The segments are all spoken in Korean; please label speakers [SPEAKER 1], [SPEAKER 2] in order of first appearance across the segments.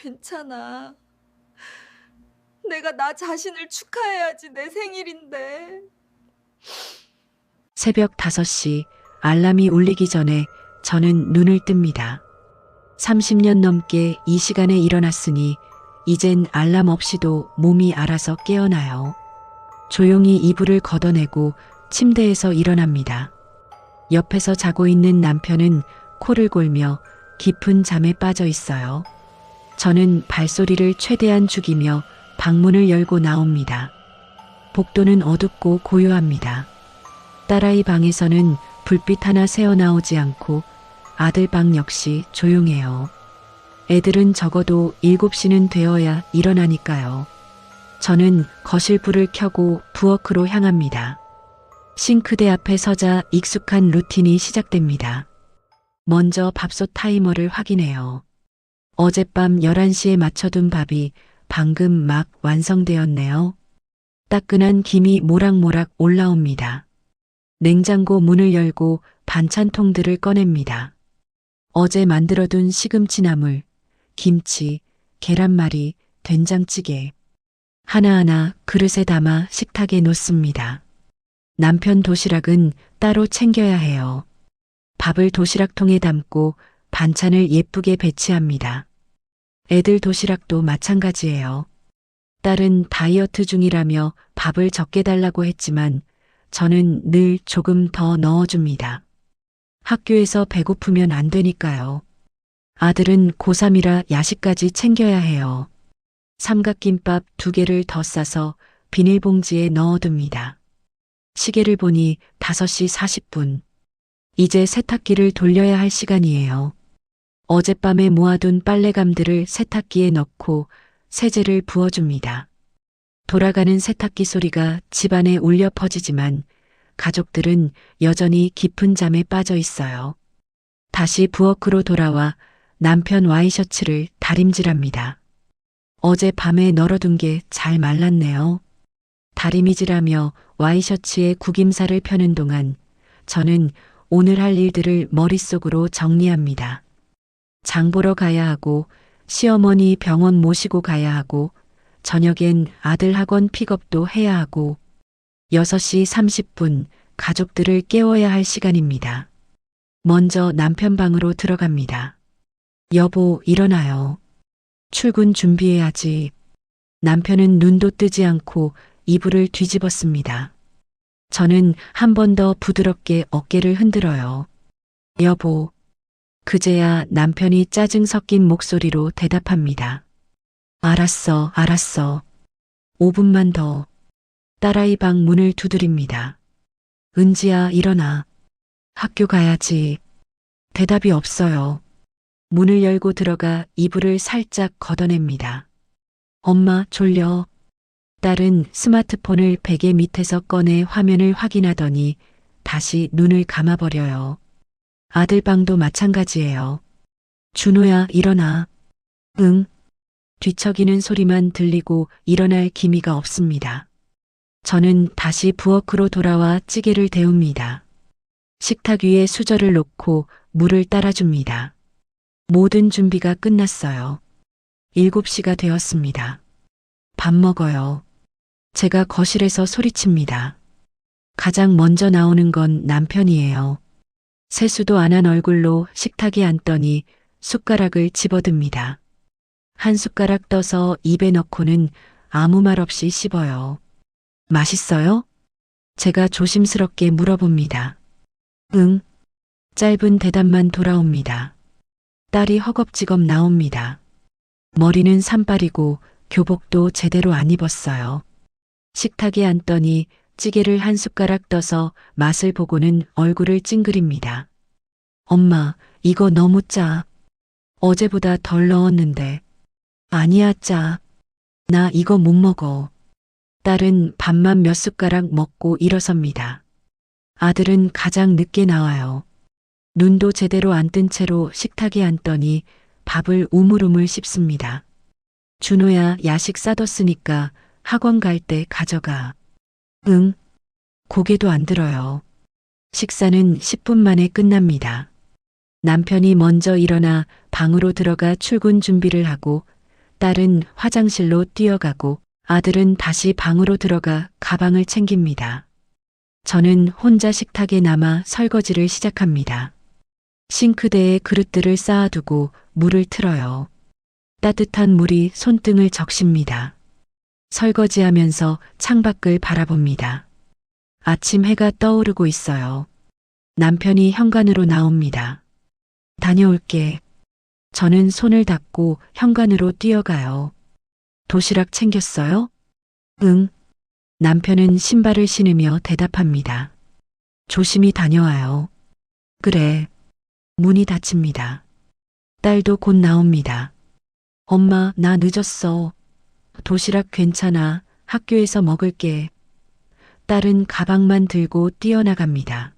[SPEAKER 1] 괜찮아. 내가 나 자신을 축하해야지 내 생일인데.
[SPEAKER 2] 새벽 5시 알람이 울리기 전에 저는 눈을 뜹니다. 30년 넘게 이 시간에 일어났으니 이젠 알람 없이도 몸이 알아서 깨어나요. 조용히 이불을 걷어내고 침대에서 일어납니다. 옆에서 자고 있는 남편은 코를 골며 깊은 잠에 빠져 있어요. 저는 발소리를 최대한 죽이며 방문을 열고 나옵니다. 복도는 어둡고 고요합니다. 딸아이 방에서는 불빛 하나 새어나오지 않고 아들 방 역시 조용해요. 애들은 적어도 7시는 되어야 일어나니까요. 저는 거실 불을 켜고 부엌으로 향합니다. 싱크대 앞에 서자 익숙한 루틴이 시작됩니다. 먼저 밥솥 타이머를 확인해요. 어젯밤 11시에 맞춰둔 밥이 방금 막 완성되었네요. 따끈한 김이 모락모락 올라옵니다. 냉장고 문을 열고 반찬통들을 꺼냅니다. 어제 만들어둔 시금치나물, 김치, 계란말이, 된장찌개. 하나하나 그릇에 담아 식탁에 놓습니다. 남편 도시락은 따로 챙겨야 해요. 밥을 도시락통에 담고 반찬을 예쁘게 배치합니다. 애들 도시락도 마찬가지예요. 딸은 다이어트 중이라며 밥을 적게 달라고 했지만 저는 늘 조금 더 넣어줍니다. 학교에서 배고프면 안 되니까요. 아들은 고3이라 야식까지 챙겨야 해요. 삼각김밥 2개를 더 싸서 비닐봉지에 넣어둡니다. 시계를 보니 5시 40분. 이제 세탁기를 돌려야 할 시간이에요. 어젯밤에 모아둔 빨래감들을 세탁기에 넣고 세제를 부어줍니다. 돌아가는 세탁기 소리가 집안에 울려 퍼지지만 가족들은 여전히 깊은 잠에 빠져 있어요. 다시 부엌으로 돌아와 남편 와이셔츠를 다림질합니다. 어제 밤에 널어둔 게 잘 말랐네요. 다리미질하며 와이셔츠에 구김살을 펴는 동안 저는 오늘 할 일들을 머릿속으로 정리합니다. 장 보러 가야 하고 시어머니 병원 모시고 가야 하고 저녁엔 아들 학원 픽업도 해야 하고 6시 30분 가족들을 깨워야 할 시간입니다. 먼저 남편 방으로 들어갑니다. 여보, 일어나요. 출근 준비해야지. 남편은 눈도 뜨지 않고 이불을 뒤집었습니다. 저는 한 번 더 부드럽게 어깨를 흔들어요. 여보. 그제야 남편이 짜증 섞인 목소리로 대답합니다. 알았어, 알았어. 5분만 더. 딸아이 방 문을 두드립니다. 은지야, 일어나. 학교 가야지. 대답이 없어요. 문을 열고 들어가 이불을 살짝 걷어냅니다. 엄마, 졸려. 딸은 스마트폰을 베개 밑에서 꺼내 화면을 확인하더니 다시 눈을 감아버려요. 아들 방도 마찬가지예요. 준호야, 일어나. 응. 뒤척이는 소리만 들리고 일어날 기미가 없습니다. 저는 다시 부엌으로 돌아와 찌개를 데웁니다. 식탁 위에 수저를 놓고 물을 따라줍니다. 모든 준비가 끝났어요. 7시가 되었습니다. 밥 먹어요. 제가 거실에서 소리칩니다. 가장 먼저 나오는 건 남편이에요. 세수도 안 한 얼굴로 식탁에 앉더니 숟가락을 집어듭니다. 한 숟가락 떠서 입에 넣고는 아무 말 없이 씹어요. 맛있어요? 제가 조심스럽게 물어봅니다. 응. 짧은 대답만 돌아옵니다. 딸이 허겁지겁 나옵니다. 머리는 산발이고 교복도 제대로 안 입었어요. 식탁에 앉더니 찌개를 한 숟가락 떠서 맛을 보고는 얼굴을 찡그립니다. 엄마, 이거 너무 짜. 어제보다 덜 넣었는데. 아니야, 짜. 나 이거 못 먹어. 딸은 밥만 몇 숟가락 먹고 일어섭니다. 아들은 가장 늦게 나와요. 눈도 제대로 안 뜬 채로 식탁에 앉더니 밥을 우물우물 씹습니다. 준호야, 야식 싸뒀으니까 학원 갈 때 가져가. 응. 고개도 안 들어요. 식사는 10분 만에 끝납니다. 남편이 먼저 일어나 방으로 들어가 출근 준비를 하고 딸은 화장실로 뛰어가고 아들은 다시 방으로 들어가 가방을 챙깁니다. 저는 혼자 식탁에 남아 설거지를 시작합니다. 싱크대에 그릇들을 쌓아두고 물을 틀어요. 따뜻한 물이 손등을 적십니다. 설거지하면서 창밖을 바라봅니다. 아침 해가 떠오르고 있어요. 남편이 현관으로 나옵니다. 다녀올게. 저는 손을 닦고 현관으로 뛰어가요. 도시락 챙겼어요? 응. 남편은 신발을 신으며 대답합니다. 조심히 다녀와요. 그래. 문이 닫힙니다. 딸도 곧 나옵니다. 엄마, 나 늦었어. 도시락 괜찮아. 학교에서 먹을게. 딸은 가방만 들고 뛰어나갑니다.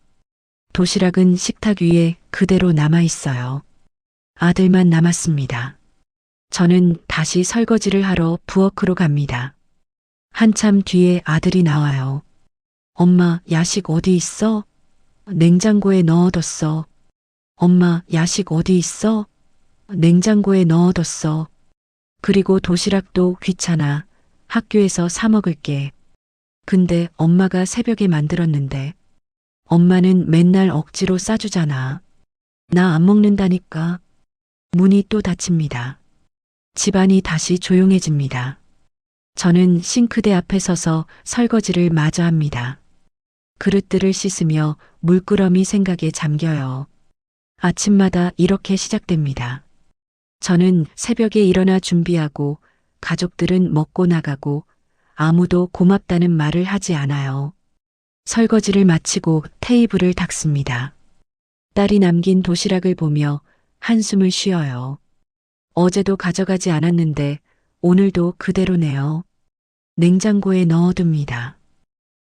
[SPEAKER 2] 도시락은 식탁 위에 그대로 남아 있어요. 아들만 남았습니다. 저는 다시 설거지를 하러 부엌으로 갑니다. 한참 뒤에 아들이 나와요. 엄마, 야식 어디 있어? 냉장고에 넣어뒀어. 엄마, 야식 어디 있어? 냉장고에 넣어뒀어. 그리고 도시락도 귀찮아. 학교에서 사 먹을게. 근데 엄마가 새벽에 만들었는데. 엄마는 맨날 억지로 싸주잖아. 나 안 먹는다니까. 문이 또 닫힙니다. 집안이 다시 조용해집니다. 저는 싱크대 앞에 서서 설거지를 마저 합니다. 그릇들을 씻으며 물끄러미 생각에 잠겨요. 아침마다 이렇게 시작됩니다. 저는 새벽에 일어나 준비하고 가족들은 먹고 나가고 아무도 고맙다는 말을 하지 않아요. 설거지를 마치고 테이블을 닦습니다. 딸이 남긴 도시락을 보며 한숨을 쉬어요. 어제도 가져가지 않았는데 오늘도 그대로네요. 냉장고에 넣어둡니다.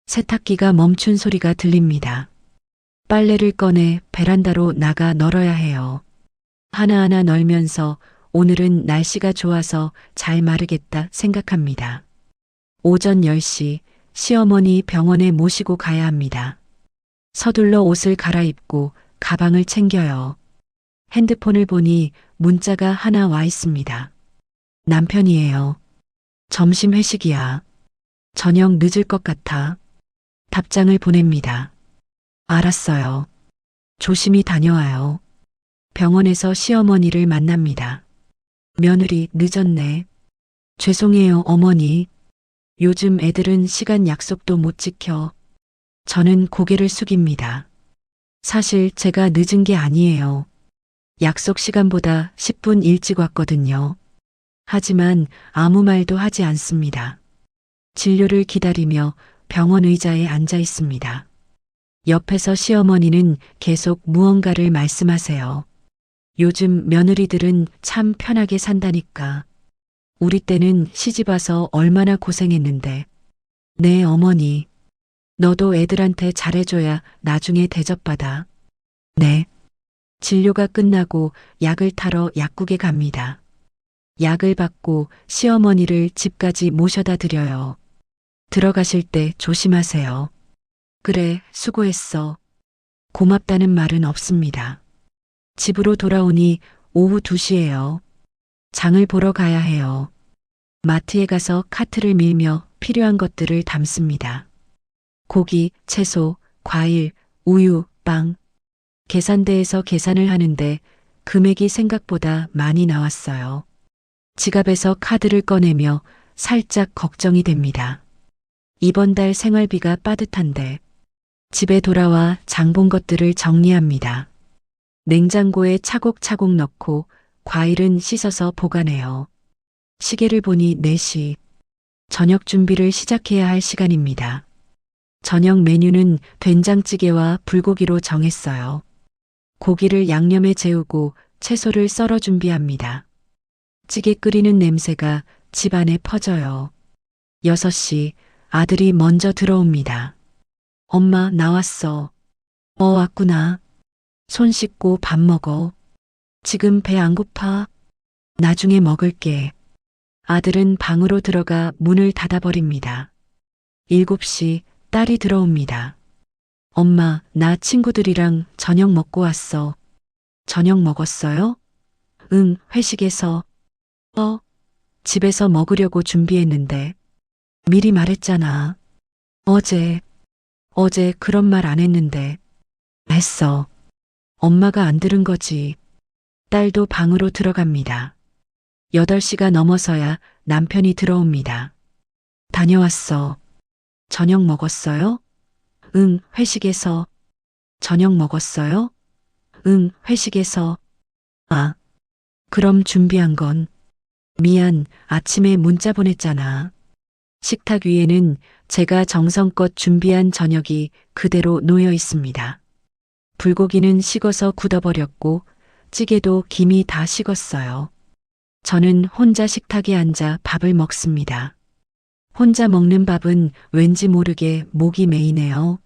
[SPEAKER 2] 세탁기가 멈춘 소리가 들립니다. 빨래를 꺼내 베란다로 나가 널어야 해요. 하나하나 널면서 오늘은 날씨가 좋아서 잘 마르겠다 생각합니다. 오전 10시 시어머니 병원에 모시고 가야 합니다. 서둘러 옷을 갈아입고 가방을 챙겨요. 핸드폰을 보니 문자가 하나 와 있습니다. 남편이에요. 점심 회식이야. 저녁 늦을 것 같아. 답장을 보냅니다. 알았어요. 조심히 다녀와요. 병원에서 시어머니를 만납니다. 며느리 늦었네. 죄송해요, 어머니. 요즘 애들은 시간 약속도 못 지켜. 저는 고개를 숙입니다. 사실 제가 늦은 게 아니에요. 약속 시간보다 10분 일찍 왔거든요. 하지만 아무 말도 하지 않습니다. 진료를 기다리며 병원 의자에 앉아 있습니다. 옆에서 시어머니는 계속 무언가를 말씀하세요. 요즘 며느리들은 참 편하게 산다니까. 우리 때는 시집 와서 얼마나 고생했는데. 네, 어머니. 너도 애들한테 잘해줘야 나중에 대접받아. 네. 진료가 끝나고 약을 타러 약국에 갑니다. 약을 받고 시어머니를 집까지 모셔다 드려요. 들어가실 때 조심하세요. 그래, 수고했어. 고맙다는 말은 없습니다. 집으로 돌아오니 오후 2시예요. 장을 보러 가야 해요. 마트에 가서 카트를 밀며 필요한 것들을 담습니다. 고기, 채소, 과일, 우유, 빵. 계산대에서 계산을 하는데 금액이 생각보다 많이 나왔어요. 지갑에서 카드를 꺼내며 살짝 걱정이 됩니다. 이번 달 생활비가 빠듯한데. 집에 돌아와 장 본 것들을 정리합니다. 냉장고에 차곡차곡 넣고 과일은 씻어서 보관해요. 시계를 보니 4시. 저녁 준비를 시작해야 할 시간입니다. 저녁 메뉴는 된장찌개와 불고기로 정했어요. 고기를 양념에 재우고 채소를 썰어 준비합니다. 찌개 끓이는 냄새가 집안에 퍼져요. 6시 아들이 먼저 들어옵니다. 엄마, 나왔어. 왔구나. 손 씻고 밥 먹어. 지금 배 안 고파? 나중에 먹을게. 아들은 방으로 들어가 문을 닫아버립니다. 7시 딸이 들어옵니다. 엄마, 나 친구들이랑 저녁 먹고 왔어. 저녁 먹었어요? 응, 회식에서. 집에서 먹으려고 준비했는데 미리 말했잖아. 어제 그런 말 안 했는데 했어. 엄마가 안 들은 거지. 딸도 방으로 들어갑니다. 8시가 넘어서야 남편이 들어옵니다. 다녀왔어. 저녁 먹었어요? 응, 회식에서. 저녁 먹었어요? 응, 회식에서. 아, 그럼 준비한 건? 미안, 아침에 문자 보냈잖아. 식탁 위에는 제가 정성껏 준비한 저녁이 그대로 놓여 있습니다. 불고기는 식어서 굳어버렸고 찌개도 김이 다 식었어요. 저는 혼자 식탁에 앉아 밥을 먹습니다. 혼자 먹는 밥은 왠지 모르게 목이 메이네요.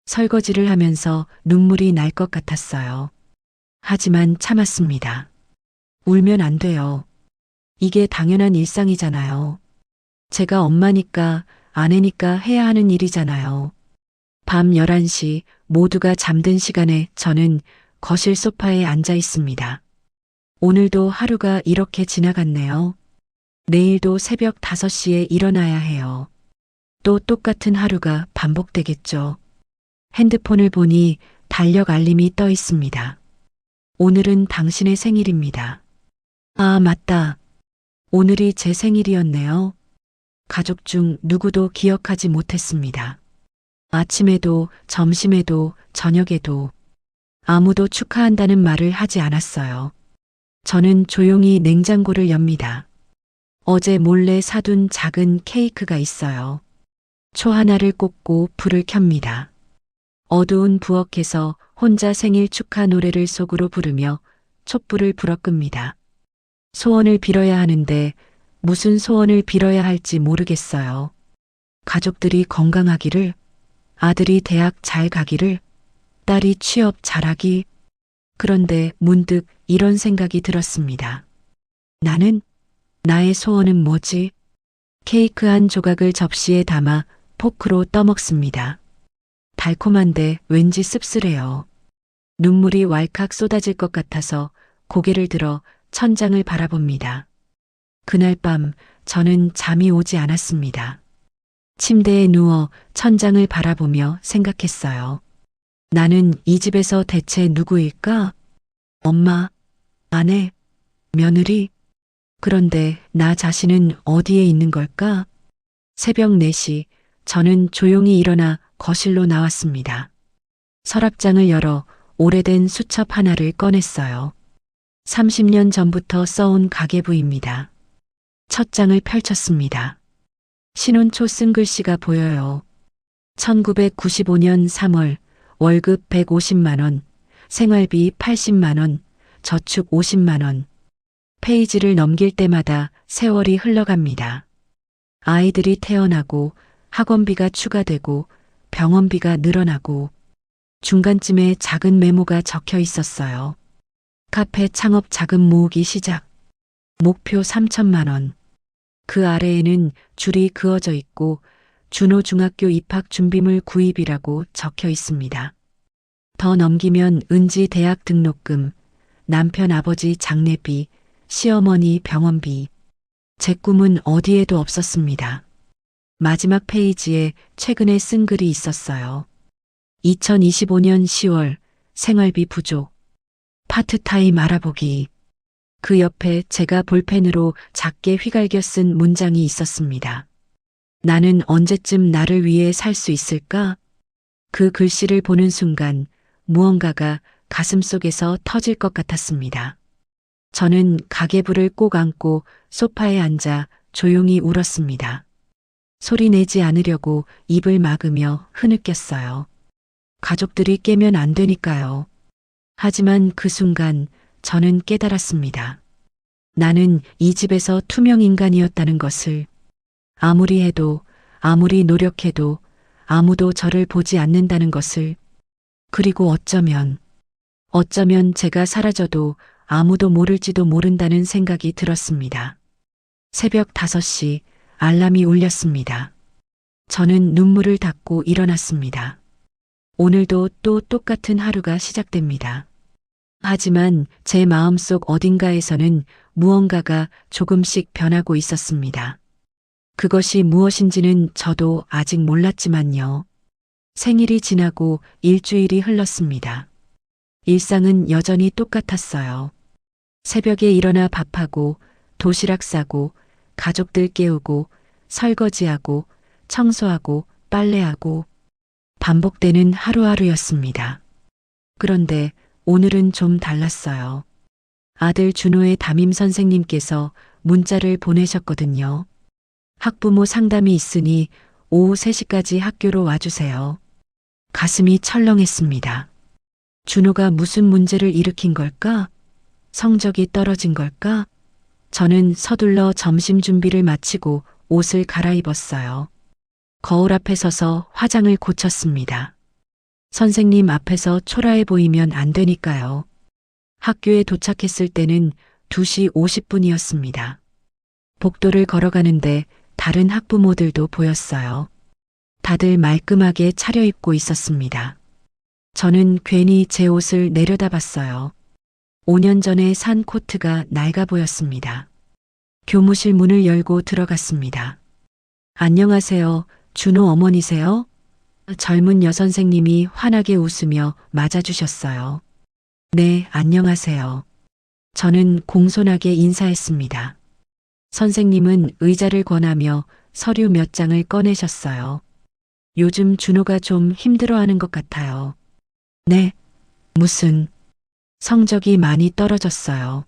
[SPEAKER 2] 설거지를 하면서 눈물이 날 것 같았어요. 하지만 참았습니다. 울면 안 돼요. 이게 당연한 일상이잖아요. 제가 엄마니까 아내니까 해야 하는 일이잖아요. 밤 11시 모두가 잠든 시간에 저는 거실 소파에 앉아 있습니다. 오늘도 하루가 이렇게 지나갔네요. 내일도 새벽 5시에 일어나야 해요. 또 똑같은 하루가 반복되겠죠. 핸드폰을 보니 달력 알림이 떠 있습니다. 오늘은 당신의 생일입니다. 아, 맞다. 오늘이 제 생일이었네요. 가족 중 누구도 기억하지 못했습니다. 아침에도, 점심에도, 저녁에도 아무도 축하한다는 말을 하지 않았어요. 저는 조용히 냉장고를 엽니다. 어제 몰래 사둔 작은 케이크가 있어요. 초 하나를 꽂고 불을 켭니다. 어두운 부엌에서 혼자 생일 축하 노래를 속으로 부르며 촛불을 불어 끕니다. 소원을 빌어야 하는데 무슨 소원을 빌어야 할지 모르겠어요. 가족들이 건강하기를, 아들이 대학 잘 가기를, 딸이 취업 잘하기. 그런데 문득 이런 생각이 들었습니다. 나의 소원은 뭐지? 케이크 한 조각을 접시에 담아 포크로 떠먹습니다. 달콤한데 왠지 씁쓸해요. 눈물이 왈칵 쏟아질 것 같아서 고개를 들어 천장을 바라봅니다. 그날 밤 저는 잠이 오지 않았습니다. 침대에 누워 천장을 바라보며 생각했어요. 나는 이 집에서 대체 누구일까? 엄마, 아내, 며느리? 그런데 나 자신은 어디에 있는 걸까? 새벽 4시 저는 조용히 일어나 거실로 나왔습니다. 서랍장을 열어 오래된 수첩 하나를 꺼냈어요. 30년 전부터 써온 가계부입니다. 첫 장을 펼쳤습니다. 신혼초 쓴 글씨가 보여요. 1995년 3월 월급 150만 원, 생활비 80만 원, 저축 50만 원. 페이지를 넘길 때마다 세월이 흘러갑니다. 아이들이 태어나고 학원비가 추가되고 병원비가 늘어나고 중간쯤에 작은 메모가 적혀 있었어요. 카페 창업 자금 모으기 시작. 목표 3천만 원. 그 아래에는 줄이 그어져 있고 준호중학교 입학 준비물 구입이라고 적혀 있습니다. 더 넘기면 은지 대학 등록금, 남편 아버지 장례비, 시어머니 병원비. 제 꿈은 어디에도 없었습니다. 마지막 페이지에 최근에 쓴 글이 있었어요. 2025년 10월 생활비 부족. 파트타임 알아보기. 그 옆에 제가 볼펜으로 작게 휘갈겨 쓴 문장이 있었습니다. 나는 언제쯤 나를 위해 살 수 있을까? 그 글씨를 보는 순간 무언가가 가슴속에서 터질 것 같았습니다. 저는 가계부를 꼭 안고 소파에 앉아 조용히 울었습니다. 소리 내지 않으려고 입을 막으며 흐느꼈어요. 가족들이 깨면 안 되니까요. 하지만 그 순간 저는 깨달았습니다. 나는 이 집에서 투명 인간이었다는 것을. 아무리 해도, 아무리 노력해도 아무도 저를 보지 않는다는 것을. 그리고 어쩌면 제가 사라져도 아무도 모를지도 모른다는 생각이 들었습니다. 새벽 5시 알람이 울렸습니다. 저는 눈물을 닦고 일어났습니다. 오늘도 또 똑같은 하루가 시작됩니다. 하지만 제 마음속 어딘가에서는 무언가가 조금씩 변하고 있었습니다. 그것이 무엇인지는 저도 아직 몰랐지만요. 생일이 지나고 일주일이 흘렀습니다. 일상은 여전히 똑같았어요. 새벽에 일어나 밥하고 도시락 싸고 가족들 깨우고 설거지하고 청소하고 빨래하고 반복되는 하루하루였습니다. 그런데 오늘은 좀 달랐어요. 아들 준호의 담임 선생님께서 문자를 보내셨거든요. 학부모 상담이 있으니 오후 3시까지 학교로 와주세요. 가슴이 철렁했습니다. 준호가 무슨 문제를 일으킨 걸까? 성적이 떨어진 걸까? 저는 서둘러 점심 준비를 마치고 옷을 갈아입었어요. 거울 앞에 서서 화장을 고쳤습니다. 선생님 앞에서 초라해 보이면 안 되니까요. 학교에 도착했을 때는 2시 50분이었습니다. 복도를 걸어가는데 다른 학부모들도 보였어요. 다들 말끔하게 차려입고 있었습니다. 저는 괜히 제 옷을 내려다봤어요. 5년 전에 산 코트가 낡아 보였습니다. 교무실 문을 열고 들어갔습니다. 안녕하세요. 준호 어머니세요? 젊은 여선생님이 환하게 웃으며 맞아주셨어요. 네, 안녕하세요. 저는 공손하게 인사했습니다. 선생님은 의자를 권하며 서류 몇 장을 꺼내셨어요. 요즘 준호가 좀 힘들어하는 것 같아요. 네, 무슨 성적이 많이 떨어졌어요.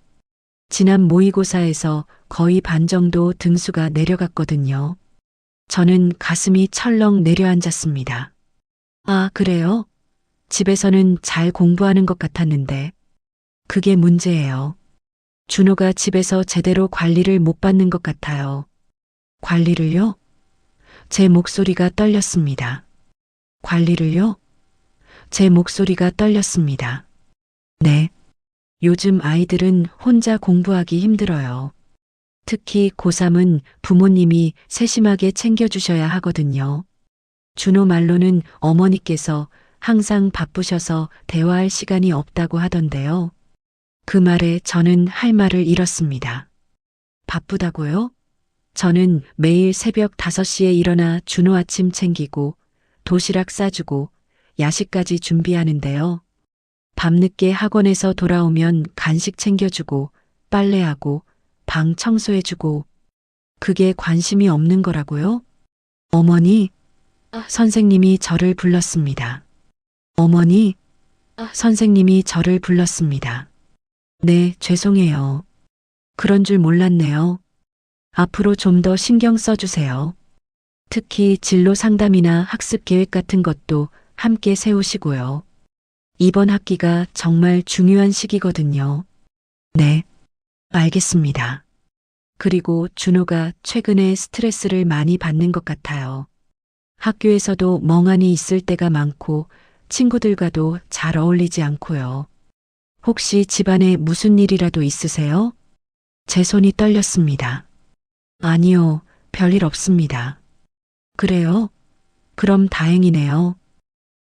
[SPEAKER 2] 지난 모의고사에서 거의 반 정도 등수가 내려갔거든요. 저는 가슴이 철렁 내려앉았습니다. 아, 그래요? 집에서는 잘 공부하는 것 같았는데. 그게 문제예요. 준호가 집에서 제대로 관리를 못 받는 것 같아요. 관리를요? 제 목소리가 떨렸습니다. 관리를요? 제 목소리가 떨렸습니다. 네. 요즘 아이들은 혼자 공부하기 힘들어요. 특히 고3은 부모님이 세심하게 챙겨주셔야 하거든요. 준호 말로는 어머니께서 항상 바쁘셔서 대화할 시간이 없다고 하던데요. 그 말에 저는 할 말을 잃었습니다. 바쁘다고요? 저는 매일 새벽 5시에 일어나 준호 아침 챙기고 도시락 싸주고 야식까지 준비하는데요. 밤늦게 학원에서 돌아오면 간식 챙겨주고 빨래하고 방 청소해주고 그게 관심이 없는 거라고요? 어머니, 선생님이 저를 불렀습니다. 어머니, 선생님이 저를 불렀습니다. 네, 죄송해요. 그런 줄 몰랐네요. 앞으로 좀 더 신경 써주세요. 특히 진로 상담이나 학습 계획 같은 것도 함께 세우시고요. 이번 학기가 정말 중요한 시기거든요. 네, 알겠습니다. 그리고 준호가 최근에 스트레스를 많이 받는 것 같아요. 학교에서도 멍하니 있을 때가 많고 친구들과도 잘 어울리지 않고요. 혹시 집안에 무슨 일이라도 있으세요? 제 손이 떨렸습니다. 아니요, 별일 없습니다. 그래요? 그럼 다행이네요.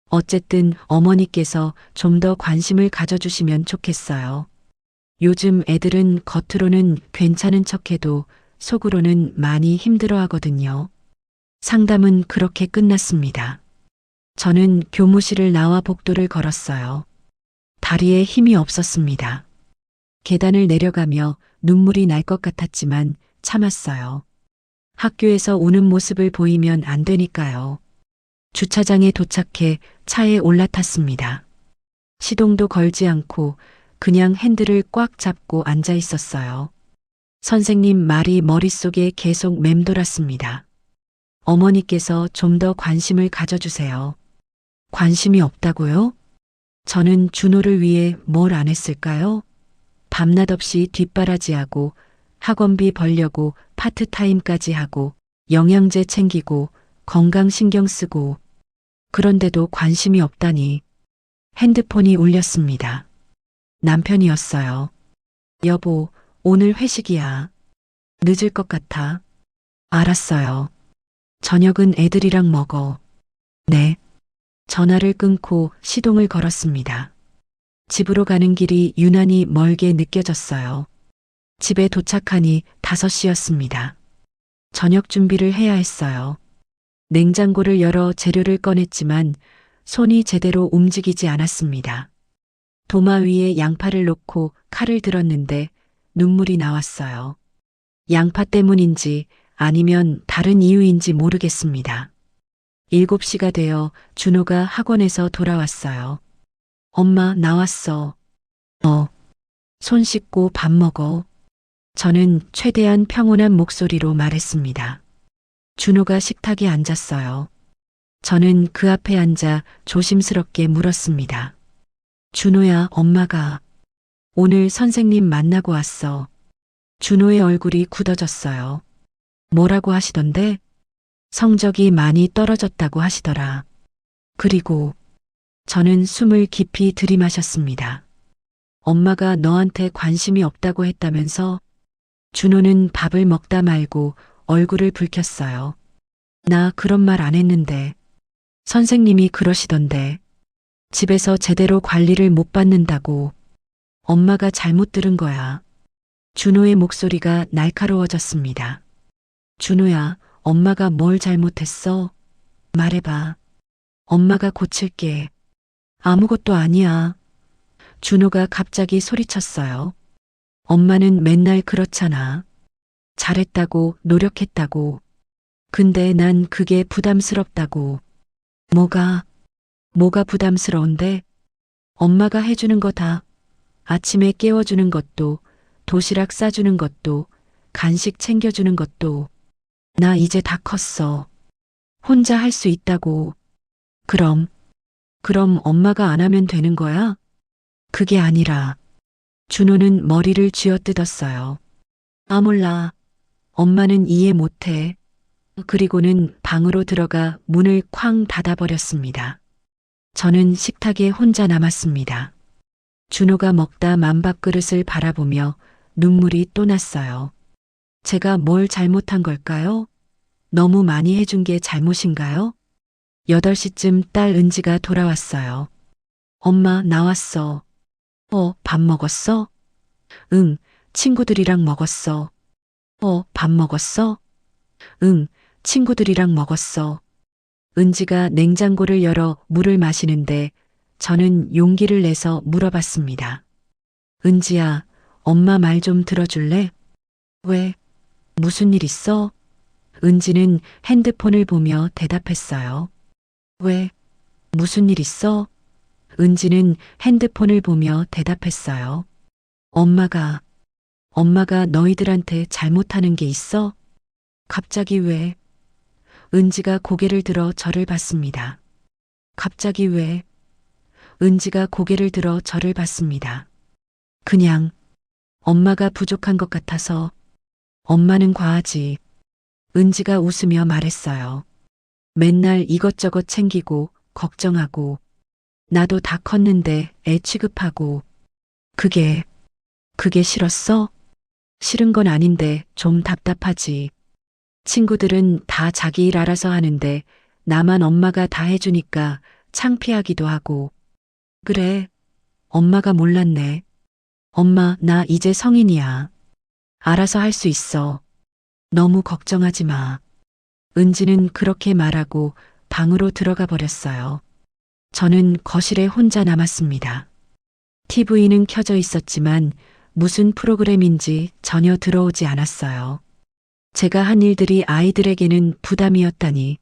[SPEAKER 2] 어쨌든 어머니께서 좀 더 관심을 가져주시면 좋겠어요. 요즘 애들은 겉으로는 괜찮은 척해도 속으로는 많이 힘들어 하거든요. 상담은 그렇게 끝났습니다. 저는 교무실을 나와 복도를 걸었어요. 다리에 힘이 없었습니다. 계단을 내려가며 눈물이 날 것 같았지만 참았어요. 학교에서 우는 모습을 보이면 안 되니까요. 주차장에 도착해 차에 올라탔습니다. 시동도 걸지 않고 그냥 핸들을 꽉 잡고 앉아 있었어요. 선생님 말이 머릿속에 계속 맴돌았습니다. 어머니께서 좀 더 관심을 가져주세요. 관심이 없다고요? 저는 준호를 위해 뭘 안 했을까요? 밤낮 없이 뒷바라지하고 학원비 벌려고 파트타임까지 하고 영양제 챙기고 건강 신경 쓰고 그런데도 관심이 없다니. 핸드폰이 울렸습니다. 남편이었어요. 여보, 오늘 회식이야. 늦을 것 같아. 알았어요. 저녁은 애들이랑 먹어. 네. 전화를 끊고 시동을 걸었습니다. 집으로 가는 길이 유난히 멀게 느껴졌어요. 집에 도착하니 5시였습니다. 저녁 준비를 해야 했어요. 냉장고를 열어 재료를 꺼냈지만 손이 제대로 움직이지 않았습니다. 도마 위에 양파를 놓고 칼을 들었는데 눈물이 나왔어요. 양파 때문인지 아니면 다른 이유인지 모르겠습니다. 7시가 되어 준호가 학원에서 돌아왔어요. 엄마, 나왔어. 손 씻고 밥 먹어. 저는 최대한 평온한 목소리로 말했습니다. 준호가 식탁에 앉았어요. 저는 그 앞에 앉아 조심스럽게 물었습니다. 준호야, 엄마가 오늘 선생님 만나고 왔어. 준호의 얼굴이 굳어졌어요. 뭐라고 하시던데? 성적이 많이 떨어졌다고 하시더라. 그리고 저는 숨을 깊이 들이마셨습니다. 엄마가 너한테 관심이 없다고 했다면서? 준호는 밥을 먹다 말고 얼굴을 붉혔어요. 나 그런 말 안 했는데. 선생님이 그러시던데. 집에서 제대로 관리를 못 받는다고. 엄마가 잘못 들은 거야. 준호의 목소리가 날카로워졌습니다. 준호야, 엄마가 뭘 잘못했어? 말해봐. 엄마가 고칠게. 아무것도 아니야. 준호가 갑자기 소리쳤어요. 엄마는 맨날 그렇잖아. 잘했다고, 노력했다고. 근데 난 그게 부담스럽다고. 뭐가 부담스러운데? 엄마가 해주는 거 다. 아침에 깨워주는 것도, 도시락 싸주는 것도, 간식 챙겨주는 것도. 나 이제 다 컸어. 혼자 할 수 있다고. 그럼 엄마가 안 하면 되는 거야? 그게 아니라. 준호는 머리를 쥐어뜯었어요. 아, 몰라. 엄마는 이해 못해. 그리고는 방으로 들어가 문을 쾅 닫아버렸습니다. 저는 식탁에 혼자 남았습니다. 준호가 먹다 만밥그릇을 바라보며 눈물이 또 났어요. 제가 뭘 잘못한 걸까요? 너무 많이 해준 게 잘못인가요? 8시쯤 딸 은지가 돌아왔어요. 엄마, 나왔어. 밥 먹었어? 응, 친구들이랑 먹었어. 밥 먹었어? 응, 친구들이랑 먹었어. 은지가 냉장고를 열어 물을 마시는데 저는 용기를 내서 물어봤습니다. 은지야, 엄마 말 좀 들어줄래? 왜? 무슨 일 있어? 은지는 핸드폰을 보며 대답했어요. 왜? 무슨 일 있어? 은지는 핸드폰을 보며 대답했어요. 엄마가 너희들한테 잘못하는 게 있어? 갑자기 왜? 은지가 고개를 들어 저를 봤습니다. 갑자기 왜? 은지가 고개를 들어 저를 봤습니다. 그냥 엄마가 부족한 것 같아서. 엄마는 과하지. 은지가 웃으며 말했어요. 맨날 이것저것 챙기고 걱정하고 나도 다 컸는데 애 취급하고 그게 싫었어? 싫은 건 아닌데 좀 답답하지. 친구들은 다 자기 일 알아서 하는데 나만 엄마가 다 해주니까 창피하기도 하고. 그래, 엄마가 몰랐네. 엄마, 나 이제 성인이야. 알아서 할 수 있어. 너무 걱정하지 마. 은지는 그렇게 말하고 방으로 들어가 버렸어요. 저는 거실에 혼자 남았습니다. TV는 켜져 있었지만 무슨 프로그램인지 전혀 들어오지 않았어요. 제가 한 일들이 아이들에게는 부담이었다니,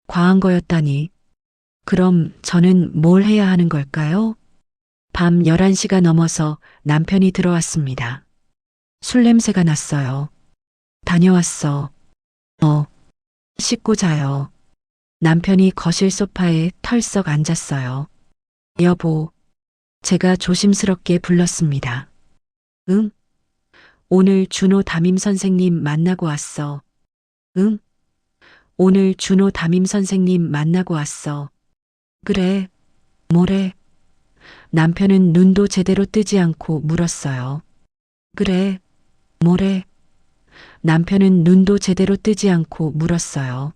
[SPEAKER 2] 과한 거였다니. 그럼 저는 뭘 해야 하는 걸까요? 밤 11시가 넘어서 남편이 들어왔습니다. 술 냄새가 났어요. 다녀왔어. 씻고 자요. 남편이 거실 소파에 털썩 앉았어요. 여보, 제가 조심스럽게 불렀습니다. 응? 오늘 준호 담임 선생님 만나고 왔어. 응? 오늘 준호 담임 선생님 만나고 왔어. 그래, 뭐래? 남편은 눈도 제대로 뜨지 않고 물었어요. 그래, 뭐래? 남편은 눈도 제대로 뜨지 않고 물었어요.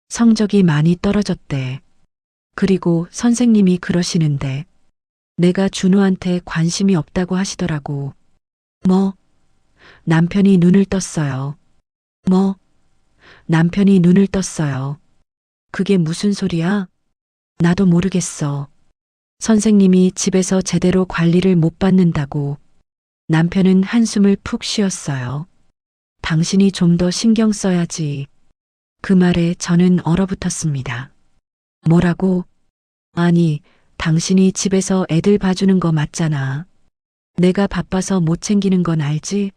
[SPEAKER 2] 성적이 많이 떨어졌대. 그리고 선생님이 그러시는데. 내가 준호한테 관심이 없다고 하시더라고. 뭐? 남편이 눈을 떴어요. 뭐? 남편이 눈을 떴어요. 그게 무슨 소리야? 나도 모르겠어. 선생님이 집에서 제대로 관리를 못 받는다고. 남편은 한숨을 푹 쉬었어요. 당신이 좀 더 신경 써야지. 그 말에 저는 얼어붙었습니다. 뭐라고? 아니, 당신이 집에서 애들 봐주는 거 맞잖아. 내가 바빠서 못 챙기는 건 알지?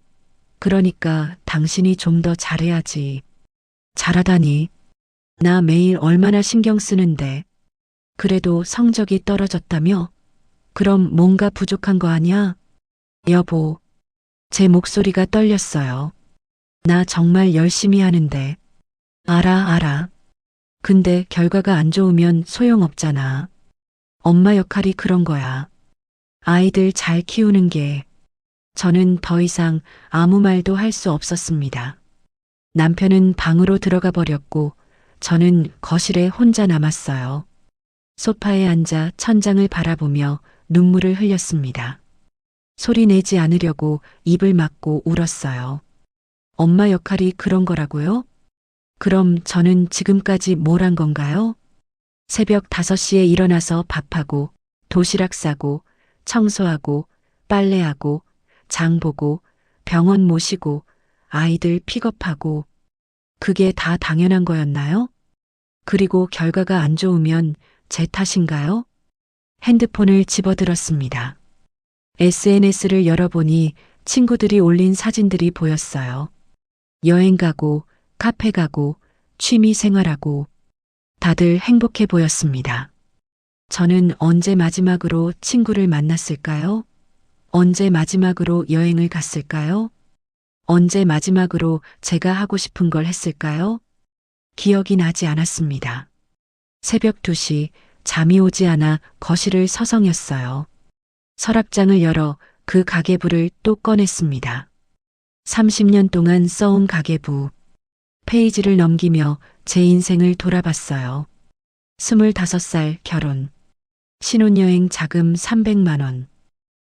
[SPEAKER 2] 그러니까 당신이 좀 더 잘해야지. 잘하다니. 나 매일 얼마나 신경 쓰는데. 그래도 성적이 떨어졌다며? 그럼 뭔가 부족한 거 아니야? 여보. 제 목소리가 떨렸어요. 나 정말 열심히 하는데. 알아. 근데 결과가 안 좋으면 소용없잖아. 엄마 역할이 그런 거야. 아이들 잘 키우는 게. 저는 더 이상 아무 말도 할 수 없었습니다. 남편은 방으로 들어가 버렸고 저는 거실에 혼자 남았어요. 소파에 앉아 천장을 바라보며 눈물을 흘렸습니다. 소리 내지 않으려고 입을 막고 울었어요. 엄마 역할이 그런 거라고요? 그럼 저는 지금까지 뭘 한 건가요? 새벽 5시에 일어나서 밥하고 도시락 싸고 청소하고 빨래하고 장 보고 병원 모시고 아이들 픽업하고 그게 다 당연한 거였나요? 그리고 결과가 안 좋으면 제 탓인가요? 핸드폰을 집어들었습니다. SNS를 열어보니 친구들이 올린 사진들이 보였어요. 여행 가고 카페 가고 취미 생활하고 다들 행복해 보였습니다. 저는 언제 마지막으로 친구를 만났을까요? 언제 마지막으로 여행을 갔을까요? 언제 마지막으로 제가 하고 싶은 걸 했을까요? 기억이 나지 않았습니다. 새벽 2시 잠이 오지 않아 거실을 서성였어요. 서랍장을 열어 그 가계부를 또 꺼냈습니다. 30년 동안 써온 가계부. 페이지를 넘기며 제 인생을 돌아봤어요. 25살 결혼. 신혼여행 자금 300만 원.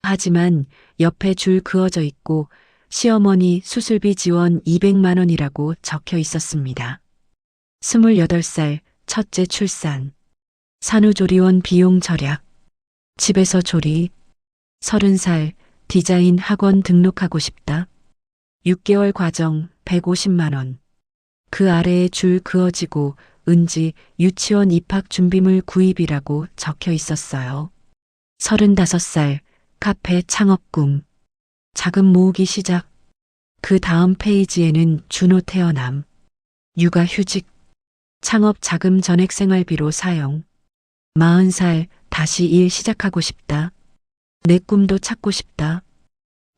[SPEAKER 2] 하지만 옆에 줄 그어져 있고 시어머니 수술비 지원 200만 원이라고 적혀 있었습니다. 28살 첫째 출산. 산후조리원 비용 절약. 집에서 조리. 30살 디자인 학원 등록하고 싶다. 6개월 과정 150만 원. 그 아래에 줄 그어지고 은지 유치원 입학 준비물 구입이라고 적혀 있었어요. 35살 카페 창업 꿈. 자금 모으기 시작. 그 다음 페이지에는 준호 태어남. 육아 휴직. 창업 자금 전액 생활비로 사용. 40살 다시 일 시작하고 싶다. 내 꿈도 찾고 싶다.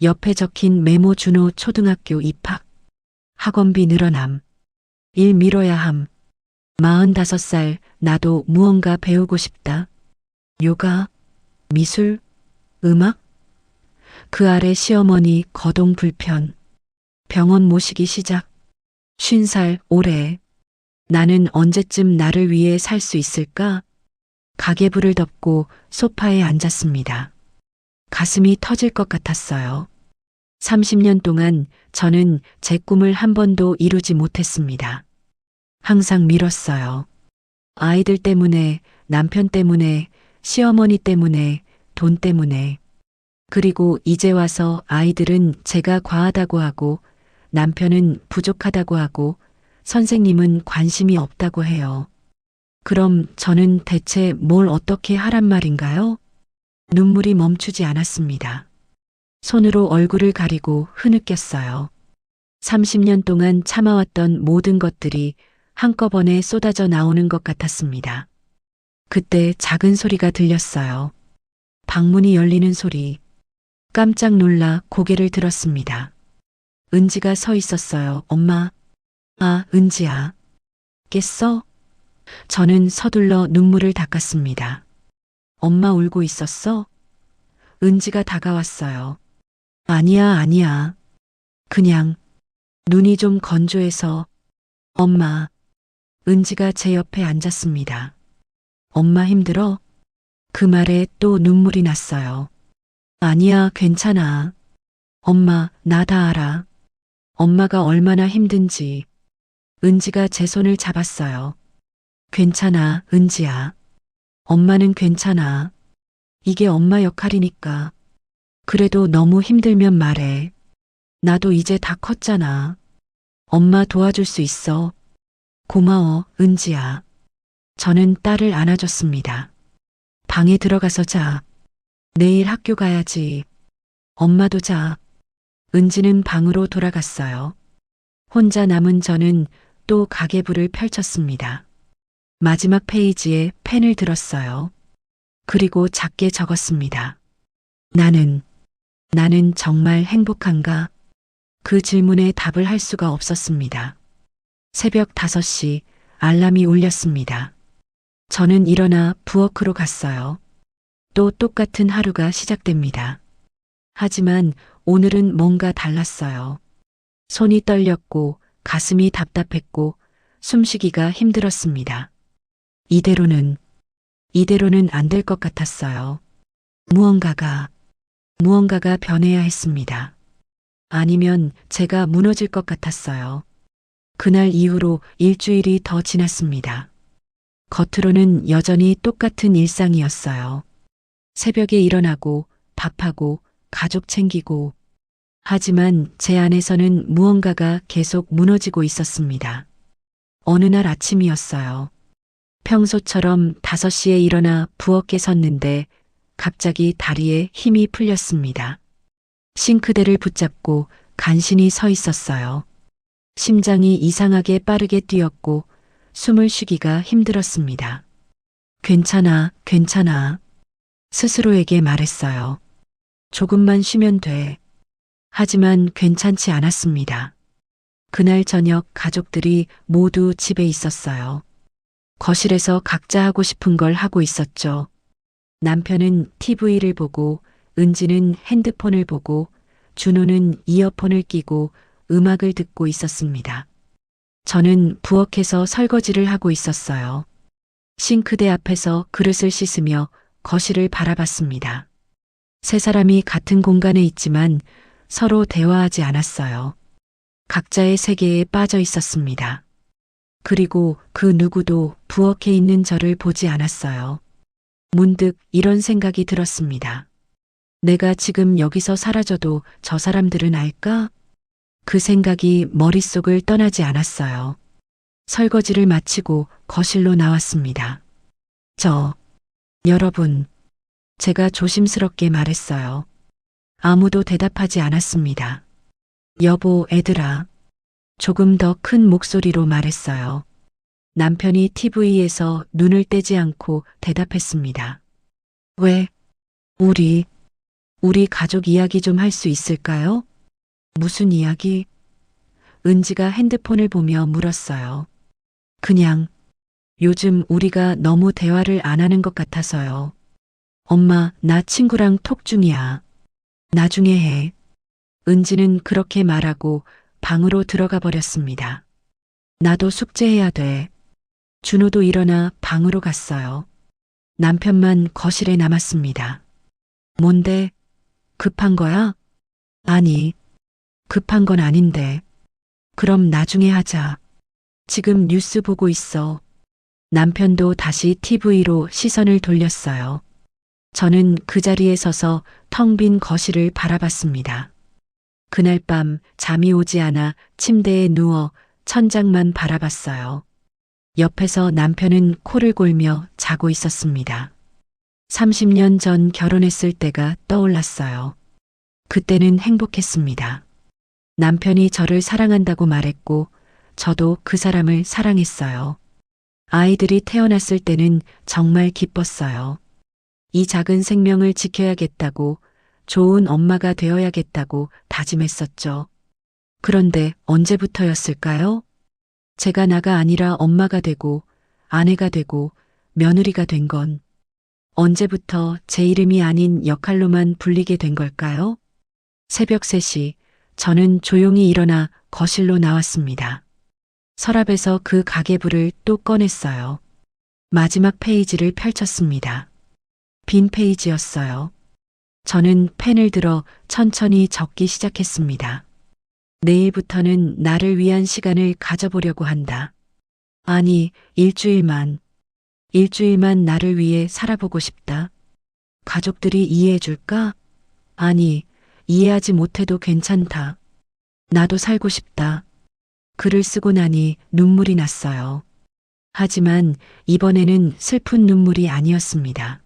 [SPEAKER 2] 옆에 적힌 메모 준호 초등학교 입학. 학원비 늘어남. 일 미뤄야 함. 45살 나도 무언가 배우고 싶다. 요가, 미술, 음악. 그 아래 시어머니 거동 불편. 병원 모시기 시작. 50살 올해. 나는 언제쯤 나를 위해 살 수 있을까? 가계부를 덮고 소파에 앉았습니다. 가슴이 터질 것 같았어요. 30년 동안 저는 제 꿈을 한 번도 이루지 못했습니다. 항상 미뤘어요. 아이들 때문에, 남편 때문에, 시어머니 때문에, 돈 때문에. 그리고 이제 와서 아이들은 제가 과하다고 하고, 남편은 부족하다고 하고, 선생님은 관심이 없다고 해요. 그럼 저는 대체 뭘 어떻게 하란 말인가요? 눈물이 멈추지 않았습니다. 손으로 얼굴을 가리고 흐느꼈어요. 30년 동안 참아왔던 모든 것들이 한꺼번에 쏟아져 나오는 것 같았습니다. 그때 작은 소리가 들렸어요. 방문이 열리는 소리. 깜짝 놀라 고개를 들었습니다. 은지가 서 있었어요. 엄마. 아, 은지야. 깼어? 저는 서둘러 눈물을 닦았습니다. 엄마 울고 있었어? 은지가 다가왔어요. 아니야. 그냥 눈이 좀 건조해서. 엄마. 은지가 제 옆에 앉았습니다. 엄마 힘들어? 그 말에 또 눈물이 났어요. 아니야, 괜찮아. 엄마, 나 다 알아. 엄마가 얼마나 힘든지. 은지가 제 손을 잡았어요. 괜찮아, 은지야. 엄마는 괜찮아. 이게 엄마 역할이니까. 그래도 너무 힘들면 말해. 나도 이제 다 컸잖아. 엄마 도와줄 수 있어. 고마워, 은지야. 저는 딸을 안아줬습니다. 방에 들어가서 자. 내일 학교 가야지. 엄마도 자. 은지는 방으로 돌아갔어요. 혼자 남은 저는 또 가계부를 펼쳤습니다. 마지막 페이지에 펜을 들었어요. 그리고 작게 적었습니다. 나는 정말 행복한가? 그 질문에 답을 할 수가 없었습니다. 새벽 5시 알람이 울렸습니다. 저는 일어나 부엌으로 갔어요. 또 똑같은 하루가 시작됩니다. 하지만 오늘은 뭔가 달랐어요. 손이 떨렸고 가슴이 답답했고 숨쉬기가 힘들었습니다. 이대로는 안 될 것 같았어요. 무언가가 변해야 했습니다. 아니면 제가 무너질 것 같았어요. 그날 이후로 일주일이 더 지났습니다. 겉으로는 여전히 똑같은 일상이었어요. 새벽에 일어나고 밥하고 가족 챙기고 하지만 제 안에서는 무언가가 계속 무너지고 있었습니다. 어느 날 아침이었어요. 평소처럼 5시에 일어나 부엌에 섰는데 갑자기 다리에 힘이 풀렸습니다. 싱크대를 붙잡고 간신히 서 있었어요. 심장이 이상하게 빠르게 뛰었고 숨을 쉬기가 힘들었습니다. 괜찮아. 스스로에게 말했어요. 조금만 쉬면 돼. 하지만 괜찮지 않았습니다. 그날 저녁 가족들이 모두 집에 있었어요. 거실에서 각자 하고 싶은 걸 하고 있었죠. 남편은 TV를 보고, 은지는 핸드폰을 보고, 준호는 이어폰을 끼고 음악을 듣고 있었습니다. 저는 부엌에서 설거지를 하고 있었어요. 싱크대 앞에서 그릇을 씻으며 거실을 바라봤습니다. 세 사람이 같은 공간에 있지만 서로 대화하지 않았어요. 각자의 세계에 빠져 있었습니다. 그리고 그 누구도 부엌에 있는 저를 보지 않았어요. 문득 이런 생각이 들었습니다. 내가 지금 여기서 사라져도 저 사람들은 알까? 그 생각이 머릿속을 떠나지 않았어요. 설거지를 마치고 거실로 나왔습니다. 여러분, 제가 조심스럽게 말했어요. 아무도 대답하지 않았습니다. 여보, 애들아. 조금 더 큰 목소리로 말했어요. 남편이 TV에서 눈을 떼지 않고 대답했습니다. 왜? 우리 가족 이야기 좀 할 수 있을까요? 무슨 이야기? 은지가 핸드폰을 보며 물었어요. 그냥 요즘 우리가 너무 대화를 안 하는 것 같아서요. 엄마, 나 친구랑 톡 중이야. 나중에 해. 은지는 그렇게 말하고 방으로 들어가 버렸습니다. 나도 숙제해야 돼. 준호도 일어나 방으로 갔어요. 남편만 거실에 남았습니다. 뭔데? 급한 거야? 아니, 급한 건 아닌데. 그럼 나중에 하자. 지금 뉴스 보고 있어. 남편도 다시 TV로 시선을 돌렸어요. 저는 그 자리에 서서 텅 빈 거실을 바라봤습니다. 그날 밤 잠이 오지 않아 침대에 누워 천장만 바라봤어요. 옆에서 남편은 코를 골며 자고 있었습니다. 30년 전 결혼했을 때가 떠올랐어요. 그때는 행복했습니다. 남편이 저를 사랑한다고 말했고 저도 그 사람을 사랑했어요. 아이들이 태어났을 때는 정말 기뻤어요. 이 작은 생명을 지켜야겠다고, 좋은 엄마가 되어야겠다고 다짐했었죠. 그런데 언제부터였을까요? 제가 나가 아니라 엄마가 되고, 아내가 되고, 며느리가 된 건 언제부터 제 이름이 아닌 역할로만 불리게 된 걸까요? 새벽 3시, 저는 조용히 일어나 거실로 나왔습니다. 서랍에서 그 가계부를 또 꺼냈어요. 마지막 페이지를 펼쳤습니다. 빈 페이지였어요. 저는 펜을 들어 천천히 적기 시작했습니다. 내일부터는 나를 위한 시간을 가져보려고 한다. 아니, 일주일만 나를 위해 살아보고 싶다. 가족들이 이해해 줄까? 아니, 이해하지 못해도 괜찮다. 나도 살고 싶다. 글을 쓰고 나니 눈물이 났어요. 하지만 이번에는 슬픈 눈물이 아니었습니다.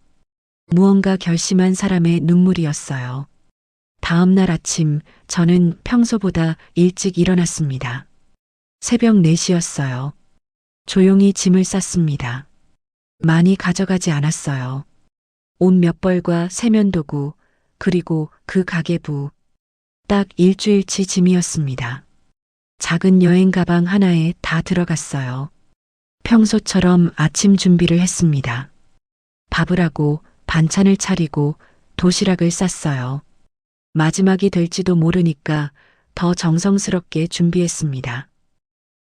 [SPEAKER 2] 무언가 결심한 사람의 눈물이었어요. 다음 날 아침 저는 평소보다 일찍 일어났습니다. 새벽 4시였어요. 조용히 짐을 쌌습니다. 많이 가져가지 않았어요. 옷 몇 벌과 세면도구, 그리고 그 가계부. 딱 일주일치 짐이었습니다. 작은 여행 가방 하나에 다 들어갔어요. 평소처럼 아침 준비를 했습니다. 밥을 하고 반찬을 차리고 도시락을 쌌어요. 마지막이 될지도 모르니까 더 정성스럽게 준비했습니다.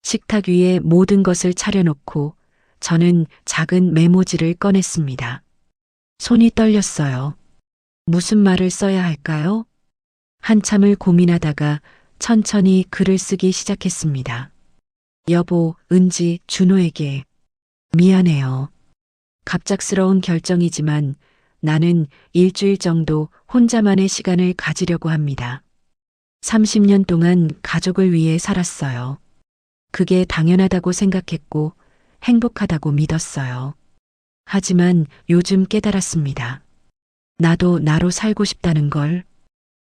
[SPEAKER 2] 식탁 위에 모든 것을 차려놓고 저는 작은 메모지를 꺼냈습니다. 손이 떨렸어요. 무슨 말을 써야 할까요? 한참을 고민하다가 천천히 글을 쓰기 시작했습니다. 여보, 은지, 준호에게 미안해요. 갑작스러운 결정이지만 나는 일주일 정도 혼자만의 시간을 가지려고 합니다. 30년 동안 가족을 위해 살았어요. 그게 당연하다고 생각했고 행복하다고 믿었어요. 하지만 요즘 깨달았습니다. 나도 나로 살고 싶다는 걸.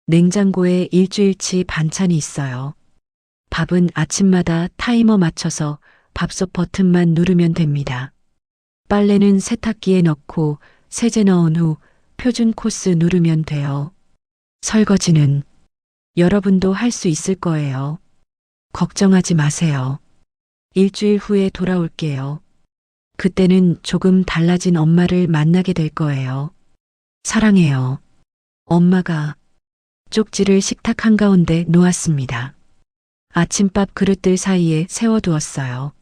[SPEAKER 2] 냉장고에 일주일치 반찬이 있어요. 밥은 아침마다 타이머 맞춰서 밥솥 버튼만 누르면 됩니다. 빨래는 세탁기에 넣고 세제 넣은 후 표준 코스 누르면 돼요. 설거지는 여러분도 할 수 있을 거예요. 걱정하지 마세요. 일주일 후에 돌아올게요. 그때는 조금 달라진 엄마를 만나게 될 거예요. 사랑해요. 엄마가 쪽지를 식탁 한가운데 놓았습니다. 아침밥 그릇들 사이에 세워두었어요.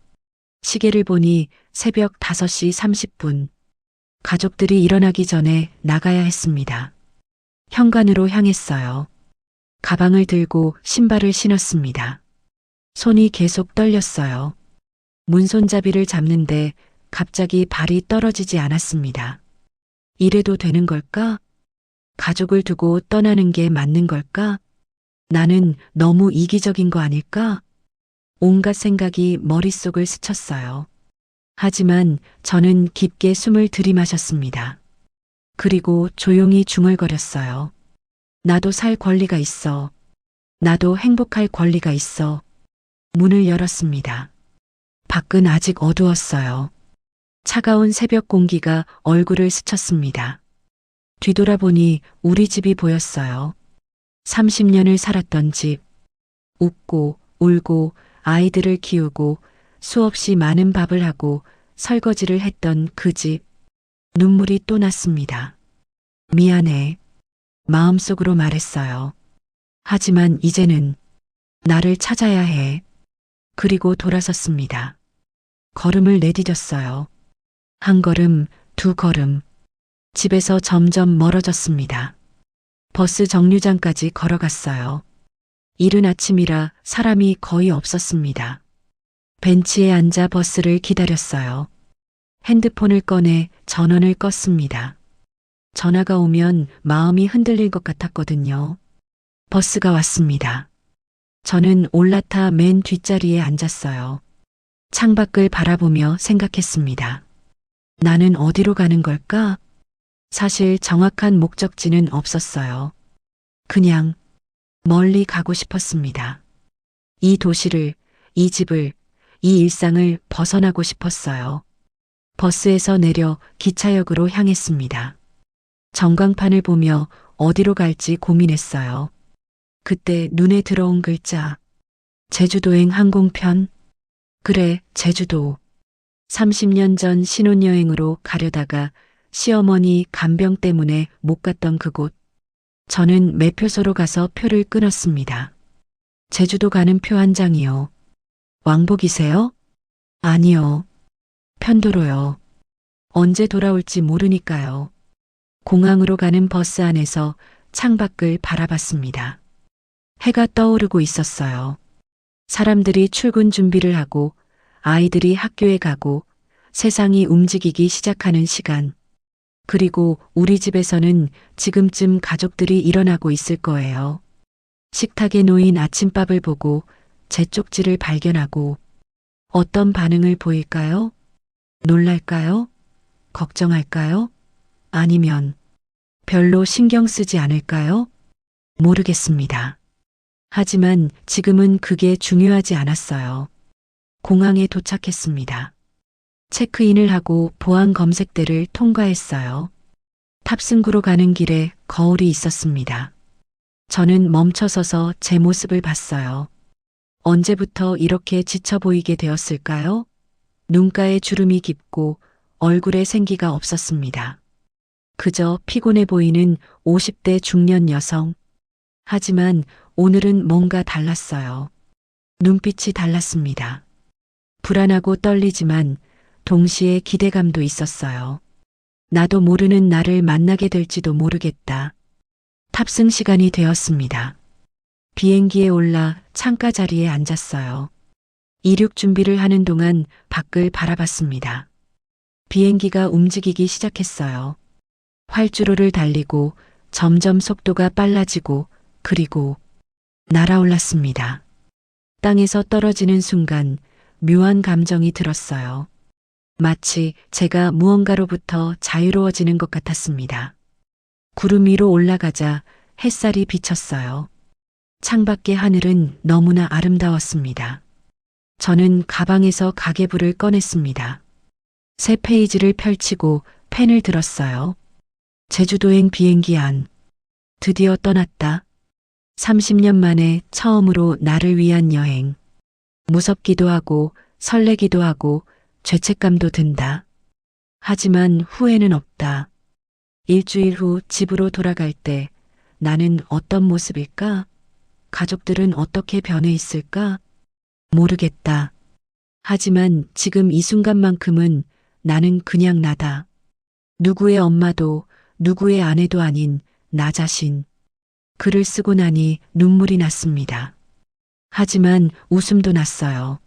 [SPEAKER 2] 시계를 보니 새벽 5시 30분. 가족들이 일어나기 전에 나가야 했습니다. 현관으로 향했어요. 가방을 들고 신발을 신었습니다. 손이 계속 떨렸어요. 문손잡이를 잡는데 갑자기 발이 떨어지지 않았습니다. 이래도 되는 걸까? 가족을 두고 떠나는 게 맞는 걸까? 나는 너무 이기적인 거 아닐까? 온갖 생각이 머릿속을 스쳤어요. 하지만 저는 깊게 숨을 들이마셨습니다. 그리고 조용히 중얼거렸어요. 나도 살 권리가 있어. 나도 행복할 권리가 있어. 문을 열었습니다. 밖은 아직 어두웠어요. 차가운 새벽 공기가 얼굴을 스쳤습니다. 뒤돌아보니 우리 집이 보였어요. 30년을 살았던 집. 웃고 울고 아이들을 키우고 수없이 많은 밥을 하고 설거지를 했던 그 집. 눈물이 또 났습니다. 미안해. 마음속으로 말했어요. 하지만 이제는 나를 찾아야 해. 그리고 돌아섰습니다. 걸음을 내디뎠어요. 한 걸음, 두 걸음. 집에서 점점 멀어졌습니다. 버스 정류장까지 걸어갔어요. 이른 아침이라 사람이 거의 없었습니다. 벤치에 앉아 버스를 기다렸어요. 핸드폰을 꺼내 전원을 껐습니다. 전화가 오면 마음이 흔들릴 것 같았거든요. 버스가 왔습니다. 저는 올라타 맨 뒷자리에 앉았어요. 창밖을 바라보며 생각했습니다. 나는 어디로 가는 걸까? 사실 정확한 목적지는 없었어요. 그냥 멀리 가고 싶었습니다. 이 도시를, 이 집을, 이 일상을 벗어나고 싶었어요. 버스에서 내려 기차역으로 향했습니다. 전광판을 보며 어디로 갈지 고민했어요. 그때 눈에 들어온 글자. 제주도행 항공편. 그래, 제주도. 30년 전 신혼여행으로 가려다가 시어머니 간병 때문에 못 갔던 그곳. 저는 매표소로 가서 표를 끊었습니다. 제주도 가는 표 한 장이요. 왕복이세요? 아니요. 편도로요. 언제 돌아올지 모르니까요. 공항으로 가는 버스 안에서 창밖을 바라봤습니다. 해가 떠오르고 있었어요. 사람들이 출근 준비를 하고 아이들이 학교에 가고 세상이 움직이기 시작하는 시간. 그리고 우리 집에서는 지금쯤 가족들이 일어나고 있을 거예요. 식탁에 놓인 아침밥을 보고 제 쪽지를 발견하고 어떤 반응을 보일까요? 놀랄까요? 걱정할까요? 아니면 별로 신경 쓰지 않을까요? 모르겠습니다. 하지만 지금은 그게 중요하지 않았어요. 공항에 도착했습니다. 체크인을 하고 보안 검색대를 통과했어요. 탑승구로 가는 길에 거울이 있었습니다. 저는 멈춰서서 제 모습을 봤어요. 언제부터 이렇게 지쳐 보이게 되었을까요? 눈가에 주름이 깊고 얼굴에 생기가 없었습니다. 그저 피곤해 보이는 50대 중년 여성. 하지만 오늘은 뭔가 달랐어요. 눈빛이 달랐습니다. 불안하고 떨리지만 동시에 기대감도 있었어요. 나도 모르는 나를 만나게 될지도 모르겠다. 탑승 시간이 되었습니다. 비행기에 올라 창가 자리에 앉았어요. 이륙 준비를 하는 동안 밖을 바라봤습니다. 비행기가 움직이기 시작했어요. 활주로를 달리고 점점 속도가 빨라지고 그리고 날아올랐습니다. 땅에서 떨어지는 순간 묘한 감정이 들었어요. 마치 제가 무언가로부터 자유로워지는 것 같았습니다. 구름 위로 올라가자 햇살이 비쳤어요. 창밖의 하늘은 너무나 아름다웠습니다. 저는 가방에서 가계부를 꺼냈습니다. 새 페이지를 펼치고 펜을 들었어요. 제주도행 비행기 안. 드디어 떠났다. 30년 만에 처음으로 나를 위한 여행. 무섭기도 하고 설레기도 하고 죄책감도 든다. 하지만 후회는 없다. 일주일 후 집으로 돌아갈 때 나는 어떤 모습일까? 가족들은 어떻게 변해 있을까? 모르겠다. 하지만 지금 이 순간만큼은 나는 그냥 나다. 누구의 엄마도 누구의 아내도 아닌 나 자신. 글을 쓰고 나니 눈물이 났습니다. 하지만 웃음도 났어요.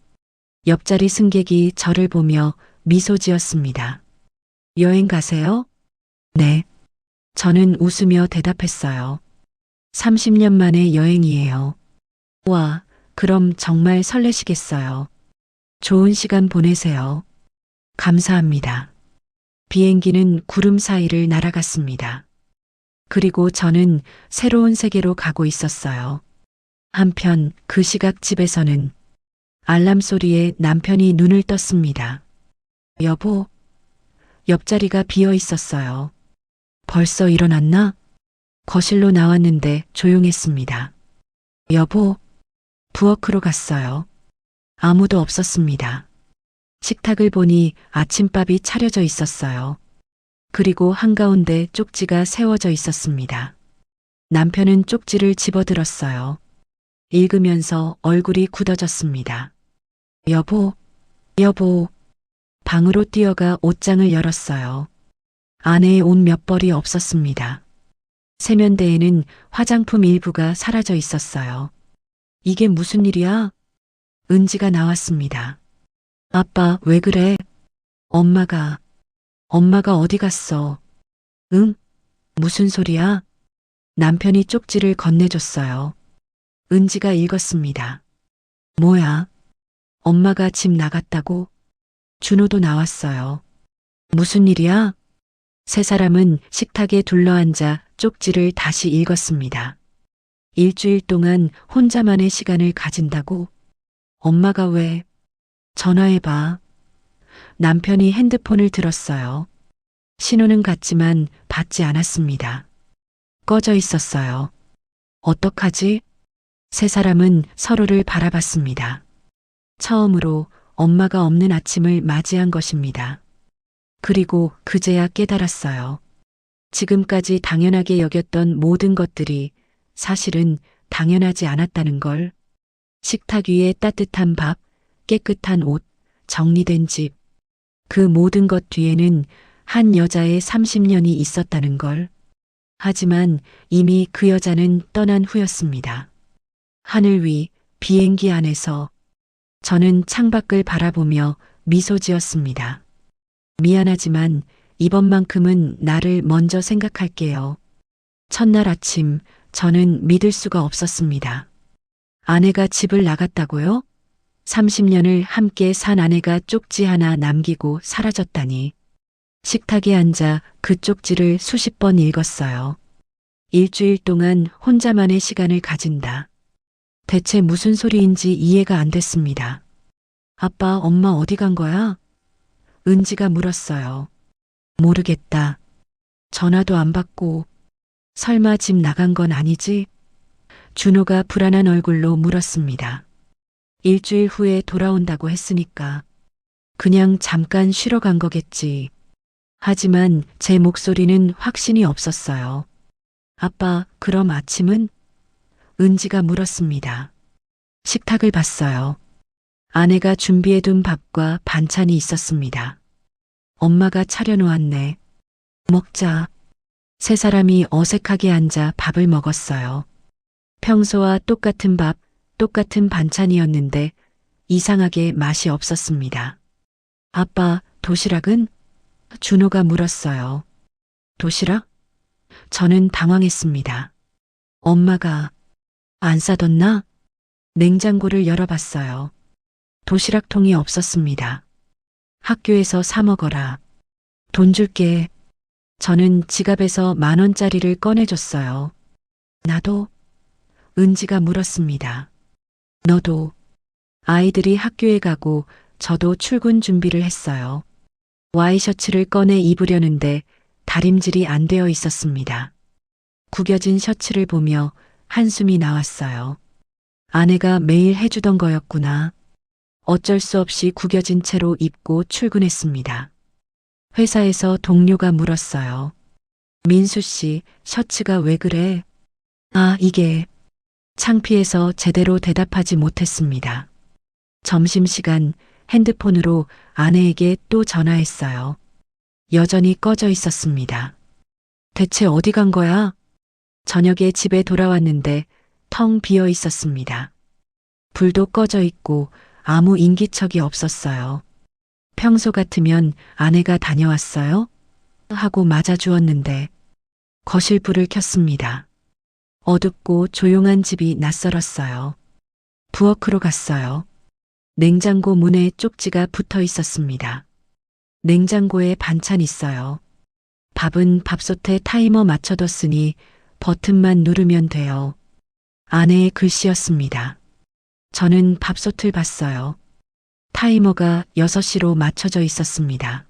[SPEAKER 2] 옆자리 승객이 저를 보며 미소 지었습니다. 여행 가세요? 네. 저는 웃으며 대답했어요. 30년 만에 여행이에요. 와, 그럼 정말 설레시겠어요. 좋은 시간 보내세요. 감사합니다. 비행기는 구름 사이를 날아갔습니다. 그리고 저는 새로운 세계로 가고 있었어요. 한편 그 시각 집에서는 알람 소리에 남편이 눈을 떴습니다. 여보, 옆자리가 비어 있었어요. 벌써 일어났나? 거실로 나왔는데 조용했습니다. 여보, 부엌으로 갔어요. 아무도 없었습니다. 식탁을 보니 아침밥이 차려져 있었어요. 그리고 한가운데 쪽지가 세워져 있었습니다. 남편은 쪽지를 집어들었어요. 읽으면서 얼굴이 굳어졌습니다. 여보, 여보. 방으로 뛰어가 옷장을 열었어요. 안에 옷 몇 벌이 없었습니다. 세면대에는 화장품 일부가 사라져 있었어요. 이게 무슨 일이야? 은지가 나왔습니다. 아빠, 왜 그래? 엄마가 어디 갔어? 응? 무슨 소리야? 남편이 쪽지를 건네줬어요. 은지가 읽었습니다. 뭐야? 엄마가 집 나갔다고? 준호도 나왔어요. 무슨 일이야? 세 사람은 식탁에 둘러앉아 쪽지를 다시 읽었습니다. 일주일 동안 혼자만의 시간을 가진다고? 엄마가 왜? 전화해봐. 남편이 핸드폰을 들었어요. 신호는 갔지만 받지 않았습니다. 꺼져 있었어요. 어떡하지? 세 사람은 서로를 바라봤습니다. 처음으로 엄마가 없는 아침을 맞이한 것입니다. 그리고 그제야 깨달았어요. 지금까지 당연하게 여겼던 모든 것들이 사실은 당연하지 않았다는 걸. 식탁 위에 따뜻한 밥, 깨끗한 옷, 정리된 집. 그 모든 것 뒤에는 한 여자의 30년이 있었다는 걸. 하지만 이미 그 여자는 떠난 후였습니다. 하늘 위 비행기 안에서 저는 창밖을 바라보며 미소 지었습니다. 미안하지만 이번만큼은 나를 먼저 생각할게요. 첫날 아침 저는 믿을 수가 없었습니다. 아내가 집을 나갔다고요? 30년을 함께 산 아내가 쪽지 하나 남기고 사라졌다니. 식탁에 앉아 그 쪽지를 수십 번 읽었어요. 일주일 동안 혼자만의 시간을 가진다. 대체 무슨 소리인지 이해가 안 됐습니다. 아빠, 엄마 어디 간 거야? 은지가 물었어요. 모르겠다. 전화도 안 받고. 설마 집 나간 건 아니지? 준호가 불안한 얼굴로 물었습니다. 일주일 후에 돌아온다고 했으니까 그냥 잠깐 쉬러 간 거겠지. 하지만 제 목소리는 확신이 없었어요. 아빠, 그럼 아침은? 은지가 물었습니다. 식탁을 봤어요. 아내가 준비해둔 밥과 반찬이 있었습니다. 엄마가 차려놓았네. 먹자. 세 사람이 어색하게 앉아 밥을 먹었어요. 평소와 똑같은 밥, 똑같은 반찬이었는데 이상하게 맛이 없었습니다. 아빠, 도시락은? 준호가 물었어요. 도시락? 저는 당황했습니다. 엄마가 안 싸뒀나? 냉장고를 열어봤어요. 도시락통이 없었습니다. 학교에서 사 먹어라. 돈 줄게. 저는 지갑에서 10,000원짜리를 꺼내줬어요. 나도? 은지가 물었습니다. 너도? 아이들이 학교에 가고 저도 출근 준비를 했어요. 와이셔츠를 꺼내 입으려는데 다림질이 안 되어 있었습니다. 구겨진 셔츠를 보며 한숨이 나왔어요. 아내가 매일 해주던 거였구나. 어쩔 수 없이 구겨진 채로 입고 출근했습니다. 회사에서 동료가 물었어요. 민수 씨, 셔츠가 왜 그래? 아, 이게. 창피해서 제대로 대답하지 못했습니다. 점심시간 핸드폰으로 아내에게 또 전화했어요. 여전히 꺼져 있었습니다. 대체 어디 간 거야? 저녁에 집에 돌아왔는데 텅 비어 있었습니다. 불도 꺼져 있고 아무 인기척이 없었어요. 평소 같으면 아내가 다녀왔어요? 하고 맞아주었는데 거실 불을 켰습니다. 어둡고 조용한 집이 낯설었어요. 부엌으로 갔어요. 냉장고 문에 쪽지가 붙어 있었습니다. 냉장고에 반찬 있어요. 밥은 밥솥에 타이머 맞춰뒀으니 버튼만 누르면 돼요. 아내의 글씨였습니다. 저는 밥솥을 봤어요. 타이머가 6시로 맞춰져 있었습니다.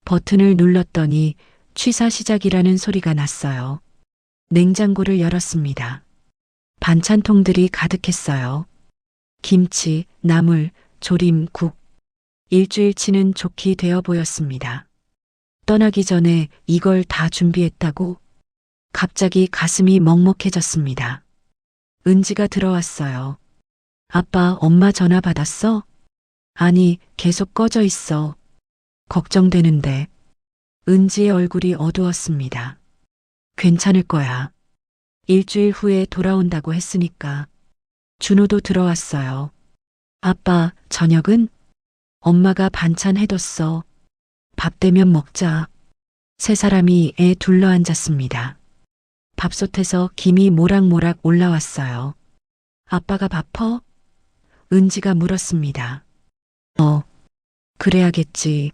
[SPEAKER 2] 버튼을 눌렀더니 취사 시작이라는 소리가 났어요. 냉장고를 열었습니다. 반찬통들이 가득했어요. 김치, 나물, 조림, 국. 일주일치는 좋게 되어 보였습니다. 떠나기 전에 이걸 다 준비했다고? 갑자기 가슴이 먹먹해졌습니다. 은지가 들어왔어요. 아빠, 엄마 전화 받았어? 아니, 계속 꺼져 있어. 걱정되는데. 은지의 얼굴이 어두웠습니다. 괜찮을 거야. 일주일 후에 돌아온다고 했으니까. 준호도 들어왔어요. 아빠, 저녁은? 엄마가 반찬 해뒀어. 밥 되면 먹자. 세 사람이 애 둘러앉았습니다. 밥솥에서 김이 모락모락 올라왔어요. 아빠가 바빠? 은지가 물었습니다. 그래야겠지.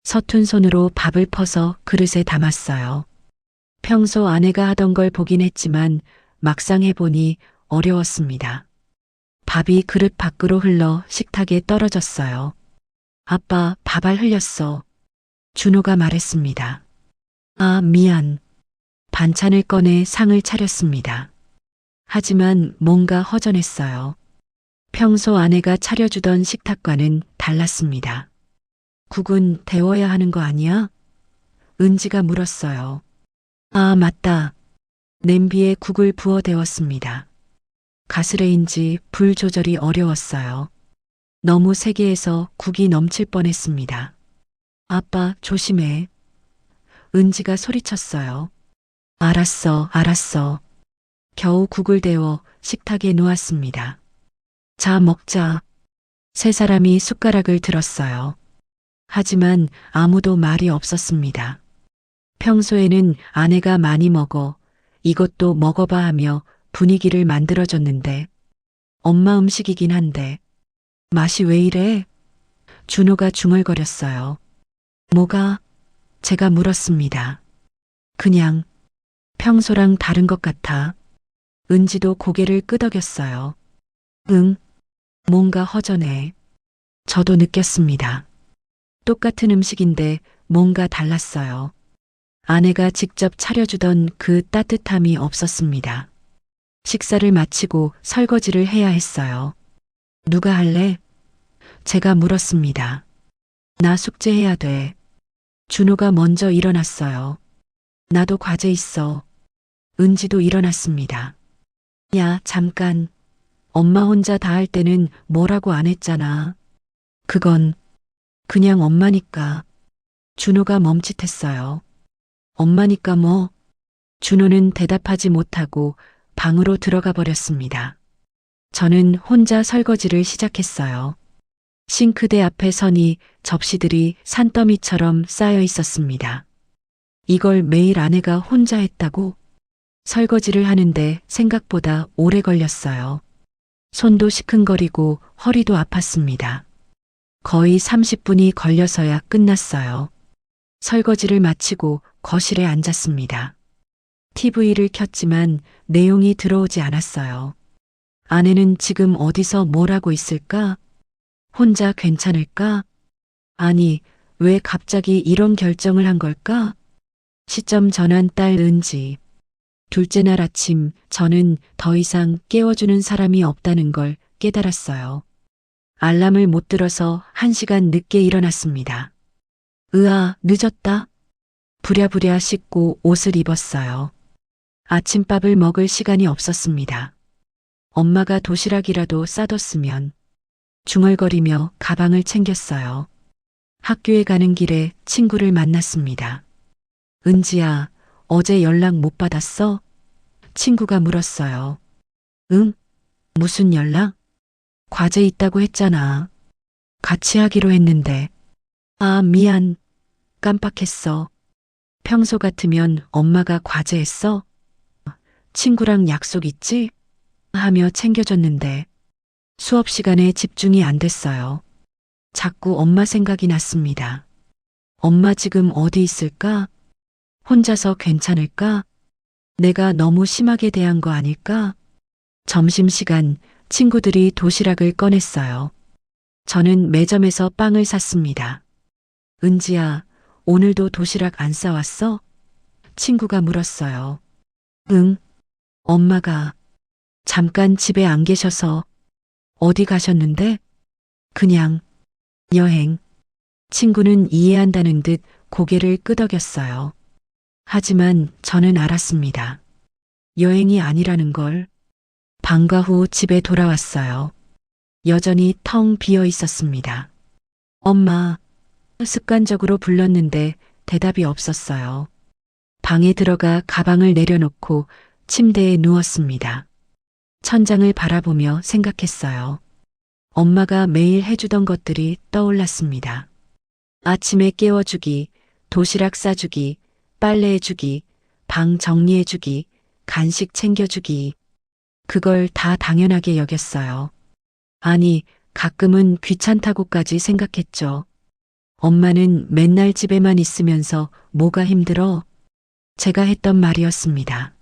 [SPEAKER 2] 서툰 손으로 밥을 퍼서 그릇에 담았어요. 평소 아내가 하던 걸 보긴 했지만 막상 해보니 어려웠습니다. 밥이 그릇 밖으로 흘러 식탁에 떨어졌어요. 아빠, 밥알 흘렸어. 준호가 말했습니다. 아, 미안. 반찬을 꺼내 상을 차렸습니다. 하지만 뭔가 허전했어요. 평소 아내가 차려주던 식탁과는 달랐습니다. 국은 데워야 하는 거 아니야? 은지가 물었어요. 아, 맞다. 냄비에 국을 부어 데웠습니다. 가스레인지 불 조절이 어려웠어요. 너무 세게 해서 국이 넘칠 뻔했습니다. 아빠, 조심해. 은지가 소리쳤어요. 알았어, 알았어. 겨우 국을 데워 식탁에 놓았습니다. 자, 먹자. 세 사람이 숟가락을 들었어요. 하지만 아무도 말이 없었습니다. 평소에는 아내가 많이 먹어, 이것도 먹어봐 하며 분위기를 만들어줬는데, 엄마 음식이긴 한데, 맛이 왜 이래? 준호가 중얼거렸어요. 뭐가? 제가 물었습니다. 그냥 평소랑 다른 것 같아. 은지도 고개를 끄덕였어요. 응, 뭔가 허전해. 저도 느꼈습니다. 똑같은 음식인데 뭔가 달랐어요. 아내가 직접 차려주던 그 따뜻함이 없었습니다. 식사를 마치고 설거지를 해야 했어요. 누가 할래? 제가 물었습니다. 나 숙제해야 돼. 준호가 먼저 일어났어요. 나도 과제 있어. 은지도 일어났습니다. 야, 잠깐. 엄마 혼자 다 할 때는 뭐라고 안 했잖아. 그건 그냥 엄마니까. 준호가 멈칫했어요. 엄마니까 뭐? 준호는 대답하지 못하고 방으로 들어가 버렸습니다. 저는 혼자 설거지를 시작했어요. 싱크대 앞에 서니 접시들이 산더미처럼 쌓여 있었습니다. 이걸 매일 아내가 혼자 했다고? 설거지를 하는데 생각보다 오래 걸렸어요. 손도 시큰거리고 허리도 아팠습니다. 거의 30분이 걸려서야 끝났어요. 설거지를 마치고 거실에 앉았습니다. TV를 켰지만 내용이 들어오지 않았어요. 아내는 지금 어디서 뭘 하고 있을까? 혼자 괜찮을까? 아니, 왜 갑자기 이런 결정을 한 걸까? 시점 전환 딸 은지. 둘째 날 아침 저는 더 이상 깨워주는 사람이 없다는 걸 깨달았어요. 알람을 못 들어서 1시간 늦게 일어났습니다. 으아, 늦었다. 부랴부랴 씻고 옷을 입었어요. 아침밥을 먹을 시간이 없었습니다. 엄마가 도시락이라도 싸뒀으면. 중얼거리며 가방을 챙겼어요. 학교에 가는 길에 친구를 만났습니다. 은지야, 어제 연락 못 받았어? 친구가 물었어요. 응? 무슨 연락? 과제 있다고 했잖아. 같이 하기로 했는데. 아, 미안. 깜빡했어. 평소 같으면 엄마가 과제했어? 친구랑 약속 있지? 하며 챙겨줬는데 수업 시간에 집중이 안 됐어요. 자꾸 엄마 생각이 났습니다. 엄마 지금 어디 있을까? 혼자서 괜찮을까? 내가 너무 심하게 대한 거 아닐까? 점심시간 친구들이 도시락을 꺼냈어요. 저는 매점에서 빵을 샀습니다. 은지야, 오늘도 도시락 안 싸왔어? 친구가 물었어요. 응, 엄마가 잠깐 집에 안 계셔서. 어디 가셨는데? 그냥 여행. 친구는 이해한다는 듯 고개를 끄덕였어요. 하지만 저는 알았습니다. 여행이 아니라는 걸. 방과 후 집에 돌아왔어요. 여전히 텅 비어 있었습니다. 엄마, 습관적으로 불렀는데 대답이 없었어요. 방에 들어가 가방을 내려놓고 침대에 누웠습니다. 천장을 바라보며 생각했어요. 엄마가 매일 해주던 것들이 떠올랐습니다. 아침에 깨워주기, 도시락 싸주기, 빨래해주기, 방 정리해주기, 간식 챙겨주기. 그걸 다 당연하게 여겼어요. 아니, 가끔은 귀찮다고까지 생각했죠. 엄마는 맨날 집에만 있으면서 뭐가 힘들어? 제가 했던 말이었습니다.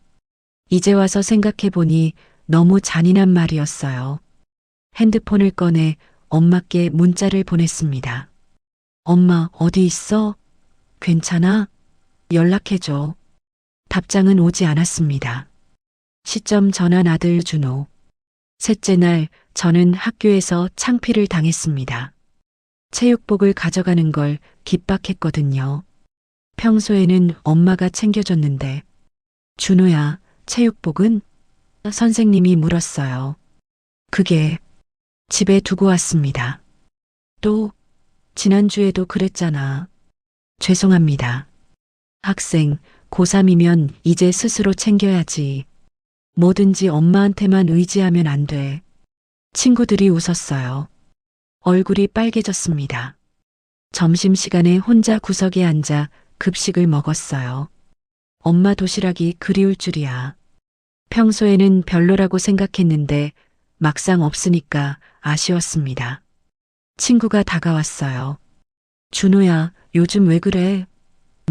[SPEAKER 2] 이제 와서 생각해보니 너무 잔인한 말이었어요. 핸드폰을 꺼내 엄마께 문자를 보냈습니다. 엄마, 어디 있어? 괜찮아? 연락해줘. 답장은 오지 않았습니다. 시점 전환 아들 준호. 셋째 날 저는 학교에서 창피를 당했습니다. 체육복을 가져가는 걸 기빡했거든요. 평소에는 엄마가 챙겨줬는데. 준호야, 체육복은? 선생님이 물었어요. 그게 집에 두고 왔습니다. 또 지난주에도 그랬잖아. 죄송합니다. 학생, 고3이면 이제 스스로 챙겨야지. 뭐든지 엄마한테만 의지하면 안 돼. 친구들이 웃었어요. 얼굴이 빨개졌습니다. 점심시간에 혼자 구석에 앉아 급식을 먹었어요. 엄마 도시락이 그리울 줄이야. 평소에는 별로라고 생각했는데 막상 없으니까 아쉬웠습니다. 친구가 다가왔어요. 준호야, 요즘 왜 그래?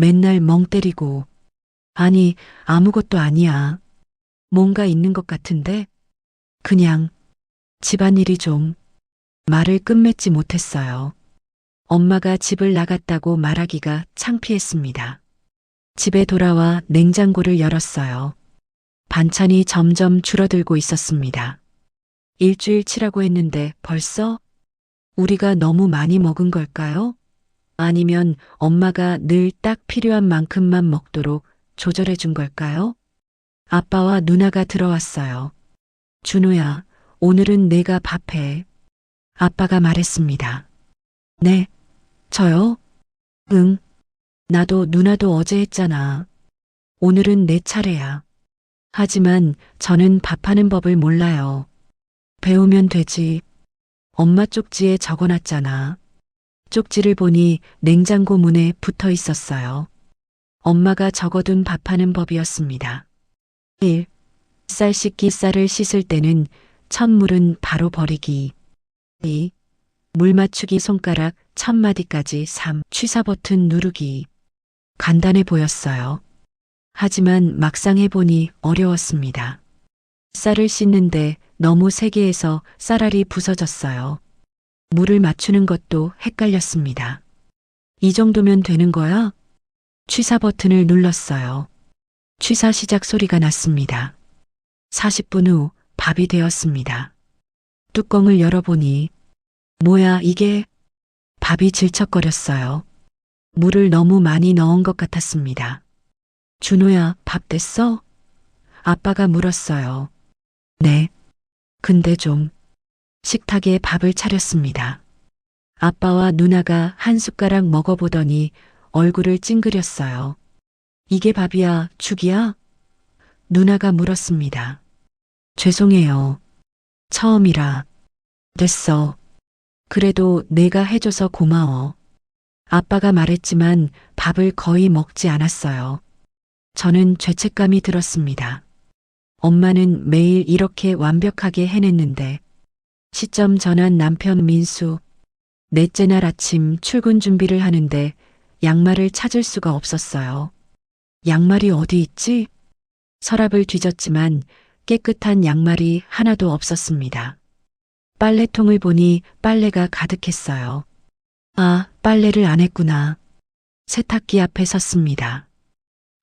[SPEAKER 2] 맨날 멍 때리고. 아니, 아무것도 아니야. 뭔가 있는 것 같은데? 그냥 집안일이 좀. 말을 끝맺지 못했어요. 엄마가 집을 나갔다고 말하기가 창피했습니다. 집에 돌아와 냉장고를 열었어요. 반찬이 점점 줄어들고 있었습니다. 일주일치라고 했는데 벌써? 우리가 너무 많이 먹은 걸까요? 아니면 엄마가 늘 딱 필요한 만큼만 먹도록 조절해 준 걸까요? 아빠와 누나가 들어왔어요. 준호야, 오늘은 내가 밥해. 아빠가 말했습니다. 네, 저요? 응, 나도 누나도 어제 했잖아. 오늘은 내 차례야. 하지만 저는 밥하는 법을 몰라요. 배우면 되지. 엄마 쪽지에 적어놨잖아. 쪽지를 보니 냉장고 문에 붙어 있었어요. 엄마가 적어둔 밥하는 법이었습니다. 1. 쌀 씻기 쌀을 씻을 때는 첫 물은 바로 버리기. 2. 물 맞추기 손가락 첫 마디까지 3. 취사 버튼 누르기. 간단해 보였어요. 하지만 막상 해보니 어려웠습니다. 쌀을 씻는데 너무 세게 해서 쌀알이 부서졌어요. 물을 맞추는 것도 헷갈렸습니다. 이 정도면 되는 거야? 취사 버튼을 눌렀어요. 취사 시작 소리가 났습니다. 40분 후 밥이 되었습니다. 뚜껑을 열어보니 뭐야 이게? 밥이 질척거렸어요. 물을 너무 많이 넣은 것 같았습니다. 준호야, 밥 됐어? 아빠가 물었어요. 네. 근데 좀. 식탁에 밥을 차렸습니다. 아빠와 누나가 한 숟가락 먹어보더니 얼굴을 찡그렸어요. 이게 밥이야, 죽이야? 누나가 물었습니다. 죄송해요. 처음이라. 됐어. 그래도 내가 해줘서 고마워. 아빠가 말했지만 밥을 거의 먹지 않았어요. 저는 죄책감이 들었습니다. 엄마는 매일 이렇게 완벽하게 해냈는데 시점 전환 남편 민수. 넷째 날 아침 출근 준비를 하는데 양말을 찾을 수가 없었어요. 양말이 어디 있지? 서랍을 뒤졌지만 깨끗한 양말이 하나도 없었습니다. 빨래통을 보니 빨래가 가득했어요. 아, 빨래를 안 했구나. 세탁기 앞에 섰습니다.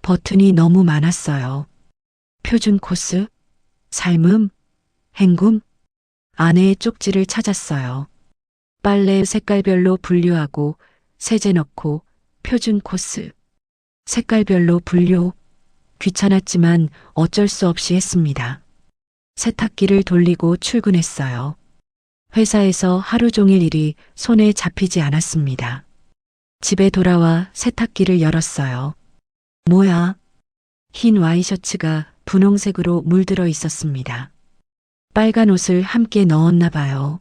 [SPEAKER 2] 버튼이 너무 많았어요. 표준 코스, 삶음, 헹굼, 아내의 쪽지를 찾았어요. 빨래 색깔별로 분류하고 세제 넣고 표준 코스, 색깔별로 분류. 귀찮았지만 어쩔 수 없이 했습니다. 세탁기를 돌리고 출근했어요. 회사에서 하루 종일 일이 손에 잡히지 않았습니다. 집에 돌아와 세탁기를 열었어요. 뭐야? 흰 와이셔츠가 분홍색으로 물들어 있었습니다. 빨간 옷을 함께 넣었나 봐요.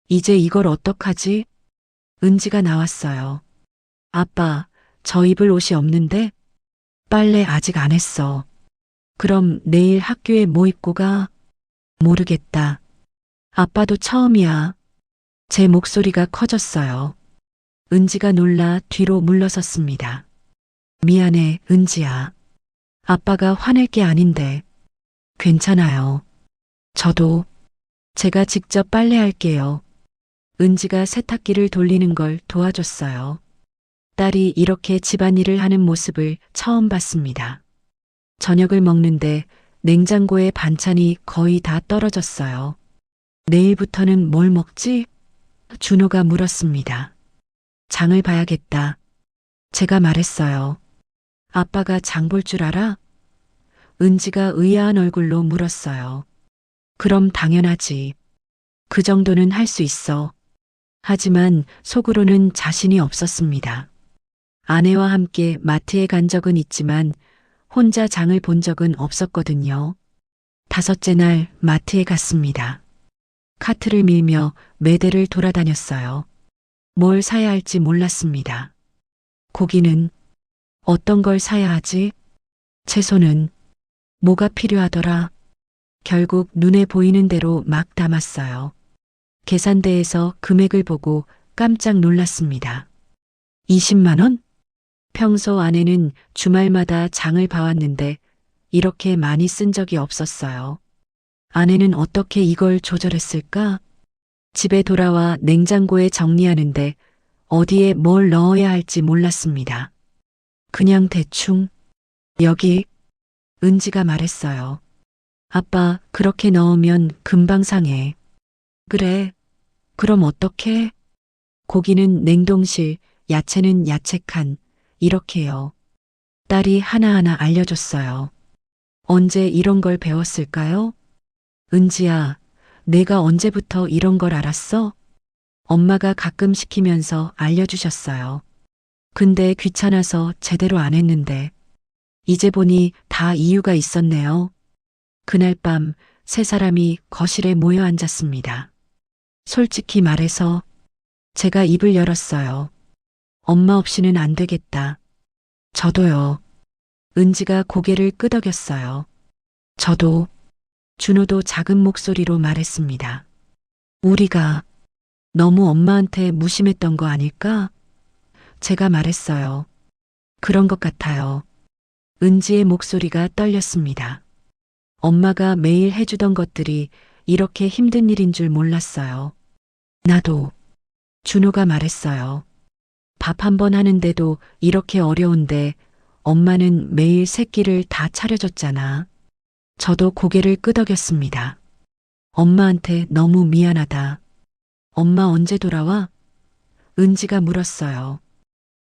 [SPEAKER 2] 이제 이걸 어떡하지? 은지가 나왔어요. 아빠, 저 입을 옷이 없는데? 빨래 아직 안 했어. 그럼 내일 학교에 뭐 입고 가? 모르겠다. 아빠도 처음이야. 제 목소리가 커졌어요. 은지가 놀라 뒤로 물러섰습니다. 미안해, 은지야. 아빠가 화낼 게 아닌데. 괜찮아요. 저도 제가 직접 빨래할게요. 은지가 세탁기를 돌리는 걸 도와줬어요. 딸이 이렇게 집안일을 하는 모습을 처음 봤습니다. 저녁을 먹는데 냉장고에 반찬이 거의 다 떨어졌어요. 내일부터는 뭘 먹지? 준호가 물었습니다. 장을 봐야겠다. 제가 말했어요. 아빠가 장 볼 줄 알아? 은지가 의아한 얼굴로 물었어요. 그럼 당연하지. 그 정도는 할 수 있어. 하지만 속으로는 자신이 없었습니다. 아내와 함께 마트에 간 적은 있지만 혼자 장을 본 적은 없었거든요. 다섯째 날 마트에 갔습니다. 카트를 밀며 매대를 돌아다녔어요. 뭘 사야 할지 몰랐습니다. 고기는 어떤 걸 사야 하지? 채소는 뭐가 필요하더라? 결국 눈에 보이는 대로 막 담았어요. 계산대에서 금액을 보고 깜짝 놀랐습니다. 20만 원? 평소 아내는 주말마다 장을 봐왔는데 이렇게 많이 쓴 적이 없었어요. 아내는 어떻게 이걸 조절했을까? 집에 돌아와 냉장고에 정리하는데 어디에 뭘 넣어야 할지 몰랐습니다. 그냥 대충 여기 은지가 말했어요. 아빠, 그렇게 넣으면 금방 상해. 그래. 그럼 어떡해? 고기는 냉동실, 야채는 야채칸, 이렇게요. 딸이 하나하나 알려줬어요. 언제 이런 걸 배웠을까요? 은지야, 내가 언제부터 이런 걸 알았어? 엄마가 가끔 시키면서 알려주셨어요. 근데 귀찮아서 제대로 안 했는데. 이제 보니 다 이유가 있었네요. 그날 밤 세 사람이 거실에 모여 앉았습니다. 솔직히 말해서 제가 입을 열었어요. 엄마 없이는 안 되겠다. 저도요. 은지가 고개를 끄덕였어요. 저도. 준호도 작은 목소리로 말했습니다. 우리가 너무 엄마한테 무심했던 거 아닐까? 제가 말했어요. 그런 것 같아요. 은지의 목소리가 떨렸습니다. 엄마가 매일 해주던 것들이 이렇게 힘든 일인 줄 몰랐어요. 나도. 준호가 말했어요. 밥 한 번 하는데도 이렇게 어려운데 엄마는 매일 세 끼를 다 차려줬잖아. 저도 고개를 끄덕였습니다. 엄마한테 너무 미안하다. 엄마 언제 돌아와? 은지가 물었어요.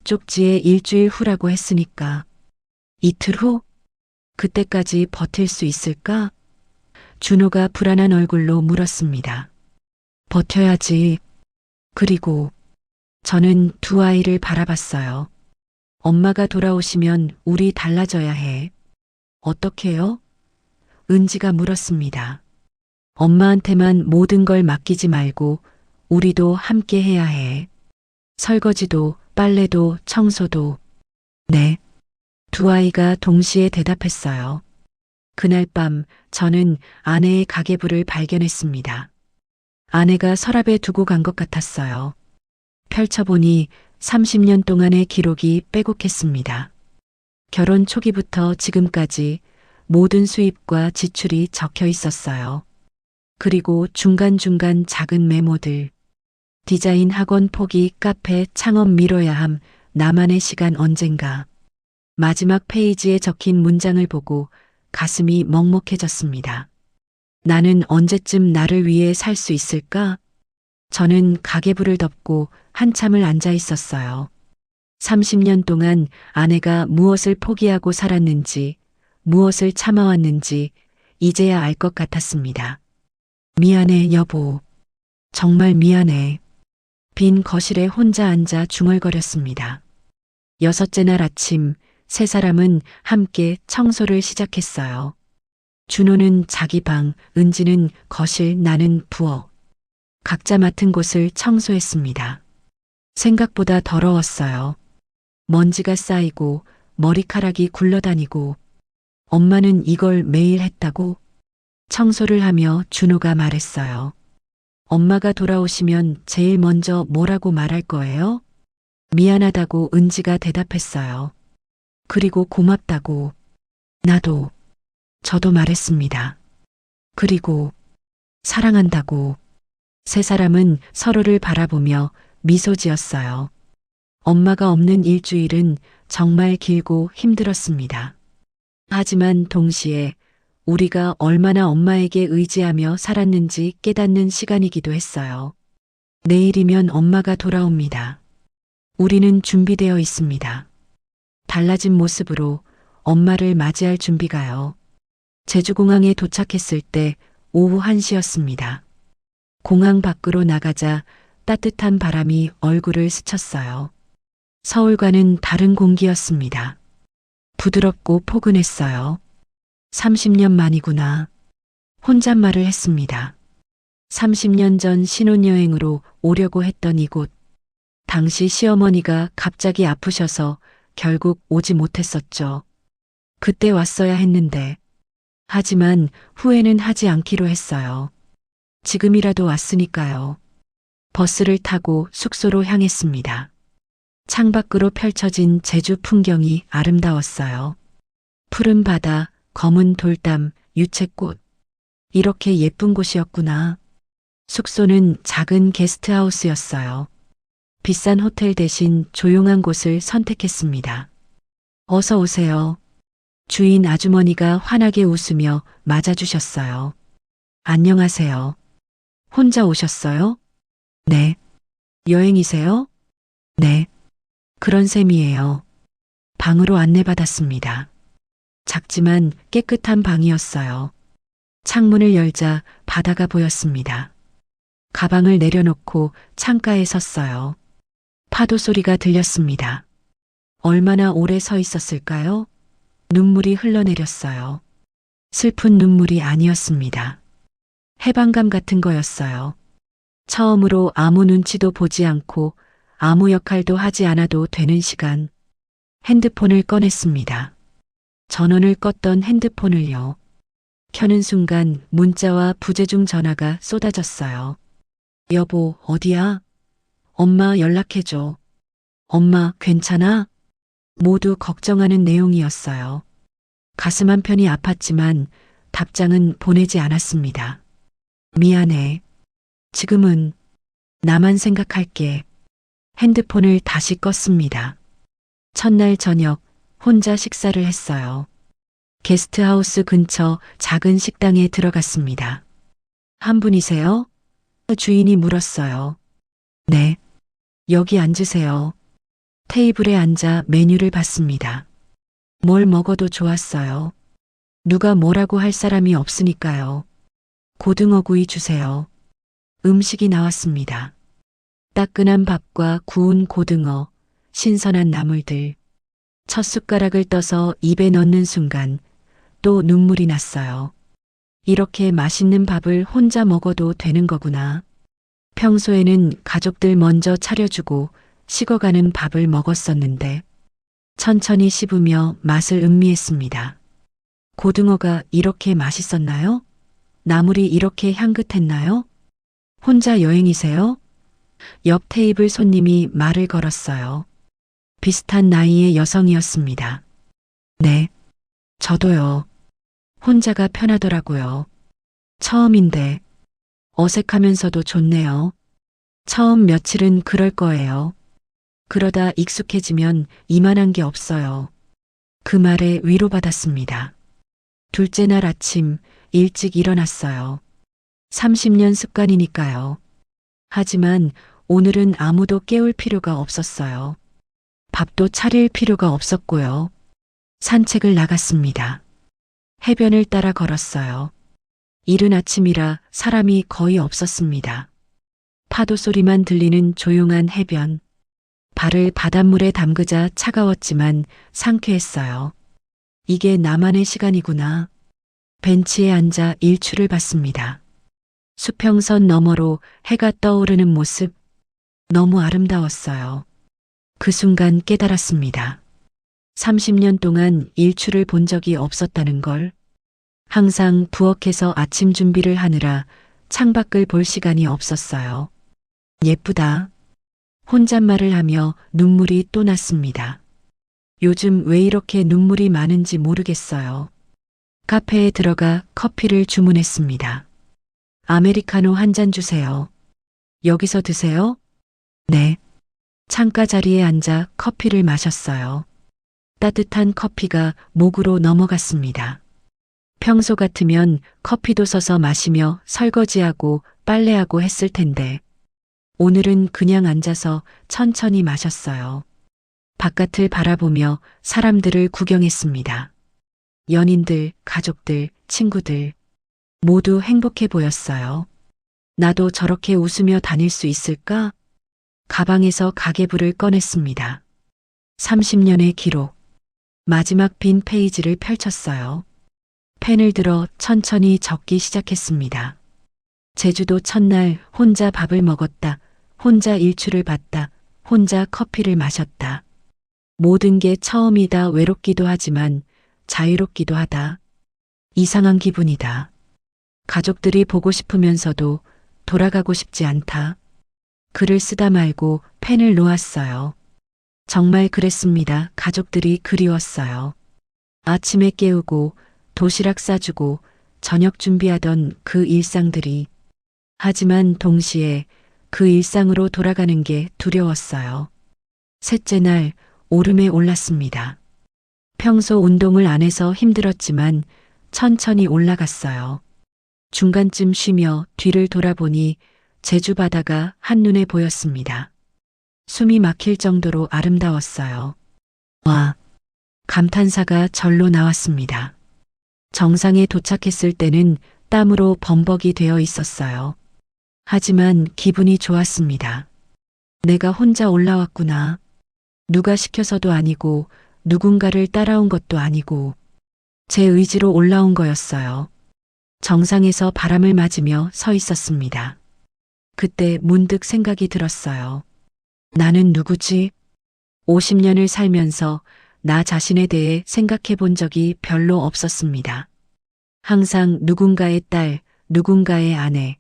[SPEAKER 2] 쪽지에 일주일 후라고 했으니까. 이틀 후? 그때까지 버틸 수 있을까? 준호가 불안한 얼굴로 물었습니다. 버텨야지. 그리고 저는 두 아이를 바라봤어요. 엄마가 돌아오시면 우리 달라져야 해. 어떻게요? 은지가 물었습니다. 엄마한테만 모든 걸 맡기지 말고 우리도 함께 해야 해. 설거지도, 빨래도, 청소도. 네. 두 아이가 동시에 대답했어요. 그날 밤 저는 아내의 가계부를 발견했습니다. 아내가 서랍에 두고 간 것 같았어요. 펼쳐보니 30년 동안의 기록이 빼곡했습니다. 결혼 초기부터 지금까지 모든 수입과 지출이 적혀 있었어요. 그리고 중간중간 작은 메모들. 디자인 학원 포기, 카페 창업 미뤄야 함, 나만의 시간 언젠가. 마지막 페이지에 적힌 문장을 보고 가슴이 먹먹해졌습니다. 나는 언제쯤 나를 위해 살 수 있을까? 저는 가계부를 덮고 한참을 앉아 있었어요. 30년 동안 아내가 무엇을 포기하고 살았는지, 무엇을 참아왔는지 이제야 알 것 같았습니다. 미안해, 여보. 정말 미안해. 빈 거실에 혼자 앉아 중얼거렸습니다. 여섯째 날 아침, 세 사람은 함께 청소를 시작했어요. 준호는 자기 방, 은지는 거실, 나는 부엌. 각자 맡은 곳을 청소했습니다. 생각보다 더러웠어요. 먼지가 쌓이고 머리카락이 굴러다니고 엄마는 이걸 매일 했다고? 청소를 하며 준호가 말했어요. 엄마가 돌아오시면 제일 먼저 뭐라고 말할 거예요? 미안하다고 은지가 대답했어요. 그리고 고맙다고. 나도. 저도 말했습니다. 그리고 사랑한다고. 세 사람은 서로를 바라보며 미소 지었어요. 엄마가 없는 일주일은 정말 길고 힘들었습니다. 하지만 동시에 우리가 얼마나 엄마에게 의지하며 살았는지 깨닫는 시간이기도 했어요. 내일이면 엄마가 돌아옵니다. 우리는 준비되어 있습니다. 달라진 모습으로 엄마를 맞이할 준비가요. 제주공항에 도착했을 때 오후 1시였습니다. 공항 밖으로 나가자 따뜻한 바람이 얼굴을 스쳤어요. 서울과는 다른 공기였습니다. 부드럽고 포근했어요. 30년 만이구나. 혼잣말을 했습니다. 30년 전 신혼여행으로 오려고 했던 이곳. 당시 시어머니가 갑자기 아프셔서 결국 오지 못했었죠. 그때 왔어야 했는데. 하지만 후회는 하지 않기로 했어요. 지금이라도 왔으니까요. 버스를 타고 숙소로 향했습니다. 창밖으로 펼쳐진 제주 풍경이 아름다웠어요. 푸른 바다, 검은 돌담, 유채꽃. 이렇게 예쁜 곳이었구나. 숙소는 작은 게스트하우스였어요. 비싼 호텔 대신 조용한 곳을 선택했습니다. 어서 오세요. 주인 아주머니가 환하게 웃으며 맞아주셨어요. 안녕하세요. 혼자 오셨어요? 네. 여행이세요? 네. 그런 셈이에요. 방으로 안내받았습니다. 작지만 깨끗한 방이었어요. 창문을 열자 바다가 보였습니다. 가방을 내려놓고 창가에 섰어요. 파도 소리가 들렸습니다. 얼마나 오래 서 있었을까요? 눈물이 흘러내렸어요. 슬픈 눈물이 아니었습니다. 해방감 같은 거였어요. 처음으로 아무 눈치도 보지 않고 아무 역할도 하지 않아도 되는 시간. 핸드폰을 꺼냈습니다. 전원을 껐던 핸드폰을요. 켜는 순간 문자와 부재중 전화가 쏟아졌어요. 여보, 어디야? 엄마 연락해줘. 엄마, 괜찮아? 모두 걱정하는 내용이었어요. 가슴 한편이 아팠지만 답장은 보내지 않았습니다. 미안해. 지금은 나만 생각할게. 핸드폰을 다시 껐습니다. 첫날 저녁 혼자 식사를 했어요. 게스트하우스 근처 작은 식당에 들어갔습니다. 한 분이세요? 주인이 물었어요. 네. 여기 앉으세요. 테이블에 앉아 메뉴를 봤습니다. 뭘 먹어도 좋았어요. 누가 뭐라고 할 사람이 없으니까요. 고등어 구이 주세요. 음식이 나왔습니다. 따끈한 밥과 구운 고등어, 신선한 나물들. 첫 숟가락을 떠서 입에 넣는 순간 또 눈물이 났어요. 이렇게 맛있는 밥을 혼자 먹어도 되는 거구나. 평소에는 가족들 먼저 차려주고 식어가는 밥을 먹었었는데 천천히 씹으며 맛을 음미했습니다. 고등어가 이렇게 맛있었나요? 나물이 이렇게 향긋했나요? 혼자 여행이세요? 옆 테이블 손님이 말을 걸었어요. 비슷한 나이의 여성이었습니다. 네, 저도요. 혼자가 편하더라고요. 처음인데 어색하면서도 좋네요. 처음 며칠은 그럴 거예요. 그러다 익숙해지면 이만한 게 없어요. 그 말에 위로받았습니다. 둘째 날 아침 일찍 일어났어요. 30년 습관이니까요. 하지만 오늘은 아무도 깨울 필요가 없었어요. 밥도 차릴 필요가 없었고요. 산책을 나갔습니다. 해변을 따라 걸었어요. 이른 아침이라 사람이 거의 없었습니다. 파도 소리만 들리는 조용한 해변. 발을 바닷물에 담그자 차가웠지만 상쾌했어요. 이게 나만의 시간이구나. 벤치에 앉아 일출을 봤습니다. 수평선 너머로 해가 떠오르는 모습. 너무 아름다웠어요. 그 순간 깨달았습니다. 30년 동안 일출을 본 적이 없었다는 걸. 항상 부엌에서 아침 준비를 하느라 창밖을 볼 시간이 없었어요. 예쁘다. 혼잣말을 하며 눈물이 또 났습니다. 요즘 왜 이렇게 눈물이 많은지 모르겠어요. 카페에 들어가 커피를 주문했습니다. 아메리카노 한 잔 주세요. 여기서 드세요? 네. 창가 자리에 앉아 커피를 마셨어요. 따뜻한 커피가 목으로 넘어갔습니다. 평소 같으면 커피도 서서 마시며 설거지하고 빨래하고 했을 텐데 오늘은 그냥 앉아서 천천히 마셨어요. 바깥을 바라보며 사람들을 구경했습니다. 연인들, 가족들, 친구들 모두 행복해 보였어요. 나도 저렇게 웃으며 다닐 수 있을까? 가방에서 가계부를 꺼냈습니다. 30년의 기록. 마지막 빈 페이지를 펼쳤어요. 펜을 들어 천천히 적기 시작했습니다. 제주도 첫날 혼자 밥을 먹었다. 혼자 일출을 봤다. 혼자 커피를 마셨다. 모든 게 처음이다. 외롭기도 하지만 자유롭기도 하다. 이상한 기분이다. 가족들이 보고 싶으면서도 돌아가고 싶지 않다. 글을 쓰다 말고 펜을 놓았어요. 정말 그랬습니다. 가족들이 그리웠어요. 아침에 깨우고 도시락 싸주고 저녁 준비하던 그 일상들이. 하지만 동시에 그 일상으로 돌아가는 게 두려웠어요. 셋째 날 오름에 올랐습니다. 평소 운동을 안 해서 힘들었지만 천천히 올라갔어요. 중간쯤 쉬며 뒤를 돌아보니 제주 바다가 한눈에 보였습니다. 숨이 막힐 정도로 아름다웠어요. 와, 감탄사가 절로 나왔습니다. 정상에 도착했을 때는 땀으로 범벅이 되어 있었어요. 하지만 기분이 좋았습니다. 내가 혼자 올라왔구나. 누가 시켜서도 아니고 누군가를 따라온 것도 아니고 제 의지로 올라온 거였어요. 정상에서 바람을 맞으며 서 있었습니다. 그때 문득 생각이 들었어요. 나는 누구지? 50년을 살면서 나 자신에 대해 생각해 본 적이 별로 없었습니다. 항상 누군가의 딸, 누군가의 아내,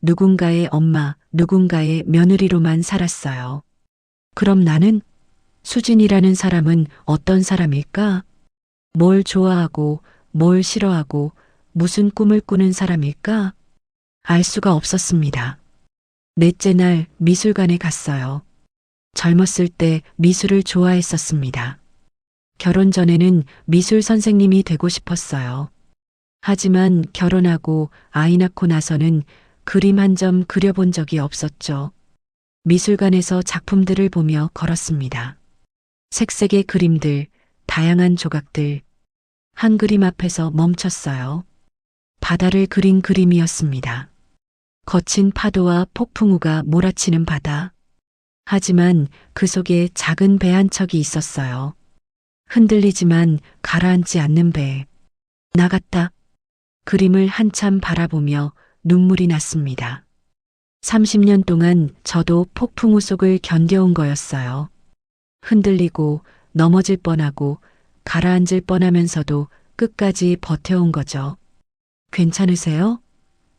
[SPEAKER 2] 누군가의 엄마, 누군가의 며느리로만 살았어요. 그럼 나는? 수진이라는 사람은 어떤 사람일까? 뭘 좋아하고, 뭘 싫어하고, 무슨 꿈을 꾸는 사람일까? 알 수가 없었습니다. 넷째 날 미술관에 갔어요. 젊었을 때 미술을 좋아했었습니다. 결혼 전에는 미술 선생님이 되고 싶었어요. 하지만 결혼하고 아이 낳고 나서는 그림 한 점 그려본 적이 없었죠. 미술관에서 작품들을 보며 걸었습니다. 색색의 그림들, 다양한 조각들. 한 그림 앞에서 멈췄어요. 바다를 그린 그림이었습니다. 거친 파도와 폭풍우가 몰아치는 바다. 하지만 그 속에 작은 배 한 척이 있었어요. 흔들리지만 가라앉지 않는 배. 나갔다. 그림을 한참 바라보며 눈물이 났습니다. 30년 동안 저도 폭풍우 속을 견뎌온 거였어요. 흔들리고 넘어질 뻔하고 가라앉을 뻔하면서도 끝까지 버텨온 거죠. 괜찮으세요?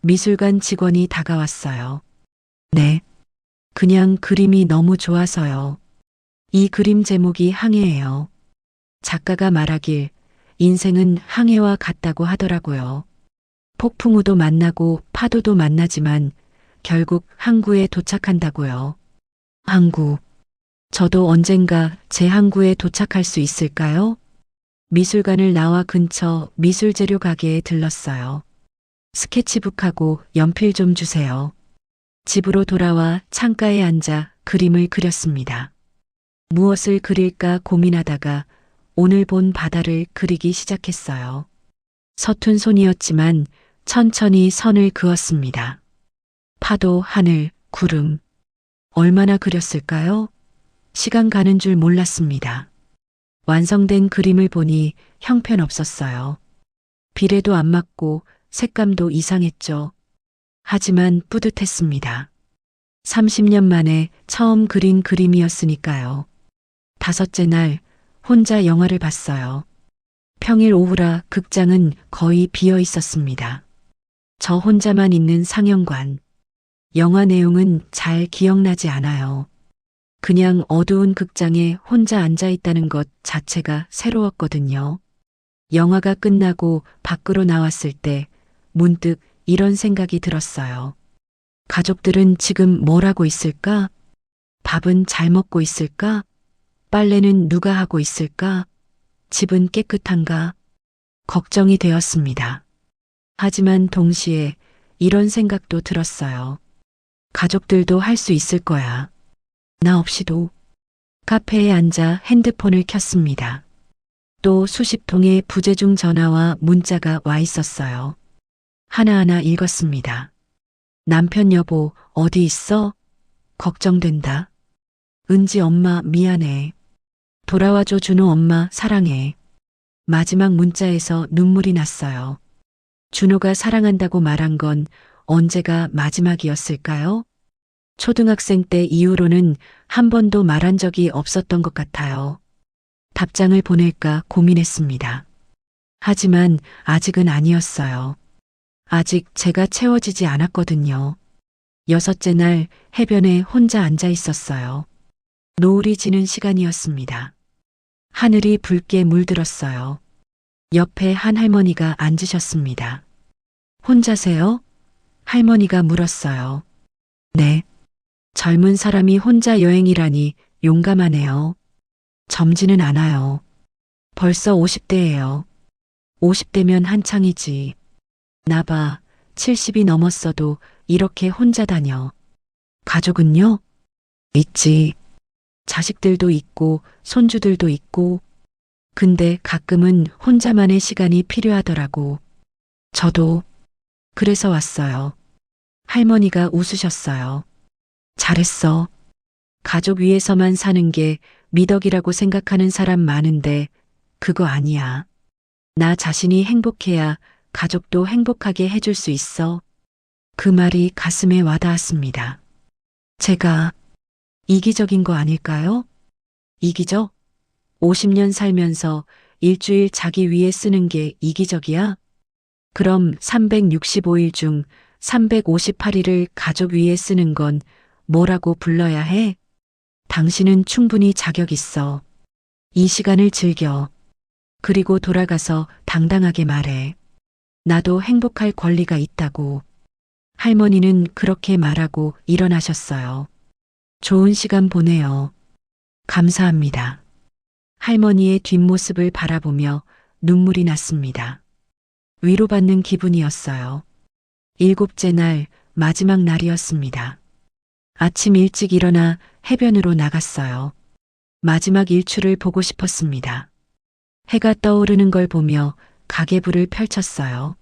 [SPEAKER 2] 미술관 직원이 다가왔어요. 네. 그냥 그림이 너무 좋아서요. 이 그림 제목이 항해예요. 작가가 말하길 인생은 항해와 같다고 하더라고요. 폭풍우도 만나고 파도도 만나지만 결국 항구에 도착한다고요. 항구. 저도 언젠가 제 항구에 도착할 수 있을까요? 미술관을 나와 근처 미술재료 가게에 들렀어요. 스케치북하고 연필 좀 주세요. 집으로 돌아와 창가에 앉아 그림을 그렸습니다. 무엇을 그릴까 고민하다가 오늘 본 바다를 그리기 시작했어요. 서툰 손이었지만 천천히 선을 그었습니다. 파도, 하늘, 구름. 얼마나 그렸을까요? 시간 가는 줄 몰랐습니다. 완성된 그림을 보니 형편없었어요. 비례도 안 맞고 색감도 이상했죠. 하지만 뿌듯했습니다. 30년 만에 처음 그린 그림이었으니까요. 다섯째 날 혼자 영화를 봤어요. 평일 오후라 극장은 거의 비어 있었습니다. 저 혼자만 있는 상영관. 영화 내용은 잘 기억나지 않아요. 그냥 어두운 극장에 혼자 앉아 있다는 것 자체가 새로웠거든요. 영화가 끝나고 밖으로 나왔을 때 문득 이런 생각이 들었어요. 가족들은 지금 뭘 하고 있을까? 밥은 잘 먹고 있을까? 빨래는 누가 하고 있을까? 집은 깨끗한가? 걱정이 되었습니다. 하지만 동시에 이런 생각도 들었어요. 가족들도 할 수 있을 거야. 나 없이도. 카페에 앉아 핸드폰을 켰습니다. 또 수십 통의 부재중 전화와 문자가 와 있었어요. 하나하나 읽었습니다. 남편 여보, 어디 있어? 걱정된다. 은지 엄마 미안해. 돌아와줘 준호 엄마 사랑해. 마지막 문자에서 눈물이 났어요. 준호가 사랑한다고 말한 건 언제가 마지막이었을까요? 초등학생 때 이후로는 한 번도 말한 적이 없었던 것 같아요. 답장을 보낼까 고민했습니다. 하지만 아직은 아니었어요. 아직 제가 채워지지 않았거든요. 여섯째 날 해변에 혼자 앉아 있었어요. 노을이 지는 시간이었습니다. 하늘이 붉게 물들었어요. 옆에 한 할머니가 앉으셨습니다. 혼자세요? 할머니가 물었어요. 네. 젊은 사람이 혼자 여행이라니 용감하네요. 젊지는 않아요. 벌써 50대예요. 50대면 한창이지. 나봐, 70이 넘었어도 이렇게 혼자 다녀. 가족은요? 있지. 자식들도 있고 손주들도 있고. 근데 가끔은 혼자만의 시간이 필요하더라고. 저도 그래서 왔어요. 할머니가 웃으셨어요. 잘했어. 가족 위해서만 사는 게 미덕이라고 생각하는 사람 많은데 그거 아니야. 나 자신이 행복해야 가족도 행복하게 해줄 수 있어. 그 말이 가슴에 와닿았습니다. 제가 이기적인 거 아닐까요? 이기적? 50년 살면서 일주일 자기 위해 쓰는 게 이기적이야? 그럼 365일 중 358일을 가족 위해 쓰는 건 뭐라고 불러야 해? 당신은 충분히 자격 있어. 이 시간을 즐겨. 그리고 돌아가서 당당하게 말해. 나도 행복할 권리가 있다고. 할머니는 그렇게 말하고 일어나셨어요. 좋은 시간 보내요. 감사합니다. 할머니의 뒷모습을 바라보며 눈물이 났습니다. 위로받는 기분이었어요. 7째 날 마지막 날이었습니다. 아침 일찍 일어나 해변으로 나갔어요. 마지막 일출을 보고 싶었습니다. 해가 떠오르는 걸 보며 가계부를 펼쳤어요.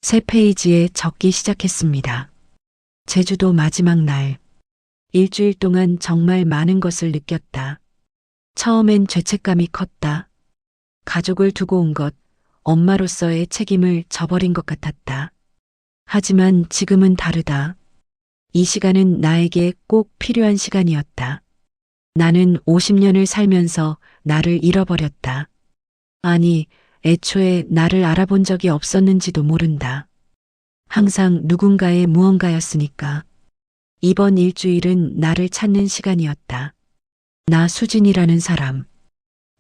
[SPEAKER 2] 새 페이지에 적기 시작했습니다. 제주도 마지막 날. 일주일 동안 정말 많은 것을 느꼈다. 처음엔 죄책감이 컸다. 가족을 두고 온 것, 엄마로서의 책임을 저버린 것 같았다. 하지만 지금은 다르다. 이 시간은 나에게 꼭 필요한 시간이었다. 나는 50년을 살면서 나를 잃어버렸다. 아니, 애초에 나를 알아본 적이 없었는지도 모른다. 항상 누군가의 무언가였으니까. 이번 일주일은 나를 찾는 시간이었다. 나 수진이라는 사람.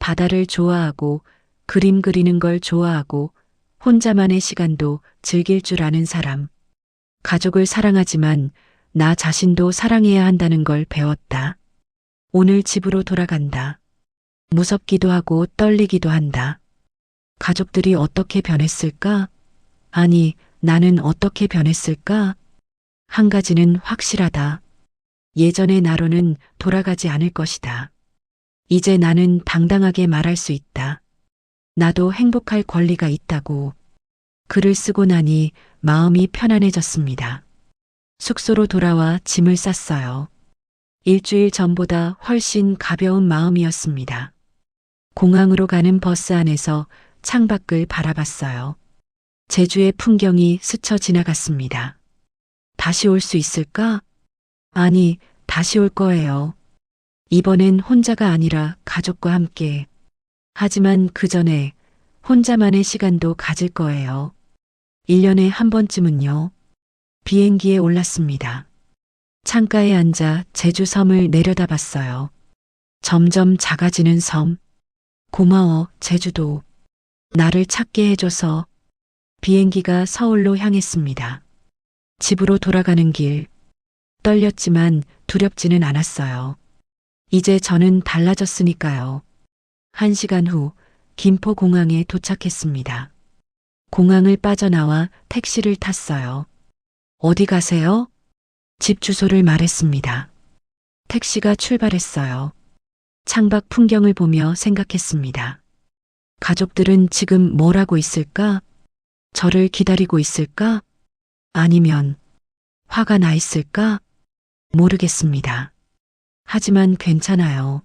[SPEAKER 2] 바다를 좋아하고 그림 그리는 걸 좋아하고 혼자만의 시간도 즐길 줄 아는 사람. 가족을 사랑하지만 나 자신도 사랑해야 한다는 걸 배웠다. 오늘 집으로 돌아간다. 무섭기도 하고 떨리기도 한다. 가족들이 어떻게 변했을까? 아니, 나는 어떻게 변했을까? 한 가지는 확실하다. 예전의 나로는 돌아가지 않을 것이다. 이제 나는 당당하게 말할 수 있다. 나도 행복할 권리가 있다고. 글을 쓰고 나니 마음이 편안해졌습니다. 숙소로 돌아와 짐을 쌌어요. 일주일 전보다 훨씬 가벼운 마음이었습니다. 공항으로 가는 버스 안에서 창밖을 바라봤어요. 제주의 풍경이 스쳐 지나갔습니다. 다시 올 수 있을까? 아니, 다시 올 거예요. 이번엔 혼자가 아니라 가족과 함께. 하지만 그 전에 혼자만의 시간도 가질 거예요. 1년에 한 번쯤은요. 비행기에 올랐습니다. 창가에 앉아 제주 섬을 내려다봤어요. 점점 작아지는 섬. 고마워, 제주도. 나를 찾게 해줘서. 비행기가 서울로 향했습니다. 집으로 돌아가는 길. 떨렸지만 두렵지는 않았어요. 이제 저는 달라졌으니까요. 1시간 후 김포공항에 도착했습니다. 공항을 빠져나와 택시를 탔어요. 어디 가세요? 집 주소를 말했습니다. 택시가 출발했어요. 창밖 풍경을 보며 생각했습니다. 가족들은 지금 뭘 하고 있을까? 저를 기다리고 있을까? 아니면 화가 나 있을까? 모르겠습니다. 하지만 괜찮아요.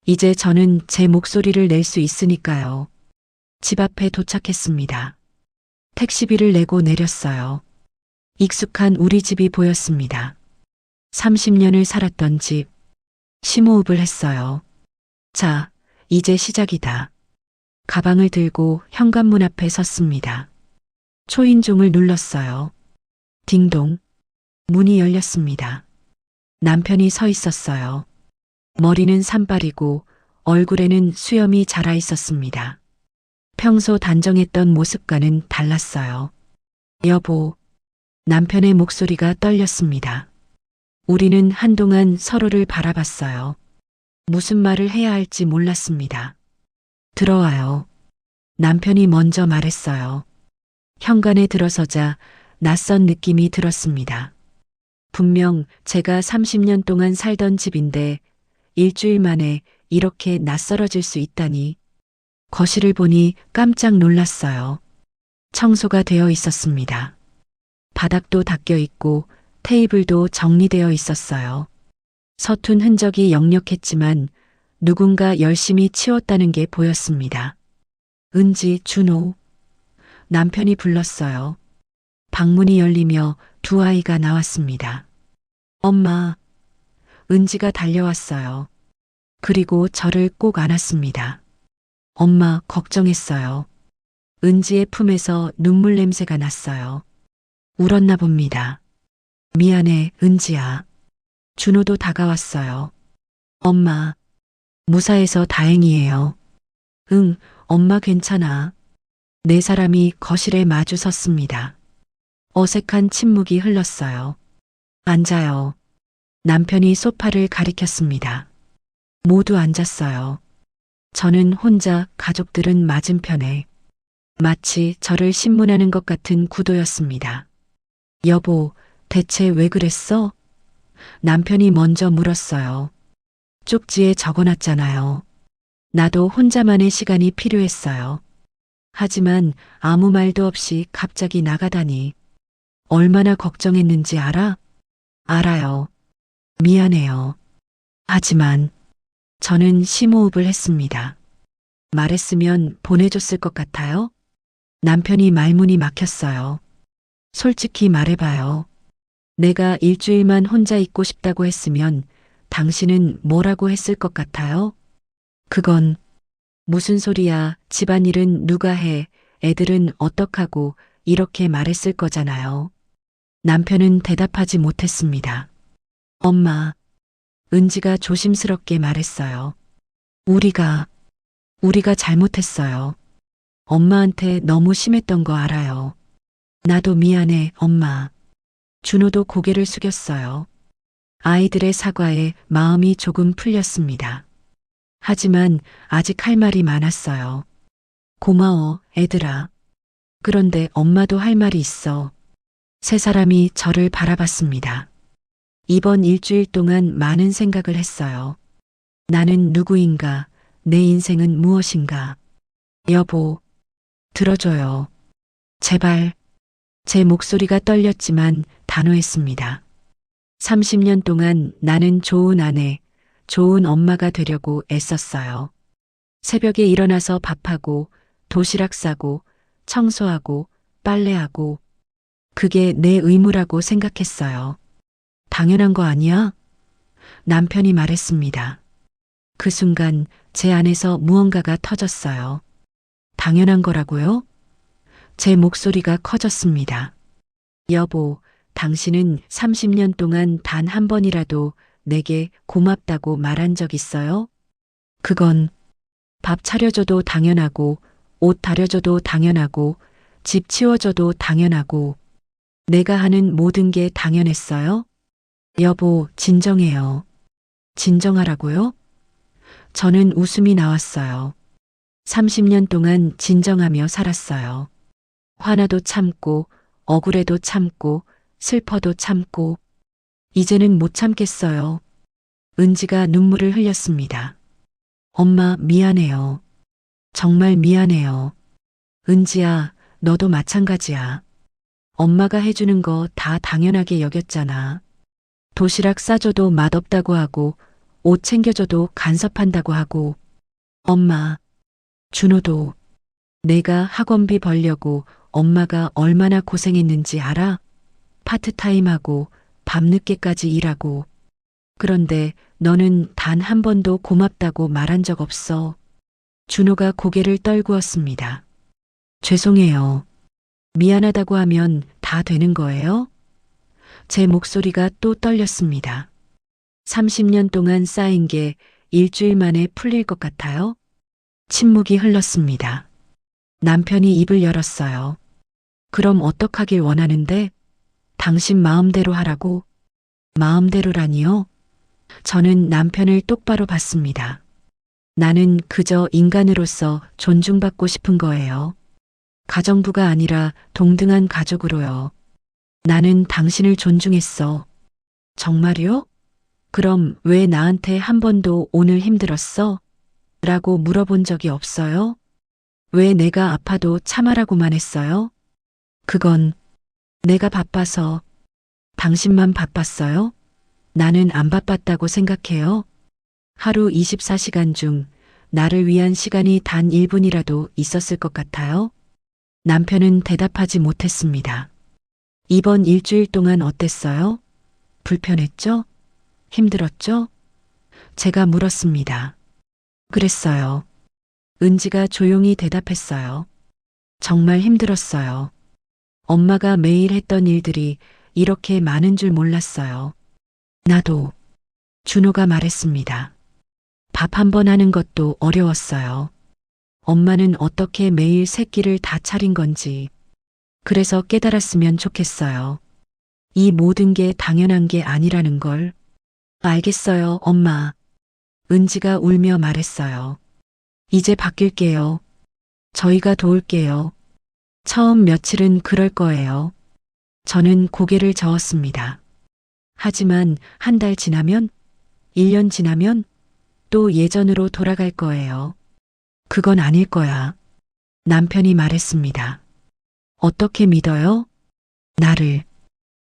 [SPEAKER 2] 이제 저는 제 목소리를 낼 수 있으니까요. 집 앞에 도착했습니다. 택시비를 내고 내렸어요. 익숙한 우리 집이 보였습니다. 30년을 살았던 집. 심호흡을 했어요. 자, 이제 시작이다. 가방을 들고 현관문 앞에 섰습니다. 초인종을 눌렀어요. 딩동. 문이 열렸습니다. 남편이 서 있었어요. 머리는 산발이고 얼굴에는 수염이 자라 있었습니다. 평소 단정했던 모습과는 달랐어요. 여보. 남편의 목소리가 떨렸습니다. 우리는 한동안 서로를 바라봤어요. 무슨 말을 해야 할지 몰랐습니다. 들어와요. 남편이 먼저 말했어요. 현관에 들어서자 낯선 느낌이 들었습니다. 분명 제가 30년 동안 살던 집인데 일주일 만에 이렇게 낯설어질 수 있다니. 거실을 보니 깜짝 놀랐어요. 청소가 되어 있었습니다. 바닥도 닦여 있고 테이블도 정리되어 있었어요. 서툰 흔적이 역력했지만 누군가 열심히 치웠다는 게 보였습니다. 은지, 준호. 남편이 불렀어요. 방문이 열리며 두 아이가 나왔습니다. 엄마. 은지가 달려왔어요. 그리고 저를 꼭 안았습니다. 엄마, 걱정했어요. 은지의 품에서 눈물 냄새가 났어요. 울었나 봅니다. 미안해, 은지야. 준호도 다가왔어요. 엄마. 무사해서 다행이에요. 응, 엄마 괜찮아. 네 사람이 거실에 마주 섰습니다. 어색한 침묵이 흘렀어요. 앉아요. 남편이 소파를 가리켰습니다. 모두 앉았어요. 저는 혼자, 가족들은 맞은편에. 마치 저를 신문하는 것 같은 구도였습니다. 여보, 대체 왜 그랬어? 남편이 먼저 물었어요. 쪽지에 적어놨잖아요. 나도 혼자만의 시간이 필요했어요. 하지만 아무 말도 없이 갑자기 나가다니. 얼마나 걱정했는지 알아? 알아요. 미안해요. 하지만 저는 심호흡을 했습니다. 말했으면 보내줬을 것 같아요? 남편이 말문이 막혔어요. 솔직히 말해봐요. 내가 일주일만 혼자 있고 싶다고 했으면 당신은 뭐라고 했을 것 같아요? 그건 무슨 소리야. 집안일은 누가 해. 애들은 어떡하고 이렇게 말했을 거잖아요. 남편은 대답하지 못했습니다. 엄마. 은지가 조심스럽게 말했어요. 우리가 잘못했어요. 엄마한테 너무 심했던 거 알아요. 나도 미안해, 엄마. 준호도 고개를 숙였어요. 아이들의 사과에 마음이 조금 풀렸습니다. 하지만 아직 할 말이 많았어요. 고마워, 애들아. 그런데 엄마도 할 말이 있어. 세 사람이 저를 바라봤습니다. 이번 일주일 동안 많은 생각을 했어요. 나는 누구인가? 내 인생은 무엇인가? 여보, 들어줘요. 제발. 제 목소리가 떨렸지만 단호했습니다. 30년 동안 나는 좋은 아내, 좋은 엄마가 되려고 애썼어요. 새벽에 일어나서 밥하고, 도시락 싸고, 청소하고, 빨래하고. 그게 내 의무라고 생각했어요. 당연한 거 아니야? 남편이 말했습니다. 그 순간 제 안에서 무언가가 터졌어요. 당연한 거라고요? 제 목소리가 커졌습니다. 여보, 당신은 30년 동안 단 한 번이라도 내게 고맙다고 말한 적 있어요? 그건 밥 차려줘도 당연하고, 옷 다려줘도 당연하고, 집 치워줘도 당연하고, 내가 하는 모든 게 당연했어요? 여보, 진정해요. 진정하라고요? 저는 웃음이 나왔어요. 30년 동안 진정하며 살았어요. 화나도 참고, 억울해도 참고, 슬퍼도 참고. 이제는 못 참겠어요. 은지가 눈물을 흘렸습니다. 엄마, 미안해요. 정말 미안해요. 은지야, 너도 마찬가지야. 엄마가 해주는 거 다 당연하게 여겼잖아. 도시락 싸줘도 맛없다고 하고, 옷 챙겨줘도 간섭한다고 하고, 엄마, 준호도 내가 학원비 벌려고 엄마가 얼마나 고생했는지 알아? 파트타임하고 밤늦게까지 일하고. 그런데 너는 단 한 번도 고맙다고 말한 적 없어. 준호가 고개를 떨구었습니다. 죄송해요. 미안하다고 하면 다 되는 거예요? 제 목소리가 또 떨렸습니다. 30년 동안 쌓인 게 일주일 만에 풀릴 것 같아요? 침묵이 흘렀습니다. 남편이 입을 열었어요. 그럼 어떡하길 원하는데? 당신 마음대로 하라고? 마음대로라니요? 저는 남편을 똑바로 봤습니다. 나는 그저 인간으로서 존중받고 싶은 거예요. 가정부가 아니라 동등한 가족으로요. 나는 당신을 존중했어. 정말요? 그럼 왜 나한테 한 번도 오늘 힘들었어? 라고 물어본 적이 없어요? 왜 내가 아파도 참아라고만 했어요? 그건 내가 바빠서. 당신만 바빴어요? 나는 안 바빴다고 생각해요. 하루 24시간 중 나를 위한 시간이 단 1분이라도 있었을 것 같아요? 남편은 대답하지 못했습니다. 이번 일주일 동안 어땠어요? 불편했죠? 힘들었죠? 제가 물었습니다. 그랬어요. 은지가 조용히 대답했어요. 정말 힘들었어요. 엄마가 매일 했던 일들이 이렇게 많은 줄 몰랐어요. 나도. 준호가 말했습니다. 밥 한 번 하는 것도 어려웠어요. 엄마는 어떻게 매일 세 끼를 다 차린 건지. 그래서 깨달았으면 좋겠어요. 이 모든 게 당연한 게 아니라는 걸. 알겠어요, 엄마. 은지가 울며 말했어요. 이제 바뀔게요. 저희가 도울게요. 처음 며칠은 그럴 거예요. 저는 고개를 저었습니다. 하지만 한 달 지나면, 1년 지나면 또 예전으로 돌아갈 거예요. 그건 아닐 거야. 남편이 말했습니다. 어떻게 믿어요?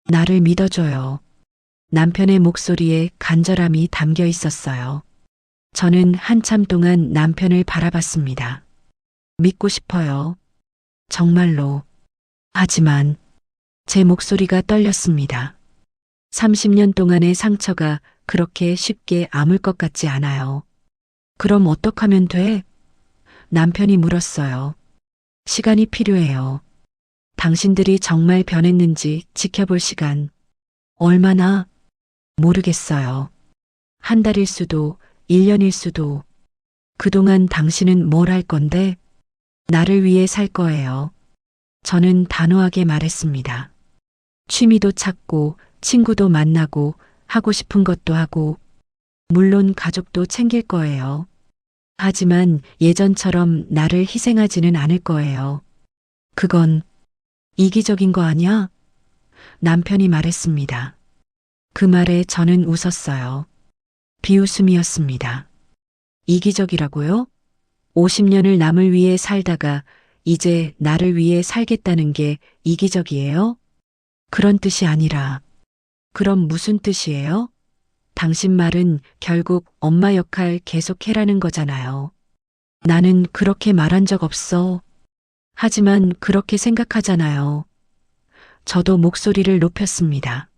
[SPEAKER 2] 나를 믿어줘요. 남편의 목소리에 간절함이 담겨 있었어요. 저는 한참 동안 남편을 바라봤습니다. 믿고 싶어요. 정말로. 하지만 제 목소리가 떨렸습니다. 30년 동안의 상처가 그렇게 쉽게 아물 것 같지 않아요. 그럼 어떡하면 돼? 남편이 물었어요. 시간이 필요해요. 당신들이 정말 변했는지 지켜볼 시간. 얼마나? 모르겠어요. 한 달일 수도, 1년일 수도. 그동안 당신은 뭘 할 건데? 나를 위해 살 거예요. 저는 단호하게 말했습니다. 취미도 찾고, 친구도 만나고, 하고 싶은 것도 하고, 물론 가족도 챙길 거예요. 하지만 예전처럼 나를 희생하지는 않을 거예요. 그건 이기적인 거 아니야? 남편이 말했습니다. 그 말에 저는 웃었어요. 비웃음이었습니다. 이기적이라고요? 50년을 남을 위해 살다가 이제 나를 위해 살겠다는 게 이기적이에요? 그런 뜻이 아니라. 그럼 무슨 뜻이에요? 당신 말은 결국 엄마 역할 계속해라는 거잖아요. 나는 그렇게 말한 적 없어. 하지만 그렇게 생각하잖아요. 저도 목소리를 높였습니다.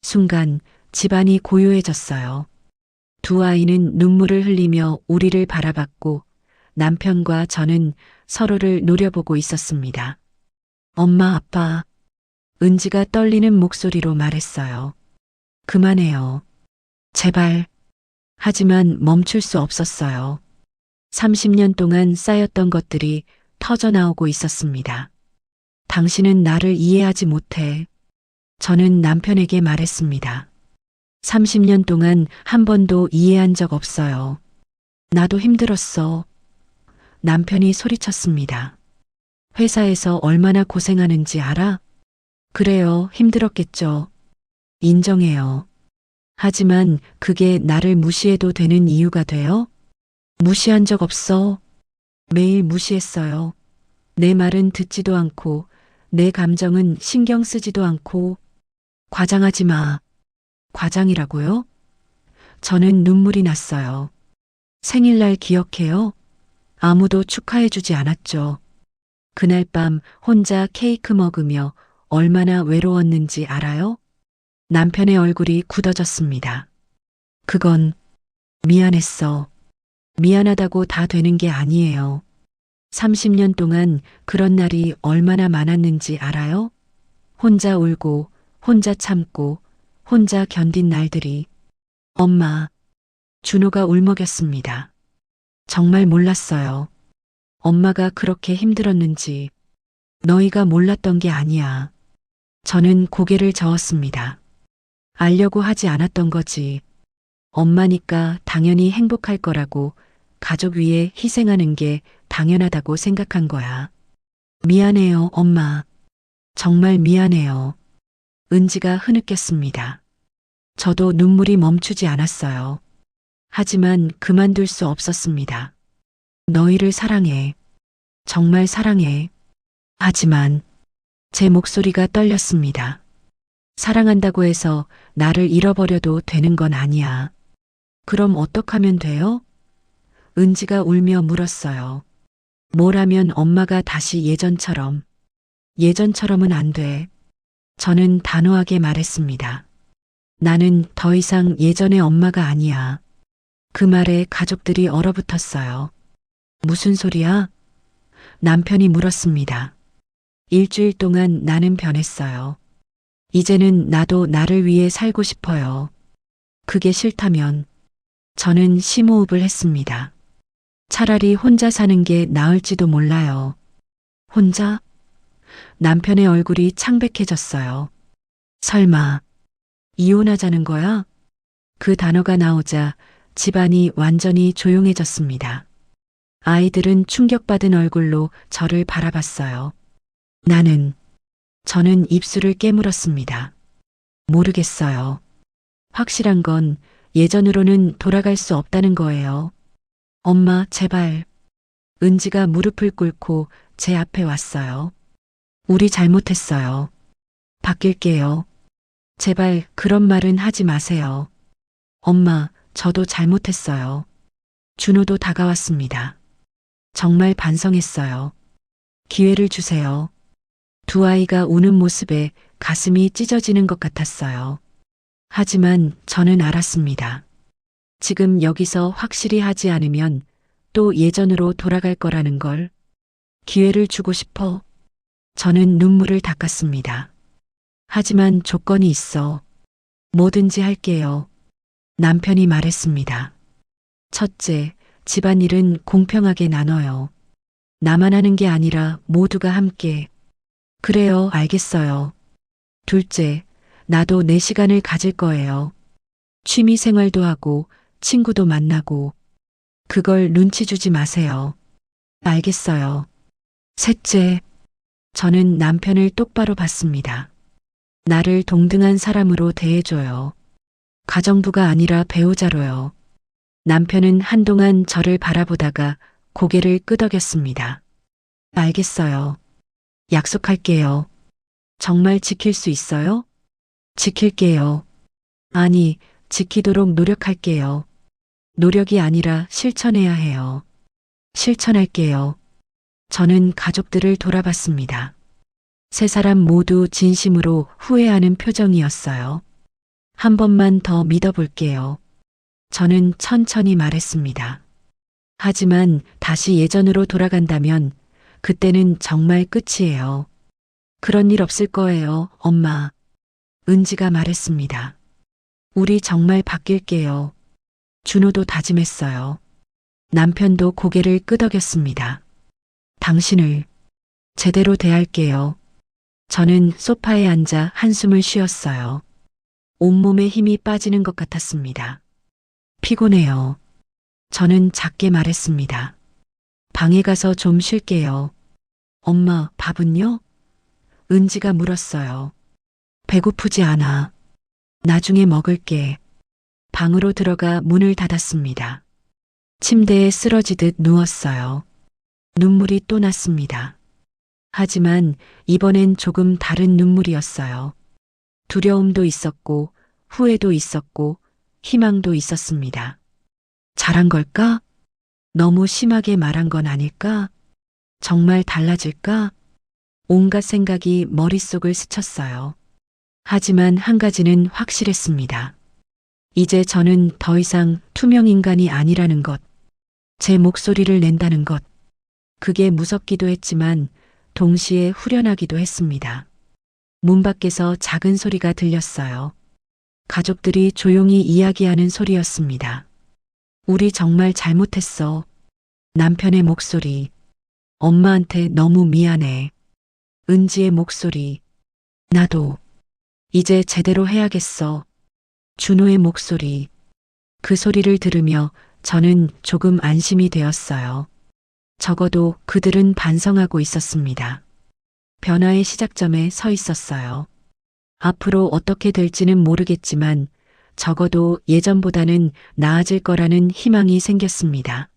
[SPEAKER 2] 순간 집안이 고요해졌어요. 두 아이는 눈물을 흘리며 우리를 바라봤고 남편과 저는 서로를 노려보고 있었습니다. 엄마, 아빠. 은지가 떨리는 목소리로 말했어요. 그만해요. 제발. 하지만 멈출 수 없었어요. 30년 동안 쌓였던 것들이 터져나오고 있었습니다. 당신은 나를 이해하지 못해. 저는 남편에게 말했습니다. 30년 동안 한 번도 이해한 적 없어요. 나도 힘들었어. 남편이 소리쳤습니다. 회사에서 얼마나 고생하는지 알아? 그래요, 힘들었겠죠. 인정해요. 하지만 그게 나를 무시해도 되는 이유가 돼요? 무시한 적 없어. 매일 무시했어요. 내 말은 듣지도 않고, 내 감정은 신경 쓰지도 않고. 과장하지 마. 과장이라고요? 저는 눈물이 났어요. 생일날 기억해요? 아무도 축하해주지 않았죠. 그날 밤 혼자 케이크 먹으며 얼마나 외로웠는지 알아요? 남편의 얼굴이 굳어졌습니다. 그건 미안했어. 미안하다고 다 되는 게 아니에요. 30년 동안 그런 날이 얼마나 많았는지 알아요? 혼자 울고, 혼자 참고, 혼자 견딘 날들이. 엄마, 준호가 울먹였습니다. 정말 몰랐어요. 엄마가 그렇게 힘들었는지. 너희가 몰랐던 게 아니야. 저는 고개를 저었습니다. 알려고 하지 않았던 거지. 엄마니까 당연히 행복할 거라고 가족 위해 희생하는 게 당연하다고 생각한 거야. 미안해요, 엄마. 정말 미안해요. 은지가 흐느꼈습니다. 저도 눈물이 멈추지 않았어요. 하지만 그만둘 수 없었습니다. 너희를 사랑해. 정말 사랑해. 하지만 제 목소리가 떨렸습니다. 사랑한다고 해서 나를 잃어버려도 되는 건 아니야. 그럼 어떡하면 돼요? 은지가 울며 물었어요. 뭘 하면 엄마가 다시 예전처럼. 예전처럼은 안 돼. 저는 단호하게 말했습니다. 나는 더 이상 예전의 엄마가 아니야. 그 말에 가족들이 얼어붙었어요. 무슨 소리야? 남편이 물었습니다. 일주일 동안 나는 변했어요. 이제는 나도 나를 위해 살고 싶어요. 그게 싫다면 저는 심호흡을 했습니다. 차라리 혼자 사는 게 나을지도 몰라요. 혼자? 남편의 얼굴이 창백해졌어요. 설마 이혼하자는 거야? 그 단어가 나오자 집안이 완전히 조용해졌습니다. 아이들은 충격받은 얼굴로 저를 바라봤어요. 저는 입술을 깨물었습니다. 모르겠어요. 확실한 건 예전으로는 돌아갈 수 없다는 거예요. 엄마, 제발. 은지가 무릎을 꿇고 제 앞에 왔어요. 우리 잘못했어요. 바뀔게요. 제발 그런 말은 하지 마세요. 엄마, 저도 잘못했어요. 준호도 다가왔습니다. 정말 반성했어요. 기회를 주세요. 두 아이가 우는 모습에 가슴이 찢어지는 것 같았어요. 하지만 저는 알았습니다. 지금 여기서 확실히 하지 않으면 또 예전으로 돌아갈 거라는 걸. 기회를 주고 싶어. 저는 눈물을 닦았습니다. 하지만 조건이 있어. 뭐든지 할게요. 남편이 말했습니다. 첫째, 집안일은 공평하게 나눠요. 나만 하는 게 아니라 모두가 함께. 그래요, 알겠어요. 둘째, 나도 내 시간을 가질 거예요. 취미 생활도 하고 친구도 만나고. 그걸 눈치 주지 마세요. 알겠어요. 셋째, 저는 남편을 똑바로 봤습니다. 나를 동등한 사람으로 대해줘요. 가정부가 아니라 배우자로요. 남편은 한동안 저를 바라보다가 고개를 끄덕였습니다. 알겠어요. 약속할게요. 정말 지킬 수 있어요? 지킬게요. 아니, 지키도록 노력할게요. 노력이 아니라 실천해야 해요. 실천할게요. 저는 가족들을 돌아봤습니다. 세 사람 모두 진심으로 후회하는 표정이었어요. 한 번만 더 믿어볼게요. 저는 천천히 말했습니다. 하지만 다시 예전으로 돌아간다면 그때는 정말 끝이에요. 그런 일 없을 거예요, 엄마. 은지가 말했습니다. 우리 정말 바뀔게요. 준호도 다짐했어요. 남편도 고개를 끄덕였습니다. 당신을 제대로 대할게요. 저는 소파에 앉아 한숨을 쉬었어요. 온몸에 힘이 빠지는 것 같았습니다. 피곤해요. 저는 작게 말했습니다. 방에 가서 좀 쉴게요. 엄마, 밥은요? 은지가 물었어요. 배고프지 않아. 나중에 먹을게. 방으로 들어가 문을 닫았습니다. 침대에 쓰러지듯 누웠어요. 눈물이 또 났습니다. 하지만 이번엔 조금 다른 눈물이었어요. 두려움도 있었고, 후회도 있었고, 희망도 있었습니다. 잘한 걸까? 너무 심하게 말한 건 아닐까? 정말 달라질까? 온갖 생각이 머릿속을 스쳤어요. 하지만 한 가지는 확실했습니다. 이제 저는 더 이상 투명 인간이 아니라는 것, 제 목소리를 낸다는 것, 그게 무섭기도 했지만 동시에 후련하기도 했습니다. 문 밖에서 작은 소리가 들렸어요. 가족들이 조용히 이야기하는 소리였습니다. 우리 정말 잘못했어. 남편의 목소리. 엄마한테 너무 미안해. 은지의 목소리. 나도. 이제 제대로 해야겠어. 준호의 목소리. 그 소리를 들으며 저는 조금 안심이 되었어요. 적어도 그들은 반성하고 있었습니다. 변화의 시작점에 서 있었어요. 앞으로 어떻게 될지는 모르겠지만 적어도 예전보다는 나아질 거라는 희망이 생겼습니다.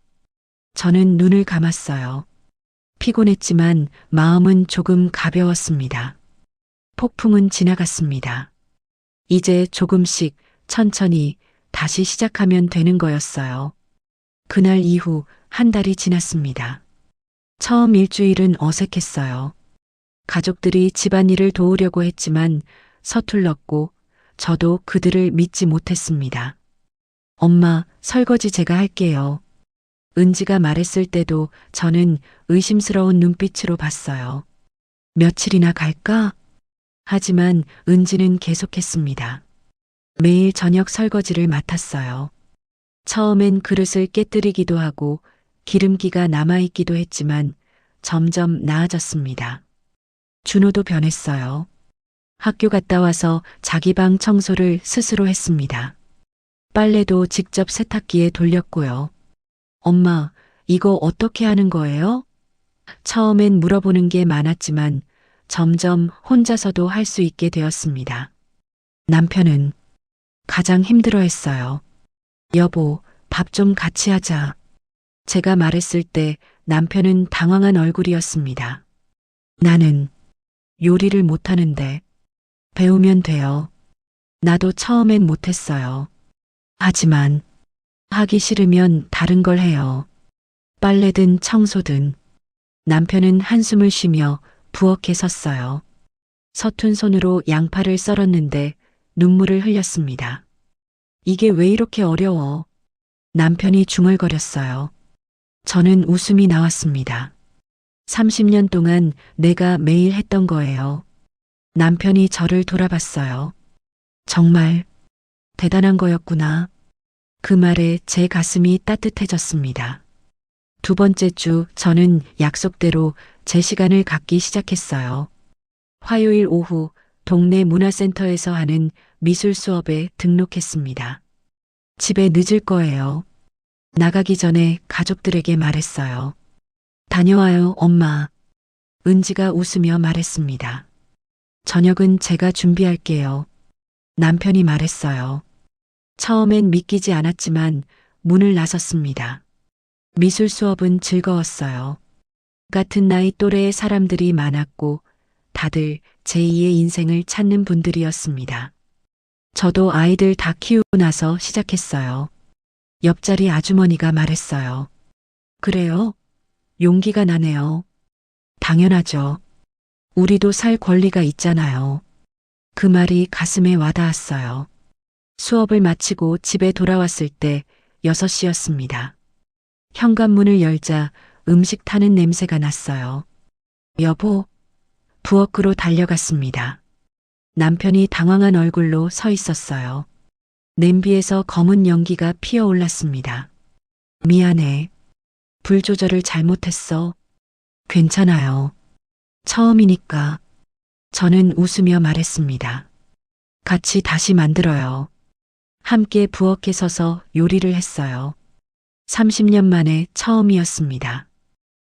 [SPEAKER 2] 저는 눈을 감았어요. 피곤했지만 마음은 조금 가벼웠습니다. 폭풍은 지나갔습니다. 이제 조금씩 천천히 다시 시작하면 되는 거였어요. 그날 이후 한 달이 지났습니다. 처음 일주일은 어색했어요. 가족들이 집안일을 도우려고 했지만 서툴렀고 저도 그들을 믿지 못했습니다. 엄마, 설거지 제가 할게요. 은지가 말했을 때도 저는 의심스러운 눈빛으로 봤어요. 며칠이나 갈까? 하지만 은지는 계속했습니다. 매일 저녁 설거지를 맡았어요. 처음엔 그릇을 깨뜨리기도 하고 기름기가 남아있기도 했지만 점점 나아졌습니다. 준호도 변했어요. 학교 갔다 와서 자기 방 청소를 스스로 했습니다. 빨래도 직접 세탁기에 돌렸고요. 엄마, 이거 어떻게 하는 거예요? 처음엔 물어보는 게 많았지만 점점 혼자서도 할 수 있게 되었습니다. 남편은 가장 힘들어했어요. 여보, 밥 좀 같이 하자. 제가 말했을 때 남편은 당황한 얼굴이었습니다. 나는 요리를 못하는데 배우면 돼요. 나도 처음엔 못했어요. 하지만 하기 싫으면 다른 걸 해요. 빨래든 청소든. 남편은 한숨을 쉬며 부엌에 섰어요. 서툰 손으로 양파를 썰었는데 눈물을 흘렸습니다. 이게 왜 이렇게 어려워? 남편이 중얼거렸어요. 저는 웃음이 나왔습니다. 30년 동안 내가 매일 했던 거예요. 남편이 저를 돌아봤어요. 정말 대단한 거였구나. 그 말에 제 가슴이 따뜻해졌습니다. 두 번째 주 저는 약속대로 제 시간을 갖기 시작했어요. 화요일 오후 동네 문화센터에서 하는 미술 수업에 등록했습니다. 집에 늦을 거예요. 나가기 전에 가족들에게 말했어요. 다녀와요, 엄마. 은지가 웃으며 말했습니다. 저녁은 제가 준비할게요. 남편이 말했어요. 처음엔 믿기지 않았지만 문을 나섰습니다. 미술 수업은 즐거웠어요. 같은 나이 또래의 사람들이 많았고 다들 제2의 인생을 찾는 분들이었습니다. 저도 아이들 다 키우고 나서 시작했어요. 옆자리 아주머니가 말했어요. 그래요? 용기가 나네요. 당연하죠. 우리도 살 권리가 있잖아요. 그 말이 가슴에 와닿았어요. 수업을 마치고 집에 돌아왔을 때 6시였습니다. 현관문을 열자 음식 타는 냄새가 났어요. 여보, 부엌으로 달려갔습니다. 남편이 당황한 얼굴로 서 있었어요. 냄비에서 검은 연기가 피어올랐습니다. 미안해. 불 조절을 잘못했어. 괜찮아요. 처음이니까. 저는 웃으며 말했습니다. 같이 다시 만들어요. 함께 부엌에 서서 요리를 했어요. 30년 만에 처음이었습니다.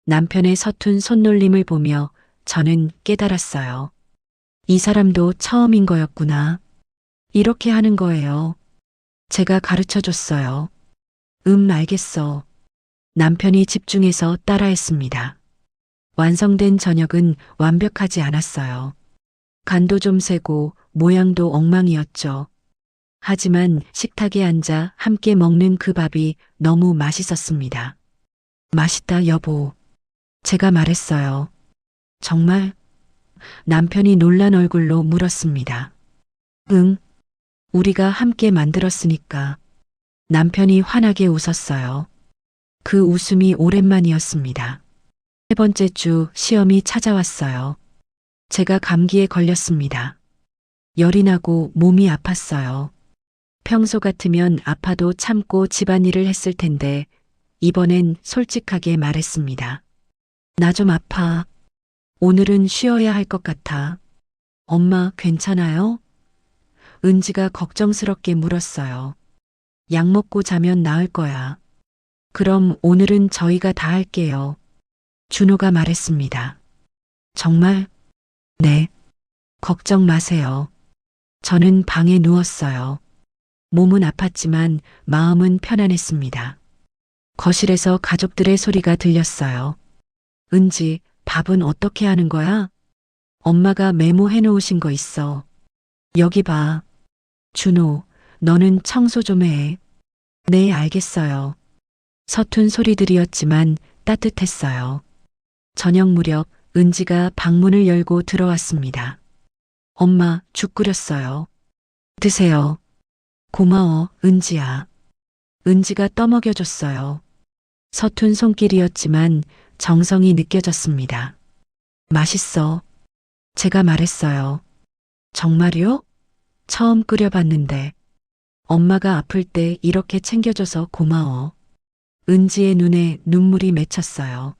[SPEAKER 2] 남편의 서툰 손놀림을 보며 저는 깨달았어요. 이 사람도 처음인 거였구나. 이렇게 하는 거예요. 제가 가르쳐 줬어요. 알겠어. 남편이 집중해서 따라했습니다. 완성된 저녁은 완벽하지 않았어요. 간도 좀 세고 모양도 엉망이었죠. 하지만 식탁에 앉아 함께 먹는 그 밥이 너무 맛있었습니다. 맛있다, 여보. 제가 말했어요. 정말? 남편이 놀란 얼굴로 물었습니다. 응, 우리가 함께 만들었으니까. 남편이 환하게 웃었어요. 그 웃음이 오랜만이었습니다. 세 번째 주 시험이 찾아왔어요. 제가 감기에 걸렸습니다. 열이 나고 몸이 아팠어요. 평소 같으면 아파도 참고 집안일을 했을 텐데 이번엔 솔직하게 말했습니다. 나 좀 아파. 오늘은 쉬어야 할 것 같아. 엄마 괜찮아요? 은지가 걱정스럽게 물었어요. 약 먹고 자면 나을 거야. 그럼 오늘은 저희가 다 할게요. 준호가 말했습니다. 정말? 네. 걱정 마세요. 저는 방에 누웠어요. 몸은 아팠지만 마음은 편안했습니다. 거실에서 가족들의 소리가 들렸어요. 은지, 밥은 어떻게 하는 거야? 엄마가 메모해 놓으신 거 있어. 여기 봐. 준호, 너는 청소 좀 해. 네, 알겠어요. 서툰 소리들이었지만 따뜻했어요. 저녁 무렵 은지가 방문을 열고 들어왔습니다. 엄마, 죽 끓였어요. 드세요. 고마워, 은지야. 은지가 떠먹여줬어요. 서툰 손길이었지만 정성이 느껴졌습니다. 맛있어. 제가 말했어요. 정말요? 처음 끓여봤는데. 엄마가 아플 때 이렇게 챙겨줘서 고마워. 은지의 눈에 눈물이 맺혔어요.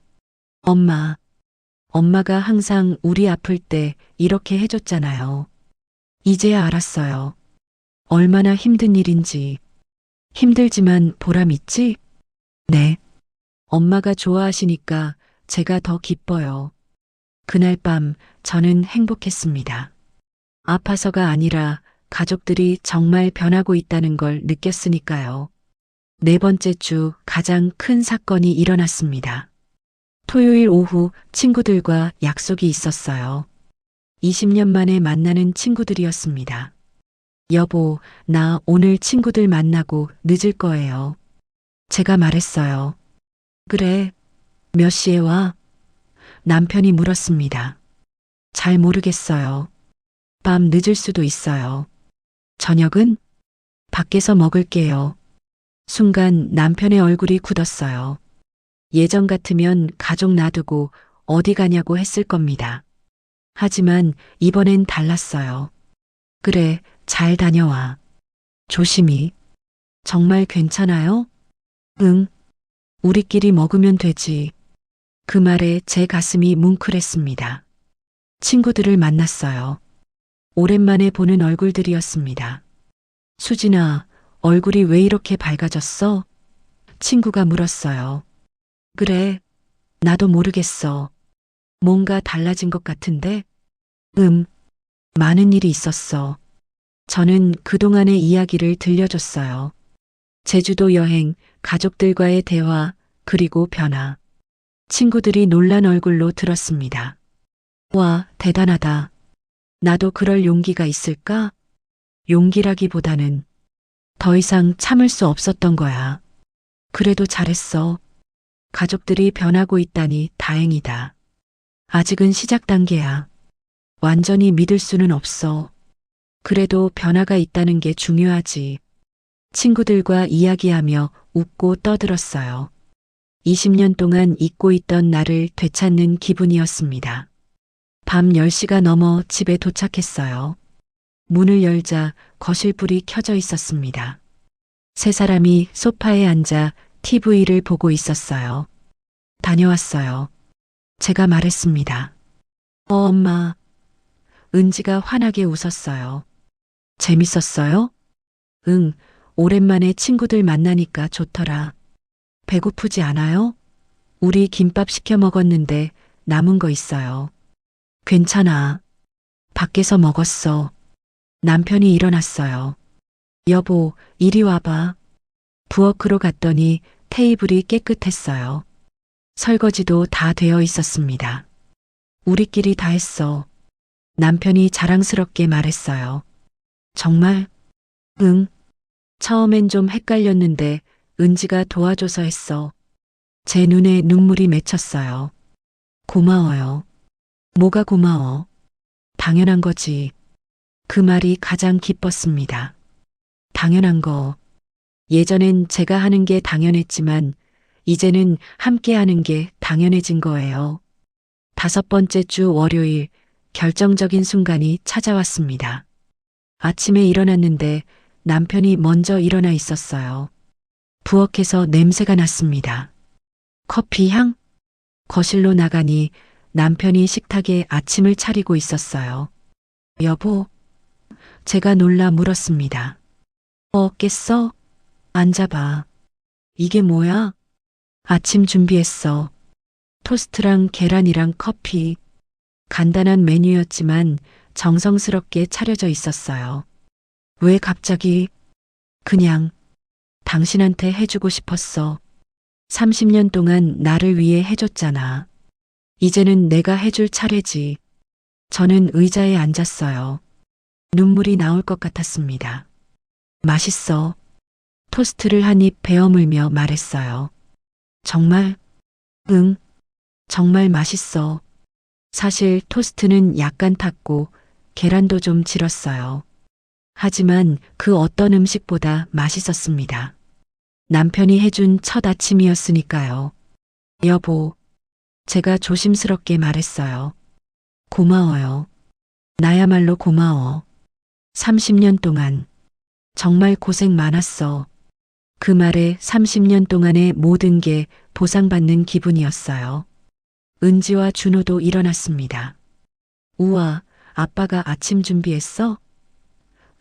[SPEAKER 2] 엄마가 항상 우리 아플 때 이렇게 해줬잖아요. 이제야 알았어요. 얼마나 힘든 일인지. 힘들지만 보람 있지? 네. 엄마가 좋아하시니까 제가 더 기뻐요. 그날 밤 저는 행복했습니다. 아파서가 아니라 가족들이 정말 변하고 있다는 걸 느꼈으니까요. 네 번째 주 가장 큰 사건이 일어났습니다. 토요일 오후 친구들과 약속이 있었어요. 20년 만에 만나는 친구들이었습니다. 여보, 나 오늘 친구들 만나고 늦을 거예요. 제가 말했어요. 그래, 몇 시에 와? 남편이 물었습니다. 잘 모르겠어요. 밤 늦을 수도 있어요. 저녁은? 밖에서 먹을게요. 순간 남편의 얼굴이 굳었어요. 예전 같으면 가족 놔두고 어디 가냐고 했을 겁니다. 하지만 이번엔 달랐어요. 그래, 잘 다녀와. 조심히. 정말 괜찮아요? 응. 우리끼리 먹으면 되지. 그 말에 제 가슴이 뭉클했습니다. 친구들을 만났어요. 오랜만에 보는 얼굴들이었습니다. 수진아, 얼굴이 왜 이렇게 밝아졌어? 친구가 물었어요. 그래, 나도 모르겠어. 뭔가 달라진 것 같은데? 많은 일이 있었어. 저는 그동안의 이야기를 들려줬어요. 제주도 여행, 가족들과의 대화, 그리고 변화. 친구들이 놀란 얼굴로 들었습니다. 와, 대단하다. 나도 그럴 용기가 있을까? 용기라기보다는 더 이상 참을 수 없었던 거야. 그래도 잘했어. 가족들이 변하고 있다니 다행이다. 아직은 시작 단계야. 완전히 믿을 수는 없어. 그래도 변화가 있다는 게 중요하지. 친구들과 이야기하며 웃고 떠들었어요. 20년 동안 잊고 있던 나를 되찾는 기분이었습니다. 밤 10시가 넘어 집에 도착했어요. 문을 열자 거실 불이 켜져 있었습니다. 세 사람이 소파에 앉아 TV를 보고 있었어요. 다녀왔어요. 제가 말했습니다. 엄마. 은지가 환하게 웃었어요. 재밌었어요? 응, 오랜만에 친구들 만나니까 좋더라. 배고프지 않아요? 우리 김밥 시켜 먹었는데 남은 거 있어요. 괜찮아. 밖에서 먹었어. 남편이 일어났어요. 여보, 이리 와봐. 부엌으로 갔더니 테이블이 깨끗했어요. 설거지도 다 되어 있었습니다. 우리끼리 다 했어. 남편이 자랑스럽게 말했어요. 정말? 응. 처음엔 좀 헷갈렸는데 은지가 도와줘서 했어. 제 눈에 눈물이 맺혔어요. 고마워요. 뭐가 고마워? 당연한 거지. 그 말이 가장 기뻤습니다. 당연한 거. 예전엔 제가 하는 게 당연했지만 이제는 함께 하는 게 당연해진 거예요. 5번째 주 월요일 결정적인 순간이 찾아왔습니다. 아침에 일어났는데 남편이 먼저 일어나 있었어요. 부엌에서 냄새가 났습니다. 커피 향? 거실로 나가니 남편이 식탁에 아침을 차리고 있었어요. 여보, 제가 놀라 물었습니다. 깼어? 앉아봐. 이게 뭐야? 아침 준비했어. 토스트랑 계란이랑 커피. 간단한 메뉴였지만 정성스럽게 차려져 있었어요. 왜 갑자기? 그냥 당신한테 해주고 싶었어. 30년 동안 나를 위해 해줬잖아. 이제는 내가 해줄 차례지. 저는 의자에 앉았어요. 눈물이 나올 것 같았습니다. 맛있어. 토스트를 한 입 베어물며 말했어요. 정말? 응, 정말 맛있어. 사실 토스트는 약간 탔고 계란도 좀 질었어요. 하지만 그 어떤 음식보다 맛있었습니다. 남편이 해준 첫 아침이었으니까요. 여보, 제가 조심스럽게 말했어요. 고마워요. 나야말로 고마워. 30년 동안 정말 고생 많았어. 그 말에 30년 동안의 모든 게 보상받는 기분이었어요. 은지와 준호도 일어났습니다. 우와, 아빠가 아침 준비했어?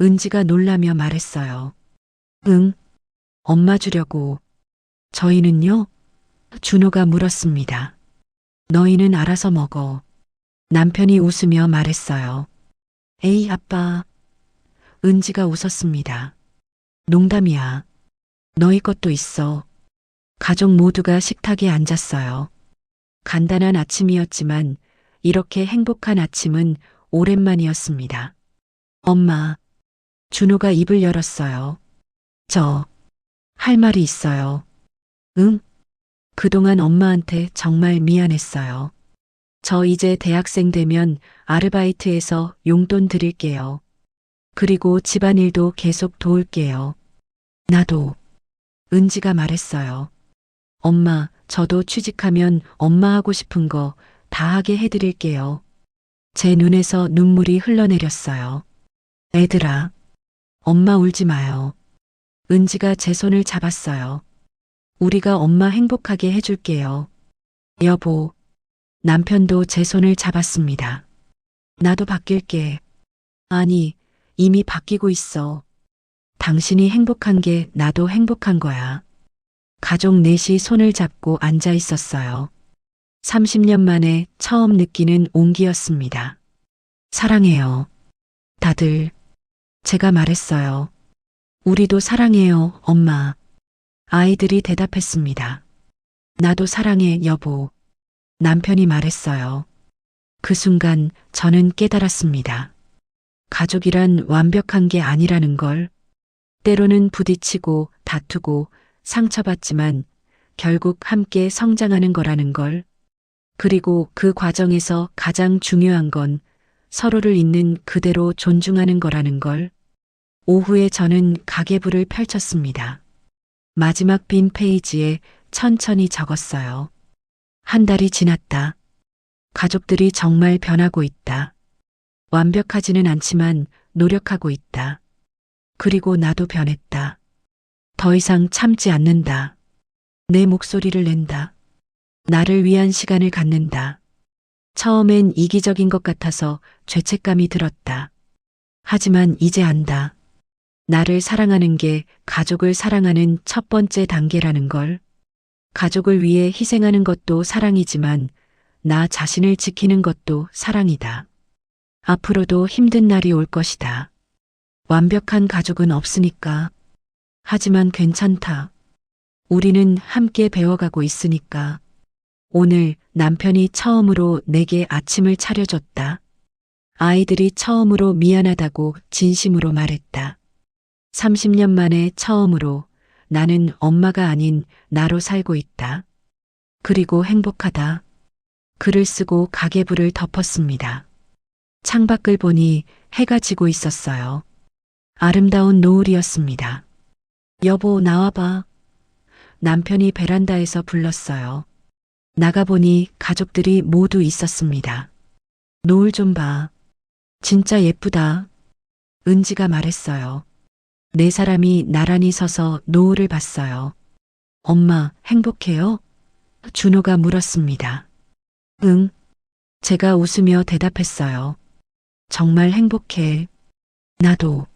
[SPEAKER 2] 은지가 놀라며 말했어요. 응, 엄마 주려고. 저희는요? 준호가 물었습니다. 너희는 알아서 먹어. 남편이 웃으며 말했어요. 에이, 아빠. 은지가 웃었습니다. 농담이야. 너희 것도 있어. 가족 모두가 식탁에 앉았어요. 간단한 아침이었지만 이렇게 행복한 아침은 오랜만이었습니다. 엄마, 준호가 입을 열었어요. 할 말이 있어요. 응? 그동안 엄마한테 정말 미안했어요. 저 이제 대학생 되면 아르바이트해서 용돈 드릴게요. 그리고 집안일도 계속 도울게요. 나도. 은지가 말했어요. 엄마, 저도 취직하면 엄마 하고 싶은 거 다 하게 해드릴게요. 제 눈에서 눈물이 흘러내렸어요. 애들아, 엄마 울지 마요. 은지가 제 손을 잡았어요. 우리가 엄마 행복하게 해줄게요. 여보, 남편도 제 손을 잡았습니다. 나도 바뀔게. 아니, 이미 바뀌고 있어. 당신이 행복한 게 나도 행복한 거야. 가족 넷이 손을 잡고 앉아 있었어요. 30년 만에 처음 느끼는 온기였습니다. 사랑해요. 다들. 제가 말했어요. 우리도 사랑해요, 엄마. 아이들이 대답했습니다. 나도 사랑해, 여보. 남편이 말했어요. 그 순간 저는 깨달았습니다. 가족이란 완벽한 게 아니라는 걸. 때로는 부딪히고 다투고 상처받지만 결국 함께 성장하는 거라는 걸. 그리고 그 과정에서 가장 중요한 건 서로를 있는 그대로 존중하는 거라는 걸. 오후에 저는 가계부를 펼쳤습니다. 마지막 빈 페이지에 천천히 적었어요. 한 달이 지났다. 가족들이 정말 변하고 있다. 완벽하지는 않지만 노력하고 있다. 그리고 나도 변했다. 더 이상 참지 않는다. 내 목소리를 낸다. 나를 위한 시간을 갖는다. 처음엔 이기적인 것 같아서 죄책감이 들었다. 하지만 이제 안다. 나를 사랑하는 게 가족을 사랑하는 첫 번째 단계라는 걸. 가족을 위해 희생하는 것도 사랑이지만 나 자신을 지키는 것도 사랑이다. 앞으로도 힘든 날이 올 것이다. 완벽한 가족은 없으니까. 하지만 괜찮다. 우리는 함께 배워가고 있으니까. 오늘 남편이 처음으로 내게 아침을 차려줬다. 아이들이 처음으로 미안하다고 진심으로 말했다. 30년 만에 처음으로 나는 엄마가 아닌 나로 살고 있다. 그리고 행복하다. 글을 쓰고 가계부를 덮었습니다. 창밖을 보니 해가 지고 있었어요. 아름다운 노을이었습니다. 여보, 나와봐. 남편이 베란다에서 불렀어요. 나가보니 가족들이 모두 있었습니다. 노을 좀 봐. 진짜 예쁘다. 은지가 말했어요. 네 사람이 나란히 서서 노을을 봤어요. 엄마, 행복해요? 준호가 물었습니다. 응. 제가 웃으며 대답했어요. 정말 행복해. 나도.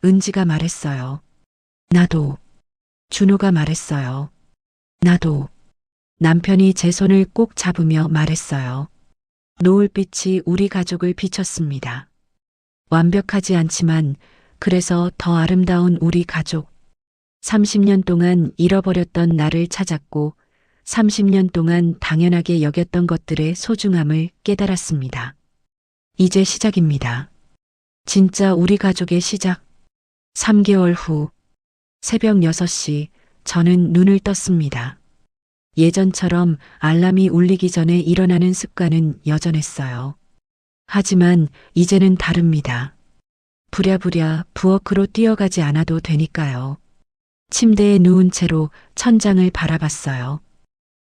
[SPEAKER 2] 은지가 말했어요. 나도. 준호가 말했어요. 나도. 남편이 제 손을 꼭 잡으며 말했어요. 노을빛이 우리 가족을 비췄습니다. 완벽하지 않지만 그래서 더 아름다운 우리 가족. 30년 동안 잃어버렸던 나를 찾았고 30년 동안 당연하게 여겼던 것들의 소중함을 깨달았습니다. 이제 시작입니다. 진짜 우리 가족의 시작. 3개월 후 새벽 6시 저는 눈을 떴습니다. 예전처럼 알람이 울리기 전에 일어나는 습관은 여전했어요. 하지만 이제는 다릅니다. 부랴부랴 부엌으로 뛰어가지 않아도 되니까요. 침대에 누운 채로 천장을 바라봤어요.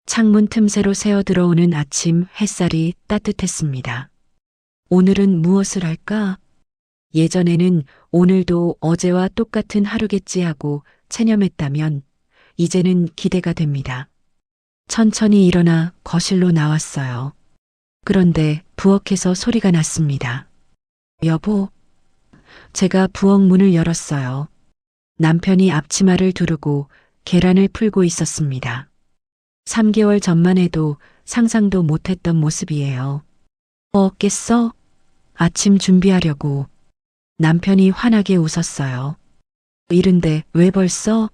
[SPEAKER 2] 창문 틈새로 새어 들어오는 아침 햇살이 따뜻했습니다. 오늘은 무엇을 할까? 예전에는 오늘도 어제와 똑같은 하루겠지 하고 체념했다면 이제는 기대가 됩니다. 천천히 일어나 거실로 나왔어요. 그런데 부엌에서 소리가 났습니다. 여보. 제가 부엌 문을 열었어요. 남편이 앞치마를 두르고 계란을 풀고 있었습니다. 3개월 전만 해도 상상도 못했던 모습이에요. 깼어? 아침 준비하려고. 남편이 환하게 웃었어요. 이른데 왜 벌써?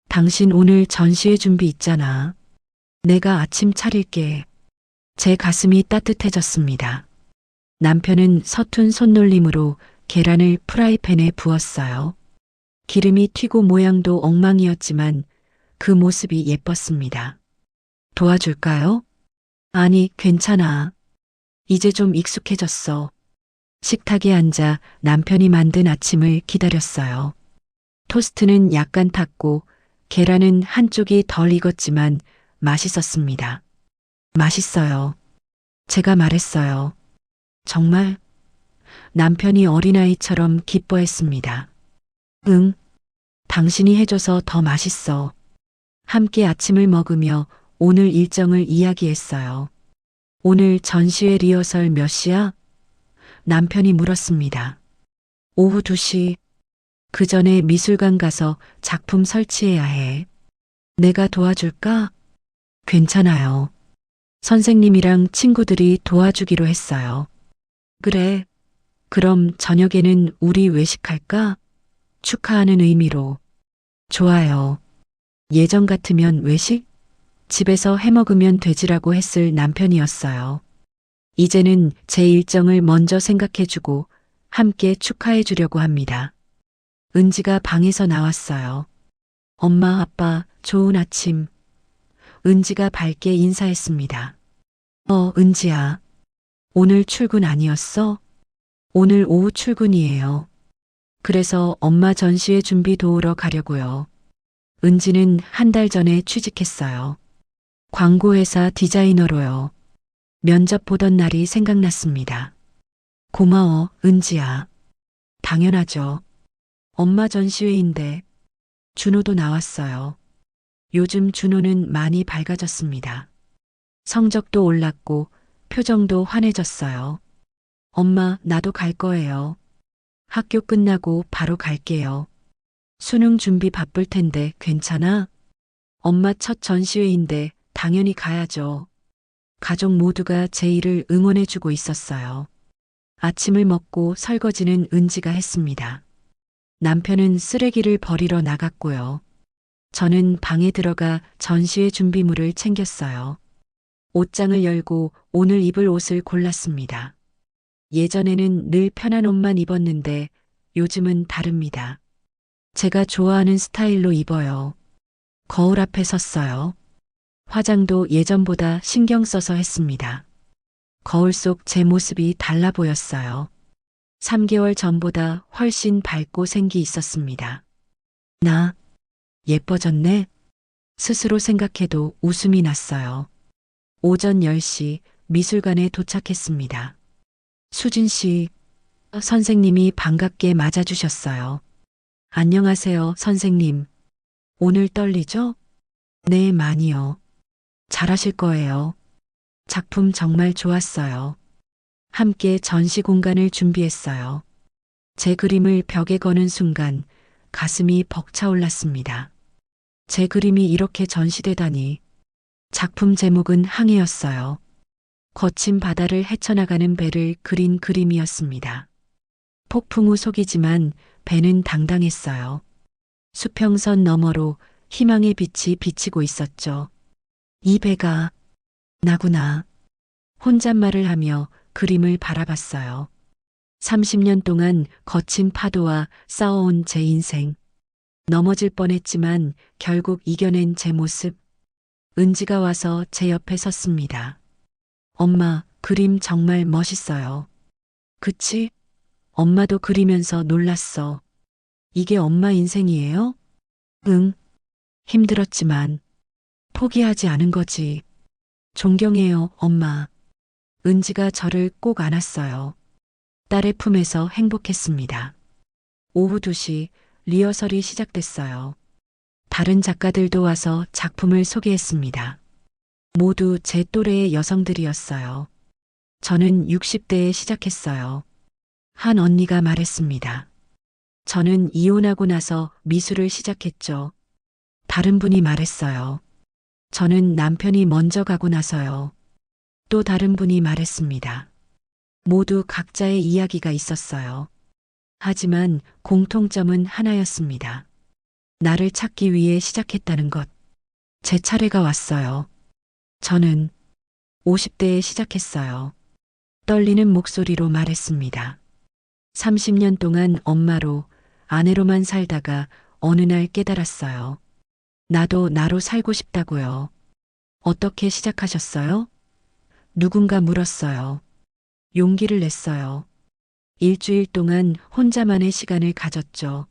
[SPEAKER 2] 당신 오늘 전시회 준비 있잖아. 내가 아침 차릴게. 제 가슴이 따뜻해졌습니다. 남편은 서툰 손놀림으로 계란을 프라이팬에 부었어요. 기름이 튀고 모양도 엉망이었지만 그 모습이 예뻤습니다. 도와줄까요? 아니, 괜찮아. 이제 좀 익숙해졌어. 식탁에 앉아 남편이 만든 아침을 기다렸어요. 토스트는 약간 탔고 계란은 한쪽이 덜 익었지만 맛있었습니다. 맛있어요. 제가 말했어요. 정말? 남편이 어린아이처럼 기뻐했습니다. 응. 당신이 해줘서 더 맛있어. 함께 아침을 먹으며 오늘 일정을 이야기했어요. 오늘 전시회 리허설 몇 시야? 남편이 물었습니다. 오후 2시. 그 전에 미술관 가서 작품 설치해야 해. 내가 도와줄까? 괜찮아요. 선생님이랑 친구들이 도와주기로 했어요. 그래. 그럼 저녁에는 우리 외식할까? 축하하는 의미로. 좋아요. 예전 같으면 외식? 집에서 해먹으면 되지라고 했을 남편이었어요. 이제는 제 일정을 먼저 생각해주고 함께 축하해주려고 합니다. 은지가 방에서 나왔어요. 엄마, 아빠, 좋은 아침. 은지가 밝게 인사했습니다. 은지야. 오늘 출근 아니었어? 오늘 오후 출근이에요. 그래서 엄마 전시회 준비 도우러 가려고요. 은지는 한 달 전에 취직했어요. 광고회사 디자이너로요. 면접 보던 날이 생각났습니다. 고마워, 은지야. 당연하죠. 엄마 전시회인데. 준호도 나왔어요. 요즘 준호는 많이 밝아졌습니다. 성적도 올랐고 표정도 환해졌어요. 엄마, 나도 갈 거예요. 학교 끝나고 바로 갈게요. 수능 준비 바쁠 텐데 괜찮아? 엄마 첫 전시회인데 당연히 가야죠. 가족 모두가 제 일을 응원해주고 있었어요. 아침을 먹고 설거지는 은지가 했습니다. 남편은 쓰레기를 버리러 나갔고요. 저는 방에 들어가 전시회 준비물을 챙겼어요. 옷장을 열고 오늘 입을 옷을 골랐습니다. 예전에는 늘 편한 옷만 입었는데 요즘은 다릅니다. 제가 좋아하는 스타일로 입어요. 거울 앞에 섰어요. 화장도 예전보다 신경 써서 했습니다. 거울 속 제 모습이 달라 보였어요. 3개월 전보다 훨씬 밝고 생기 있었습니다. 나 예뻐졌네? 스스로 생각해도 웃음이 났어요. 오전 10시 미술관에 도착했습니다. 수진 씨, 선생님이 반갑게 맞아주셨어요. 안녕하세요, 선생님. 오늘 떨리죠? 네, 많이요. 잘하실 거예요. 작품 정말 좋았어요. 함께 전시 공간을 준비했어요. 제 그림을 벽에 거는 순간 가슴이 벅차올랐습니다. 제 그림이 이렇게 전시되다니. 작품 제목은 항해였어요. 거친 바다를 헤쳐나가는 배를 그린 그림이었습니다. 폭풍 우 속이지만 배는 당당했어요. 수평선 너머로 희망의 빛이 비치고 있었죠. 이 배가 나구나. 혼잣말을 하며 그림을 바라봤어요. 30년 동안 거친 파도와 싸워온 제 인생. 넘어질 뻔했지만 결국 이겨낸 제 모습. 은지가 와서 제 옆에 섰습니다. 엄마, 그림 정말 멋있어요. 그치? 엄마도 그리면서 놀랐어. 이게 엄마 인생이에요? 응. 힘들었지만 포기하지 않은 거지. 존경해요, 엄마. 은지가 저를 꼭 안았어요. 딸의 품에서 행복했습니다. 오후 2시 리허설이 시작됐어요. 다른 작가들도 와서 작품을 소개했습니다. 모두 제 또래의 여성들이었어요. 저는 60대에 시작했어요. 한 언니가 말했습니다. 저는 이혼하고 나서 미술을 시작했죠. 다른 분이 말했어요. 저는 남편이 먼저 가고 나서요. 또 다른 분이 말했습니다. 모두 각자의 이야기가 있었어요. 하지만 공통점은 하나였습니다. 나를 찾기 위해 시작했다는 것. 제 차례가 왔어요. 저는 50대에 시작했어요. 떨리는 목소리로 말했습니다. 30년 동안 엄마로, 아내로만 살다가 어느 날 깨달았어요. 나도 나로 살고 싶다고요. 어떻게 시작하셨어요? 누군가 물었어요. 용기를 냈어요. 일주일 동안 혼자만의 시간을 가졌죠.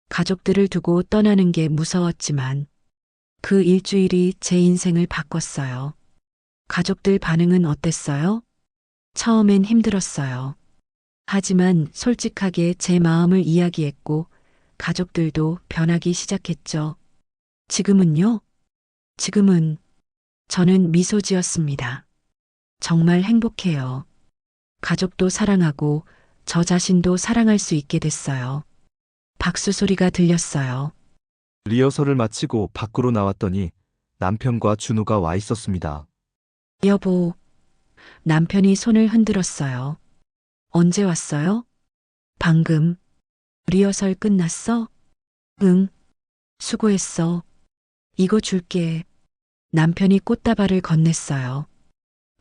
[SPEAKER 2] 가족들을 두고 떠나는 게 무서웠지만 그 일주일이 제 인생을 바꿨어요. 가족들 반응은 어땠어요? 처음엔 힘들었어요. 하지만 솔직하게 제 마음을 이야기했고 가족들도 변하기 시작했죠. 지금은요? 지금은 저는 미소 지었습니다. 정말 행복해요. 가족도 사랑하고 저 자신도 사랑할 수 있게 됐어요. 박수 소리가 들렸어요.
[SPEAKER 3] 리허설을 마치고 밖으로 나왔더니 남편과 준호가 와 있었습니다.
[SPEAKER 2] 여보, 남편이 손을 흔들었어요. 언제 왔어요? 방금. 리허설 끝났어? 응. 수고했어. 이거 줄게. 남편이 꽃다발을 건넸어요.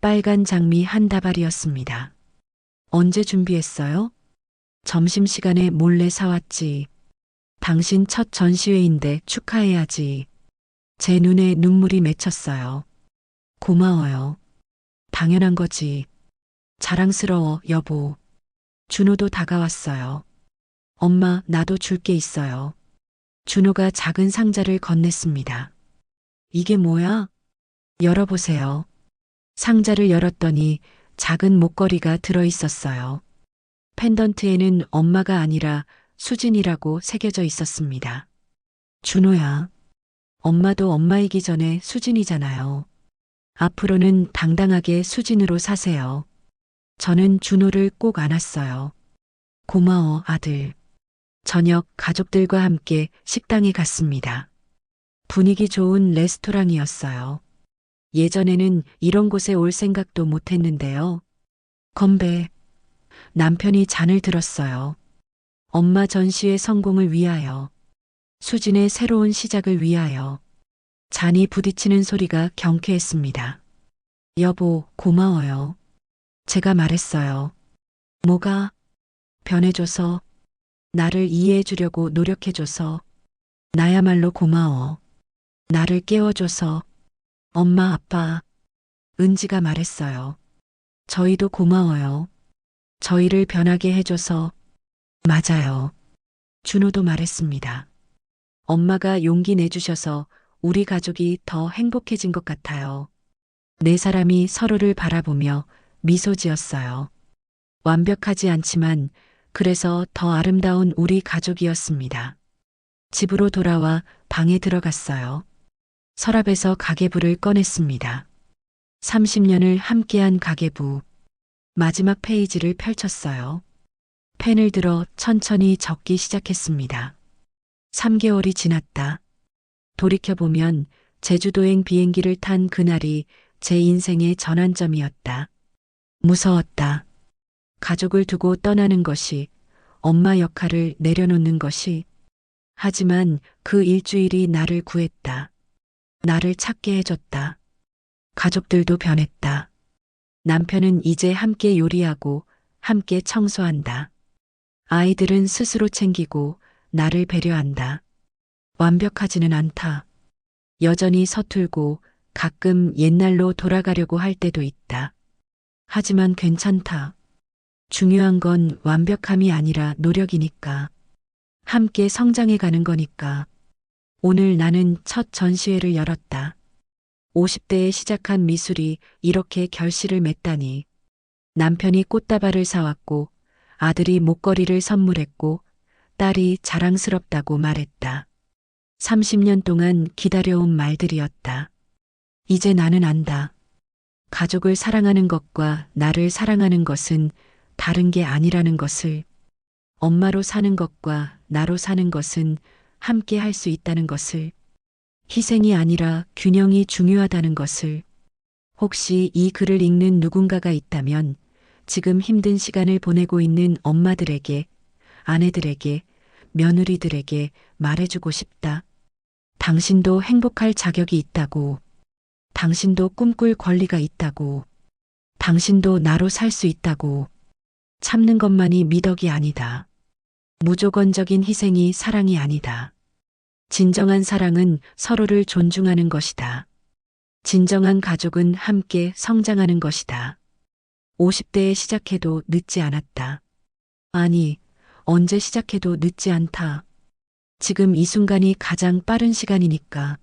[SPEAKER 2] 빨간 장미 한 다발이었습니다. 언제 준비했어요? 점심시간에 몰래 사왔지. 당신 첫 전시회인데 축하해야지. 제 눈에 눈물이 맺혔어요. 고마워요. 당연한 거지. 자랑스러워, 여보. 준호도 다가왔어요. 엄마, 나도 줄 게 있어요. 준호가 작은 상자를 건넸습니다. 이게 뭐야? 열어보세요. 상자를 열었더니 작은 목걸이가 들어 있었어요. 펜던트에는 엄마가 아니라 수진이라고 새겨져 있었습니다. 준호야, 엄마도 엄마이기 전에 수진이잖아요. 앞으로는 당당하게 수진으로 사세요. 저는 준호를 꼭 안았어요. 고마워, 아들. 저녁 가족들과 함께 식당에 갔습니다. 분위기 좋은 레스토랑이었어요. 예전에는 이런 곳에 올 생각도 못 했는데요. 건배. 남편이 잔을 들었어요. 엄마 전시회 성공을 위하여. 수진의 새로운 시작을 위하여. 잔이 부딪히는 소리가 경쾌했습니다. 여보, 고마워요. 제가 말했어요. 뭐가? 변해줘서. 나를 이해해 주려고 노력해줘서 나야말로 고마워. 나를 깨워줘서 엄마, 아빠. 은지가 말했어요. 저희도 고마워요. 저희를 변하게 해줘서 맞아요. 준호도 말했습니다. 엄마가 용기 내주셔서 우리 가족이 더 행복해진 것 같아요. 네 사람이 서로를 바라보며 미소 지었어요. 완벽하지 않지만 그래서 더 아름다운 우리 가족이었습니다. 집으로 돌아와 방에 들어갔어요. 서랍에서 가계부를 꺼냈습니다. 30년을 함께한 가계부. 마지막 페이지를 펼쳤어요. 펜을 들어 천천히 적기 시작했습니다. 3개월이 지났다. 돌이켜보면 제주도행 비행기를 탄 그날이 제 인생의 전환점이었다. 무서웠다. 가족을 두고 떠나는 것이, 엄마 역할을 내려놓는 것이. 하지만 그 일주일이 나를 구했다. 나를 찾게 해줬다. 가족들도 변했다. 남편은 이제 함께 요리하고 함께 청소한다. 아이들은 스스로 챙기고 나를 배려한다. 완벽하지는 않다. 여전히 서툴고 가끔 옛날로 돌아가려고 할 때도 있다. 하지만 괜찮다. 중요한 건 완벽함이 아니라 노력이니까. 함께 성장해 가는 거니까. 오늘 나는 첫 전시회를 열었다. 50대에 시작한 미술이 이렇게 결실을 맺다니. 남편이 꽃다발을 사왔고 아들이 목걸이를 선물했고 딸이 자랑스럽다고 말했다. 30년 동안 기다려온 말들이었다. 이제 나는 안다. 가족을 사랑하는 것과 나를 사랑하는 것은 다른 게 아니라는 것을. 엄마로 사는 것과 나로 사는 것은 함께 할 수 있다는 것을. 희생이 아니라 균형이 중요하다는 것을. 혹시 이 글을 읽는 누군가가 있다면 지금 힘든 시간을 보내고 있는 엄마들에게, 아내들에게, 며느리들에게 말해주고 싶다. 당신도 행복할 자격이 있다고. 당신도 꿈꿀 권리가 있다고. 당신도 나로 살 수 있다고. 참는 것만이 미덕이 아니다. 무조건적인 희생이 사랑이 아니다. 진정한 사랑은 서로를 존중하는 것이다. 진정한 가족은 함께 성장하는 것이다. 50대에 시작해도 늦지 않았다. 아니, 언제 시작해도 늦지 않다. 지금 이 순간이 가장 빠른 시간이니까.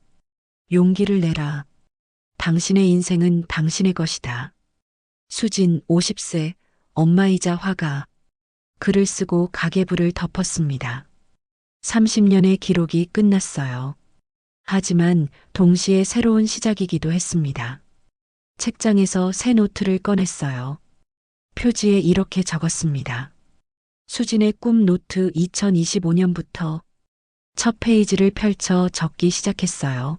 [SPEAKER 2] 용기를 내라. 당신의 인생은 당신의 것이다. 수진 50세, 엄마이자 화가. 글을 쓰고 가계부를 덮었습니다. 30년의 기록이 끝났어요. 하지만 동시에 새로운 시작이기도 했습니다. 책장에서 새 노트를 꺼냈어요. 표지에 이렇게 적었습니다. 수진의 꿈 노트 2025년부터 첫 페이지를 펼쳐 적기 시작했어요.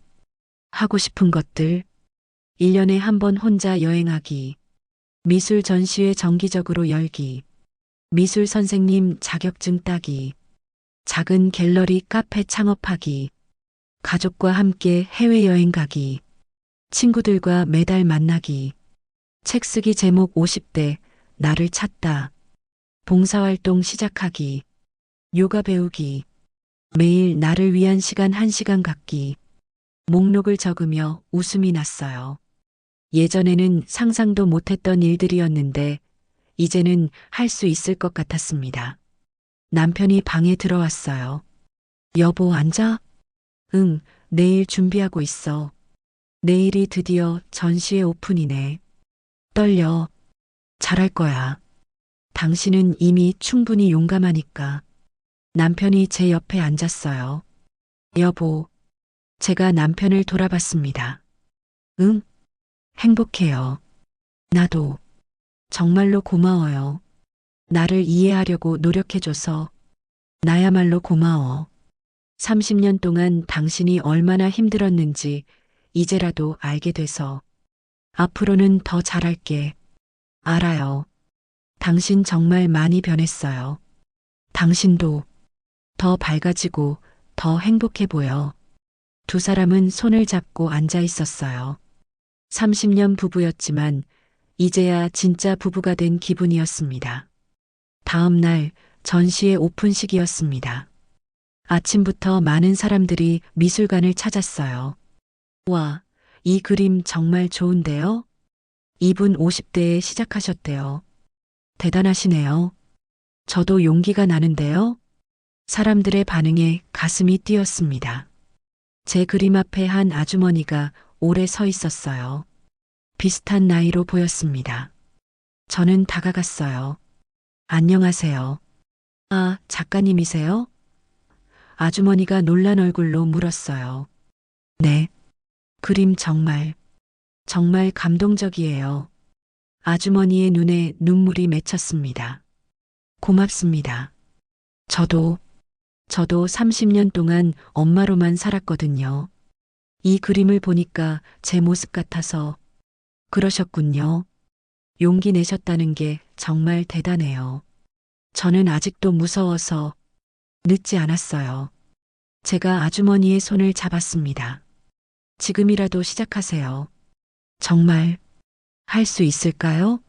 [SPEAKER 2] 하고 싶은 것들. 1년에 한 번 혼자 여행하기. 미술 전시회 정기적으로 열기. 미술 선생님 자격증 따기. 작은 갤러리 카페 창업하기. 가족과 함께 해외여행 가기. 친구들과 매달 만나기. 책 쓰기 제목 50대, 나를 찾다. 봉사활동 시작하기. 요가 배우기. 매일 나를 위한 시간 1시간 갖기. 목록을 적으며 웃음이 났어요. 예전에는 상상도 못했던 일들이었는데 이제는 할 수 있을 것 같았습니다. 남편이 방에 들어왔어요. 여보, 앉아? 응, 내일 준비하고 있어. 내일이 드디어 전시회 오픈이네. 떨려. 잘할 거야. 당신은 이미 충분히 용감하니까. 남편이 제 옆에 앉았어요. 여보, 제가 남편을 돌아봤습니다. 응? 행복해요. 나도. 정말로 고마워요. 나를 이해하려고 노력해줘서. 나야말로 고마워. 30년 동안 당신이 얼마나 힘들었는지 이제라도 알게 돼서. 앞으로는 더 잘할게. 알아요. 당신 정말 많이 변했어요. 당신도 더 밝아지고 더 행복해 보여. 두 사람은 손을 잡고 앉아 있었어요. 30년 부부였지만 이제야 진짜 부부가 된 기분이었습니다. 다음 날 전시회 오픈식이었습니다. 아침부터 많은 사람들이 미술관을 찾았어요. 와, 이 그림 정말 좋은데요? 이분 50대에 시작하셨대요. 대단하시네요. 저도 용기가 나는데요. 사람들의 반응에 가슴이 뛰었습니다. 제 그림 앞에 한 아주머니가 오래 서 있었어요. 비슷한 나이로 보였습니다. 저는 다가갔어요. 안녕하세요. 아, 작가님이세요? 아주머니가 놀란 얼굴로 물었어요. 네. 그림 정말 감동적이에요. 아주머니의 눈에 눈물이 맺혔습니다. 고맙습니다. 저도 30년 동안 엄마로만 살았거든요. 이 그림을 보니까 제 모습 같아서 그러셨군요. 용기 내셨다는 게 정말 대단해요. 저는 아직도 무서워서 늦지 않았어요. 제가 아주머니의 손을 잡았습니다. 지금이라도 시작하세요. 정말 할 수 있을까요?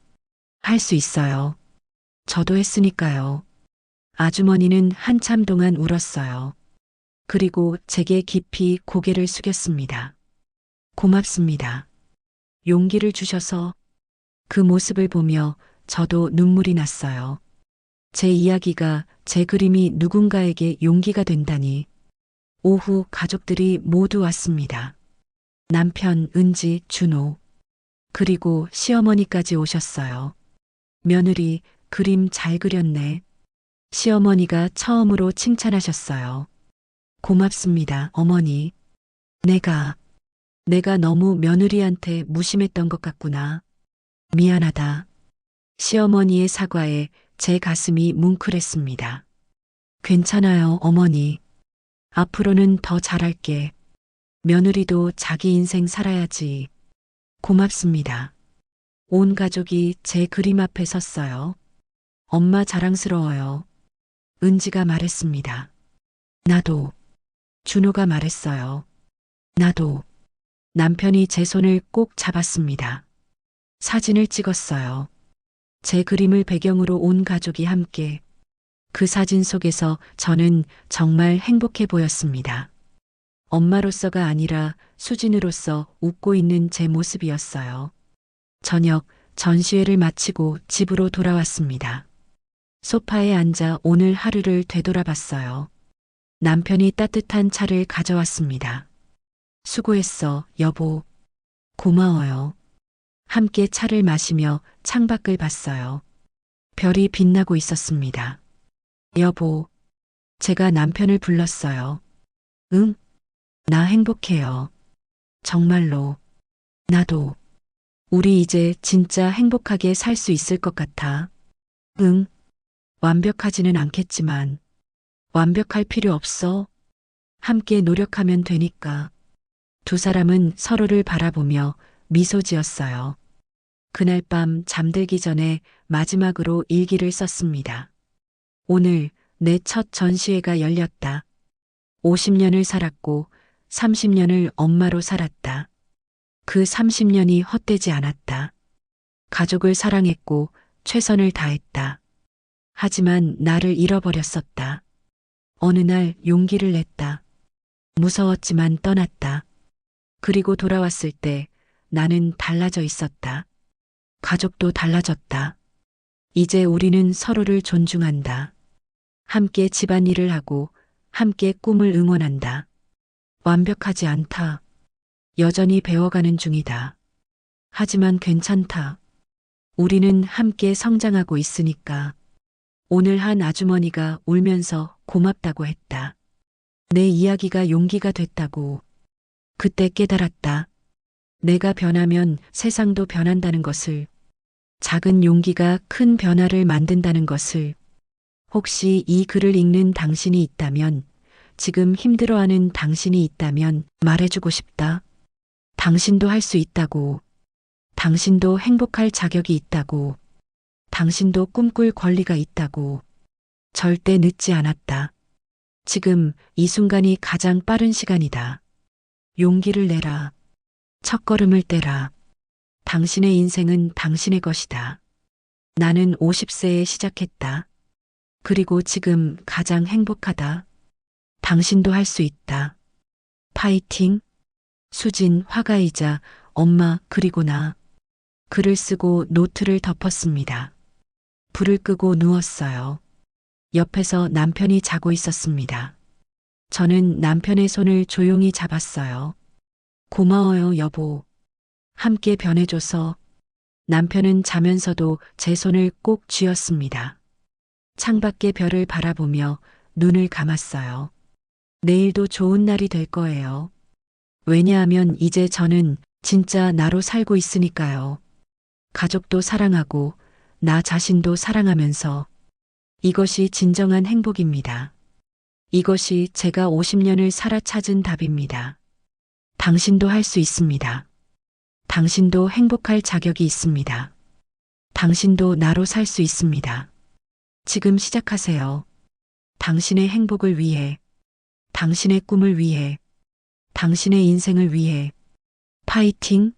[SPEAKER 2] 할 수 있어요. 저도 했으니까요. 아주머니는 한참 동안 울었어요. 그리고 제게 깊이 고개를 숙였습니다. 고맙습니다. 용기를 주셔서. 그 모습을 보며 저도 눈물이 났어요. 제 이야기가, 제 그림이 누군가에게 용기가 된다니. 오후 가족들이 모두 왔습니다. 남편 은지, 준호, 그리고 시어머니까지 오셨어요. 며느리, 그림 잘 그렸네. 시어머니가 처음으로 칭찬하셨어요. 고맙습니다, 어머니. 내가 너무 며느리한테 무심했던 것 같구나. 미안하다. 시어머니의 사과에 제 가슴이 뭉클했습니다. 괜찮아요, 어머니. 앞으로는 더 잘할게. 며느리도 자기 인생 살아야지. 고맙습니다. 온 가족이 제 그림 앞에 섰어요. 엄마 자랑스러워요. 은지가 말했습니다. 나도. 준호가 말했어요. 나도. 남편이 제 손을 꼭 잡았습니다. 사진을 찍었어요. 제 그림을 배경으로 온 가족이 함께. 그 사진 속에서 저는 정말 행복해 보였습니다. 엄마로서가 아니라 수진으로서 웃고 있는 제 모습이었어요. 저녁 전시회를 마치고 집으로 돌아왔습니다. 소파에 앉아 오늘 하루를 되돌아봤어요. 남편이 따뜻한 차를 가져왔습니다. 수고했어, 여보. 고마워요. 함께 차를 마시며 창밖을 봤어요. 별이 빛나고 있었습니다. 여보, 제가 남편을 불렀어요. 응? 나 행복해요. 정말로. 나도. 우리 이제 진짜 행복하게 살 수 있을 것 같아. 응? 완벽하지는 않겠지만. 완벽할 필요 없어. 함께 노력하면 되니까. 두 사람은 서로를 바라보며 미소 지었어요. 그날 밤 잠들기 전에 마지막으로 일기를 썼습니다. 오늘 내 첫 전시회가 열렸다. 50년을 살았고 30년을 엄마로 살았다. 그 30년이 헛되지 않았다. 가족을 사랑했고 최선을 다했다. 하지만 나를 잃어버렸었다. 어느 날 용기를 냈다. 무서웠지만 떠났다. 그리고 돌아왔을 때 나는 달라져 있었다. 가족도 달라졌다. 이제 우리는 서로를 존중한다. 함께 집안일을 하고 함께 꿈을 응원한다. 완벽하지 않다. 여전히 배워가는 중이다. 하지만 괜찮다. 우리는 함께 성장하고 있으니까. 오늘 한 아주머니가 울면서 고맙다고 했다. 내 이야기가 용기가 됐다고. 그때 깨달았다. 내가 변하면 세상도 변한다는 것을. 작은 용기가 큰 변화를 만든다는 것을. 혹시 이 글을 읽는 당신이 있다면, 지금 힘들어하는 당신이 있다면 말해주고 싶다. 당신도 할 수 있다고. 당신도 행복할 자격이 있다고. 당신도 꿈꿀 권리가 있다고. 절대 늦지 않았다. 지금 이 순간이 가장 빠른 시간이다. 용기를 내라. 첫걸음을 떼라. 당신의 인생은 당신의 것이다. 나는 50세에 시작했다. 그리고 지금 가장 행복하다. 당신도 할 수 있다. 파이팅. 수진, 화가이자 엄마, 그리고 나. 글을 쓰고 노트를 덮었습니다. 불을 끄고 누웠어요. 옆에서 남편이 자고 있었습니다. 저는 남편의 손을 조용히 잡았어요. 고마워요, 여보. 함께 변해줘서. 남편은 자면서도 제 손을 꼭 쥐었습니다. 창밖의 별을 바라보며 눈을 감았어요. 내일도 좋은 날이 될 거예요. 왜냐하면 이제 저는 진짜 나로 살고 있으니까요. 가족도 사랑하고 나 자신도 사랑하면서 이것이 진정한 행복입니다. 이것이 제가 50년을 살아 찾은 답입니다. 당신도 할 수 있습니다. 당신도 행복할 자격이 있습니다. 당신도 나로 살 수 있습니다. 지금 시작하세요. 당신의 행복을 위해, 당신의 꿈을 위해, 당신의 인생을 위해. 파이팅!